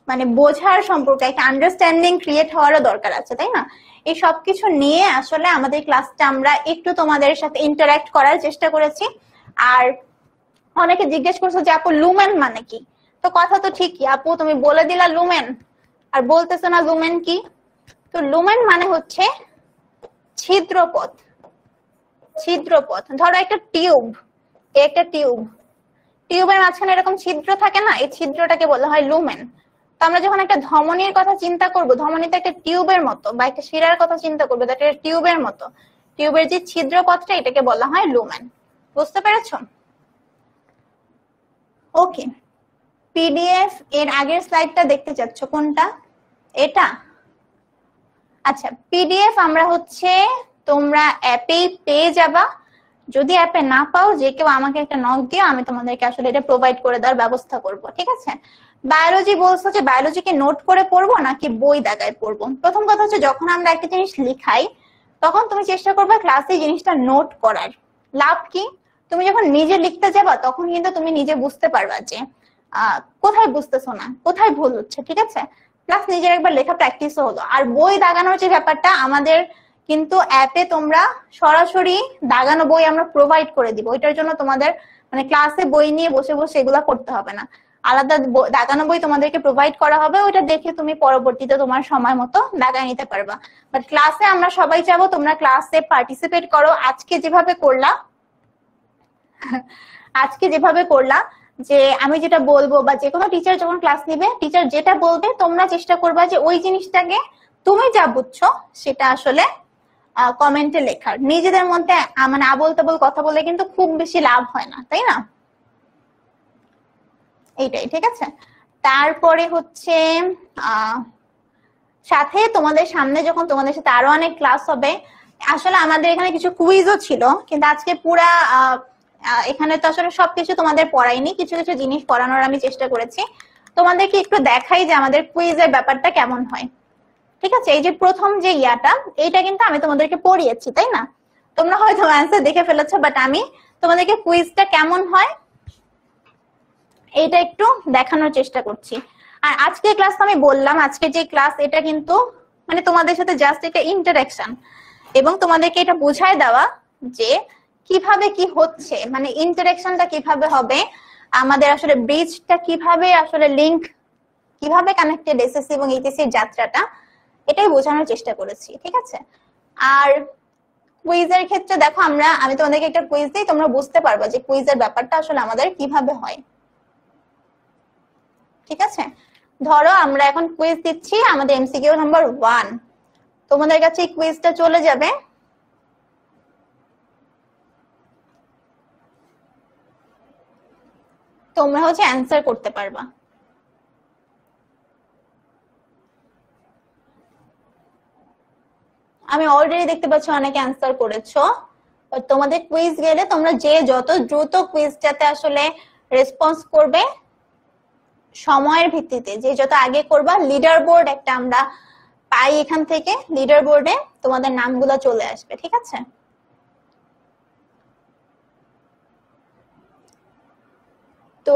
মানে বোঝার সম্পর্ক, একটা আন্ডারস্ট্যান্ডিং ক্রিয়েট হওয়ারও দরকার আছে, তাই না? এই সবকিছু নিয়ে আসলে আমাদের ক্লাসটা আমরা একটু তোমাদের সাথে ইন্টারঅ্যাক্ট করার চেষ্টা করেছি। আর অনেকে জিজ্ঞেস করছো যে আপু লুমেন মানে কি? তো কথা তো ঠিকই, আপু তুমি বলে দিলা লুমেন, আর বলতেছো না লুমেন কি। তো লুমেন মানে হচ্ছে ছিদ্রপথ। ধরো একটা টিউব, টিউবের মাঝখানে এরকম ছিদ্র থাকে না, এই ছিদ্রটাকে বলা হয় লুমেন। তো আমরা যখন একটা ধমনীর কথা চিন্তা করব, ধমনীতে একটা টিউবের মতো, বা একটা শিরার কথা চিন্তা করবো, একটা টিউবের মতো, টিউবের যে ছিদ্রপথটা, এটাকে বলা হয় লুমেন। বুঝতে পেরেছো? ওকে, পিডিএফ এর আগের স্লাইডটা দেখতে চাচ্ছ কোনটা? এটা? আচ্ছা, পিডিএফ আমরা হচ্ছে তোমরা অ্যাপেই পেয়ে যাবা। যদি অ্যাপে না পাও, যে কেউ আমাকে একটা নক দিও, আমি তোমাদেরকে আসলে এটা প্রোভাইড করে দেওয়ার ব্যবস্থা করব, ঠিক আছে? বায়োলজি বলছো যে বায়োলজিকে নোট করে পড়বো নাকি বই দাগায় পড়বো? প্রথম কথা হচ্ছে, যখন আমরা একটা জিনিস লিখাই তখন তুমি চেষ্টা করবে ক্লাসে জিনিসটা নোট করার। লাভ কি? তুমি যখন নিজে লিখতে যাবা তখন কিন্তু তুমি নিজে বুঝতে পারবা যে কোথায় বুঝতেছো না, কোথায় ভুল হচ্ছে, ঠিক আছে? প্লাস নিজের একবার লেখা প্র্যাকটিসও হলো। আর বই দাগানোর যে ব্যাপারটা, আমাদের কিন্তু অ্যাপে তোমরা সরাসরি দাগানো বই আমরা প্রোভাইড করে দিব। ওইটার জন্য তোমাদের মানে ক্লাসে বই নিয়ে বসে বসে এগুলা করতে হবে না, আলাদা দাগানো বই তোমাদেরকে প্রোভাইড করা হবে। ওইটা দেখে তুমি পরবর্তীতে তোমার সময় মতো দাগায় নিতে পারবা। বাট ক্লাসে আমরা সবাই চাবো তোমরা ক্লাসে পার্টিসিপেট করো, আজকে যেভাবে করলা, যে আমি যেটা বলবো, বা যে কোনো টিচার যখন ক্লাস নিবে, টিচার যেটা বলবে তোমরা চেষ্টা করবা যে ওই জিনিসটাকে তুমি যা বুঝছো সেটা আসলে কমেন্টে লেখার। নিজেদের মধ্যে মানে আবোল তাবোল কথা বলে কিন্তু খুব বেশি লাভ হয় না, তাই না? এইটাই, ঠিক আছে? তারপরে হচ্ছে সাথে তোমাদের সামনে যখন তোমাদের সাথে আরো অনেক ক্লাস হবে, আসলে আমাদের এখানে কিছু কুইজও ছিল, কিন্তু আজকে পুরা এখানে তো আসলে সবকিছু তোমাদের পড়াইনি, কিছু কিছু জিনিস পড়ানোর আমি চেষ্টা করেছি। তোমাদেরকে একটু দেখাই যে আমাদের কুইজের ব্যাপারটা কেমন হয়, ঠিক আছে? এই যে প্রথম যে ইয়াটা, এইটা কিন্তু আমি তোমাদেরকে পড়িয়েছি, তাই না? তোমরা হয়তো অ্যান্সার দেখে ফেলেছো, বাট আমি তোমাদেরকে কুইজটা কেমন হয় এইটা একটু দেখানোর চেষ্টা করছি। আর আজকে ক্লাস আমি বললাম, আজকে যে ক্লাস এটা কিন্তু মানে তোমাদের সাথে জাস্ট একটা ইন্টারঅ্যাকশন, এবং তোমাদেরকে এটা বোঝায় দেওয়া যে কিভাবে কি হচ্ছে, মানে ইন্টারঅ্যাকশনটা কিভাবে হবে। আমাদের আসলে ব্রিজটা কিভাবে আসলে লিংক, কিভাবে কানেক্টেড এসএসসি এবং এইচএসসি এর যাত্রাটা, এটাই বোঝানোর চেষ্টা করেছি। ঠিক আছে, আর কুইজের ক্ষেত্রে দেখো আমি তোমাদেরকে একটা কুইজ দিই, তোমরা বুঝতে পারবা যে কুইজের ব্যাপারটা আসলে আমাদের কিভাবে হয়। ঠিক আছে, ধরো আমরা এখন কুইজ দিচ্ছি, আমাদের এমসিকিউ নাম্বার 1, তোমাদের কাছে এই কুইজটা চলে যাবে। তোমরা হচ্ছে অ্যান্সার করতে পারবা। আমি অলরেডি দেখতে পাচ্ছি অনেকে অ্যান্সার করেছো। তোমাদের কুইজ গেলে তোমরা যে যত দ্রুত কুইজটাতে আসলে রেসপন্স করবে সময়ের ভিত্তিতে, যে যত আগে করবা, লিডার বোর্ড একটা আমরা পাই এখান থেকে, লিডার বোর্ডে তোমাদের নামগুলো চলে আসবে। ঠিক আছে, তো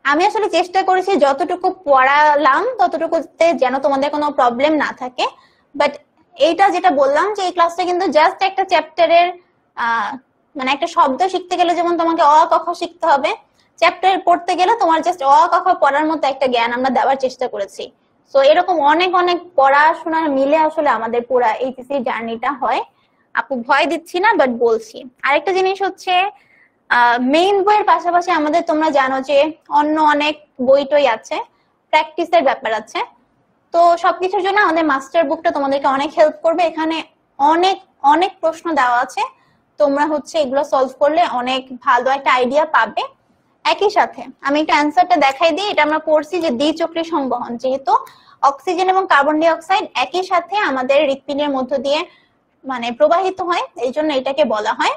আমি আসলে চেষ্টা করেছি যতটুকু পড়ালাম ততটুকুতে যেন তোমাদের কোনো প্রবলেম না থাকে। বাট এইটা যেটা বললাম যে এই ক্লাসটা কিন্তু জাস্ট একটা চ্যাপ্টারের মানে একটা শব্দ শিখতে গেলে যেমন তোমাকে অ ক খ শিখতে হবে, চ্যাপ্টার পড়তে গেলে তোমার জাস্ট অ ক খ পড়ার মতো একটা জ্ঞান আমরা দেওয়ার চেষ্টা করেছি। সো এরকম অনেক অনেক পড়াশোনার মিলে আসলে আমাদের পুরা এইচএসসি জার্নিটা হয়। আপু ভয় দিচ্ছি না, বাট বলছি। আরেকটা জিনিস হচ্ছে মেইন বইয়ের পাশাপাশি আমাদের তোমরা জানো যে অন্য অনেক বই টই আছে, প্র্যাকটিসের ব্যাপার আছে। তো সবকিছুর জন্য আমাদের মাস্টার বুকটা তোমাদেরকে অনেক হেল্প করবে। এখানে অনেক অনেক প্রশ্ন দেওয়া আছে, তোমরা হচ্ছে এগুলো সলভ করলে অনেক ভালো একটা আইডিয়া পাবে। একই সাথে আমি একটা অ্যান্সারটা দেখাই দিই। এটা আমরা পড়ছি যে দ্বিচক্রী সংবহন, যেহেতু অক্সিজেন এবং কার্বন ডাই অক্সাইড একই সাথে আমাদের হৃৎপিণ্ডের মধ্য দিয়ে মানে প্রবাহিত হয়, এই জন্য এটাকে বলা হয়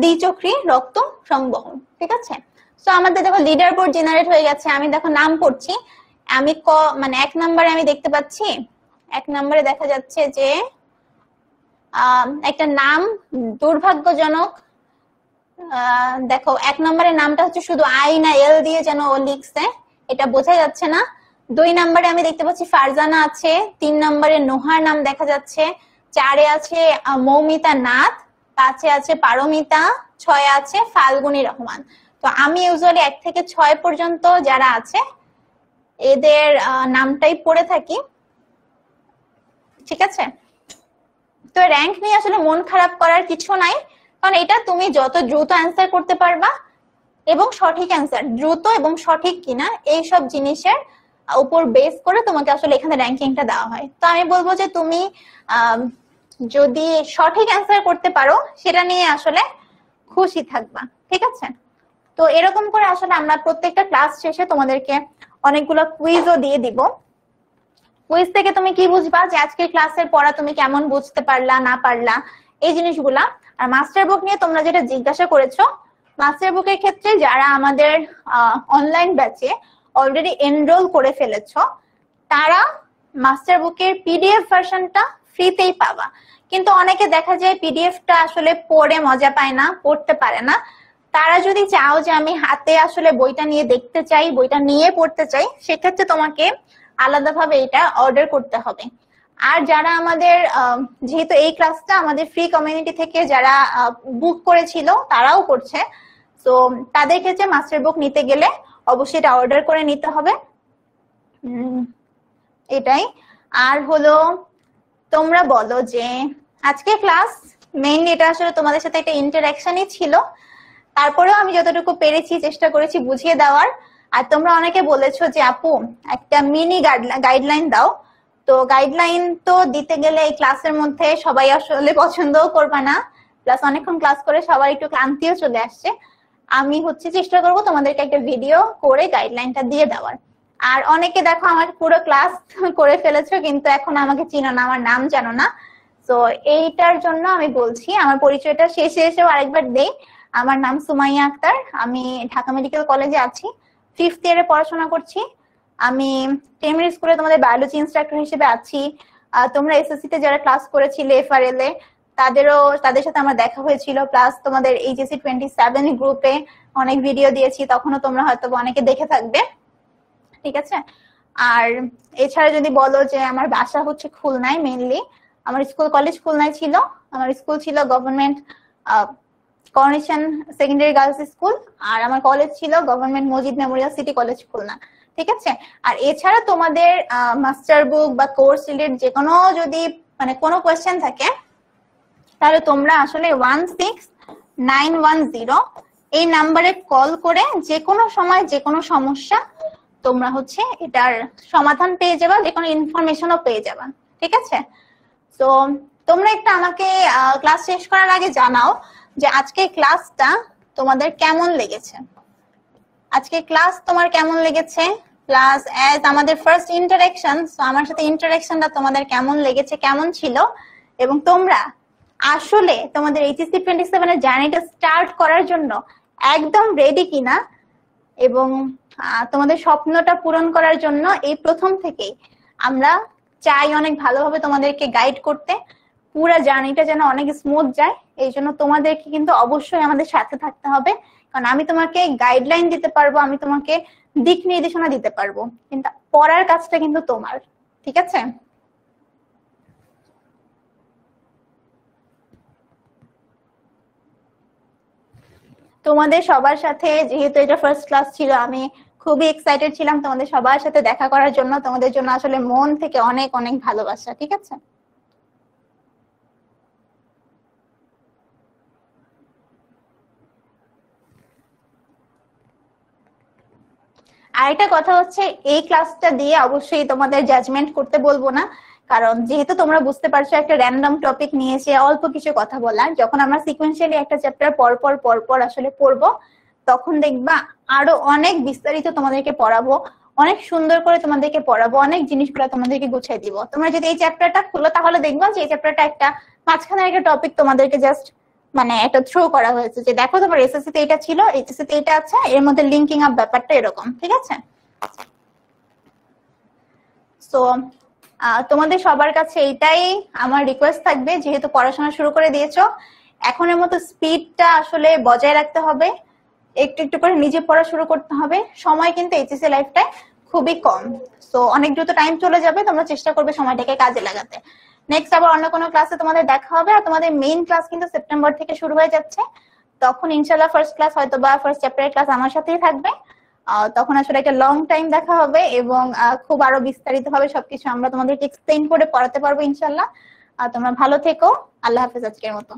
দ্বিচক্রী রক্ত সংবহন। ঠিক আছে, তো আমাদের দেখো লিডার বোর্ড জেনারেট হয়ে গেছে। আমি দেখো নাম পড়ছি, আমি মানে 1 নম্বরে আমি দেখতে পাচ্ছি, 1 নম্বরে দেখা যাচ্ছে যে একটা নাম দুর্ভাগ্যজনক। দেখো 1 নম্বরের নামটা হচ্ছে শুধু আই না এল দিয়ে যেন ও লিখছে, এটা বোঝা যাচ্ছে না। 2 নম্বরে আমি দেখতে পাচ্ছি ফারজানা আছে, 3 নম্বরে নোহার নাম দেখা যাচ্ছে, 4-এ আছে মৌমিতা নাথ, 5-এ আছে পারমিতা, 6-এ আছে ফাল্গুনী রহমান। তো আমি ইউজুয়ালি 1 থেকে 6 পর্যন্ত যারা আছে এদের নামটাই পড়ে থাকি। ঠিক আছে, তো র্যাঙ্ক নিয়ে আসলে মন খারাপ করার কিছু নাই, কারণ এটা তুমি যত দ্রুত অ্যান্সার করতে পারবা এবং সঠিক অ্যান্সার দ্রুত এবং সঠিক কিনা এই সব জিনিসের উপর বেস করে তোমাকে আসলে এখানে র্যাঙ্কিংটা দেওয়া হয়। তো আমি বলবো যে তুমি যদি সঠিক অ্যান্সার করতে পারো সেটা নিয়ে আসলে খুশি থাকবা। ঠিক আছে, তো এরকম করে আসলে আমরা প্রত্যেকটা ক্লাস শেষে তোমাদেরকে অনেকগুলো কুইজও দিয়ে দিব। কুইজ থেকে তুমি কি বুঝবা যে আজকের ক্লাসের পড়া তুমি কেমন বুঝতে পারলা না পারলা, এই জিনিসগুলা। আর মাস্টার বুক নিয়ে তোমরা যেটা জিজ্ঞাসা করেছো, মাস্টার বুকের ক্ষেত্রে যারা আমাদের অনলাইন ব্যাচে অলরেডি এনরোল করে ফেলেছো তারা মাস্টার বুকের পিডিএফ ভার্সনটা ফ্রিতেই পাবা। কিন্তু অনেকে দেখা যায় পিডিএফটা আসলে পড়ে মজা পায় না, পড়তে পারে না। তারা যদি চাও যে আমি হাতে আসলে বইটা নিয়ে দেখতে চাই, বইটা নিয়ে পড়তে চাই, সেক্ষেত্রে তোমাকে আলাদাভাবে এটা অর্ডার করতে হবে। আর যারা আমাদের যেহেতু এই ক্লাসটা আমাদের ফ্রি কমিউনিটি থেকে যারা বুক করেছিল তারাও করছে, তো তাদের ক্ষেত্রে মাস্টার বুক নিতে গেলে অবশ্যই এটা অর্ডার করে নিতে হবে। এটাই। আর হলো তোমরা বলো যে আজকে ক্লাস মেইনলি এটা আসলে তোমাদের সাথে একটা ইন্টারঅ্যাকশনই ছিল, তারপরেও আমি যতটুকু পেরেছি চেষ্টা করেছি বুঝিয়ে দেওয়ার। আর তোমরা অনেকে বলেছো যে আপু একটা মিনি গাইডলাইন দাও, তো গাইডলাইন তো দিতে গেলে এই ক্লাসের মধ্যে সবাই আসলে পছন্দও করবে না, প্লাস অনেকক্ষণ ক্লাস করে সবার একটু ক্লান্তিও চলে আসছে। আমি হচ্ছে চেষ্টা করব তোমাদেরকে একটা ভিডিও করে গাইডলাইনটা দিয়ে দেওয়ার। আর অনেকে দেখো আমার পুরো ক্লাস করে ফেলেছো কিন্তু এখন আমাকে চিনো না, আমার নাম জানো না। তো এইটার জন্য আমি বলছি, আমার পরিচয়টা শেষে এসেও আরেকবার দেই। আমার নাম সুমাইয়া আক্তার, আমি ঢাকা মেডিকেল কলেজে আছি, 5th ইয়ারে পড়াশোনা করছি। আমি টেমির স্কুলে তোমাদের বায়োলজি ইনস্ট্রাক্টর হিসেবে আছি। তোমরা এসএসসি তে যারা ক্লাস করেছিলে এফআরএল এ তাদের সাথে আমার দেখা হয়েছিল, প্লাস তোমাদের এইচএসসি 27 গ্রুপে অনেক ভিডিও দিয়েছি, তখনও তোমরা হয়তো অনেকে দেখে থাকবে। ঠিক আছে, আর এছাড়া যদি বলো যে আমার বাসা হচ্ছে খুলনায়, মেইনলি আমার স্কুল কলেজ খুলনায় ছিল, আমার স্কুল ছিল government coronation secondary girls school, আর আমার কলেজ ছিল government Majid memorial city college Khulna. ঠিক আছে, আর এছাড়া তোমাদের মাস্টার বুক বা কোর্স রিলেটেড যে কোনো যদি মানে কোনো কোয়েশ্চেন থাকে তাহলে তোমরা আসলে 16910 এই নাম্বারে কল করে যে কোনো সময় যে কোনো সমস্যা তোমরা হচ্ছে এটার সমাধান পেয়ে যাবা, যে কোনো ইনফরমেশনও পেয়ে যাবা। ঠিক আছে, তো তোমরা একটু আমাকে ক্লাস শেষ করার আগে জানাও যে আজকে ক্লাসটা তোমাদের কেমন লেগেছে। আজকে ক্লাস তোমার কেমন লেগেছে, প্লাস অ্যাজ আমাদের ফার্স্ট ইন্টারেকশন, সো আমার সাথে ইন্টারেকশনটা তোমাদের কেমন লেগেছে, কেমন ছিল, এবং তোমরা আসলে তোমাদের এইচএসসি 27 এর জার্নিটা স্টার্ট করার জন্য একদম রেডি কিনা, এবং তোমাদের স্বপ্নটা পূরণ করার জন্য এই প্রথম থেকেই আমরা চাই অনেক ভালোভাবে তোমাদেরকে গাইড করতে, পুরো জার্নিটা যেন অনেক স্মুথ যায়। এই জন্য তোমাদেরকে কিন্তু অবশ্যই আমাদের সাথে থাকতে হবে, কারণ আমি তোমাকে গাইডলাইন দিতে পারবো, আমি তোমাকে দিক নির্দেশনা দিতে পারবো, কিন্তু পড়ার কাজটা কিন্তু তোমার। ঠিক আছে, তোমাদের সবার সাথে যেহেতু এটা ফার্স্ট ক্লাস ছিল, আমি খুবই এক্সাইটেড ছিলাম তোমাদের সবার সাথে দেখা করার জন্য। তোমাদের জন্য আসলে মন থেকে অনেক অনেক ভালোবাসা। ঠিক আছে, আরেকটা কথা হচ্ছে এই ক্লাসটা দিয়ে অবশ্যই তোমাদের জাজমেন্ট করতে বলবো না, কারণ যেহেতু তোমরা বুঝতে পারছো একটা র্যান্ডম টপিক নিয়েছে অল্প কিছু কথা বলার, যখন আমরা সিকোয়েন্সিয়ালি একটা চ্যাপ্টার পর আসলে পড়বো তখন দেখবা আরো অনেক বিস্তারিত তোমাদেরকে পড়াবো, অনেক সুন্দর করে তোমাদেরকে পড়াবো, অনেক জিনিসগুলো তোমাদেরকে গুছিয়ে দিব। তোমরা যদি এই চ্যাপ্টারটা খুলো তাহলে দেখবা যে এই চ্যাপ্টারটা একটা মাঝখানে একটা টপিক তোমাদেরকে জাস্ট মানে একটা থ্রো করা হয়েছে যে দেখো তোমার এসএসসি তে এটা ছিল, এইচএসসি তে এটা আছে, এর মধ্যে লিঙ্কিং আপ ব্যাপারটা এরকম। ঠিক আছে, সো তোমাদের সবার কাছে এইটাই আমার রিকোয়েস্ট থাকবে, যেহেতু পড়াশোনা শুরু করে দিয়েছো এখনের মতো স্পিডটা আসলে বজায় রাখতে হবে, একটু একটু করে নিজে পড়া শুরু করতে হবে। সময় কিন্তু এইচএসসি লাইফটাই খুবই কম, সো অনেক দ্রুত টাইম চলে যাবে, তোমরা চেষ্টা করবে সময়টাকে কাজে লাগাতে। নেক্সট আবার অন্য কোনো ক্লাসে তোমাদের দেখা হবে, আর তোমাদের মেইন ক্লাস কিন্তু সেপ্টেম্বর থেকে শুরু হয়ে যাচ্ছে, তখন ইনশাল্লাহ ফার্স্ট ক্লাস হয়তো বা ফার্স্ট চ্যাপ্টারের ক্লাস আমার সাথেই থাকবে। তখন আসলে একটা লং টাইম দেখা হবে এবং খুব আরো বিস্তারিত ভাবে সবকিছু আমরা তোমাদেরকে এক্সপ্লেইন করে পড়াতে পারবো ইনশাল্লাহ। তোমরা ভালো থেকো, আল্লাহ হাফেজ আজকের মতো।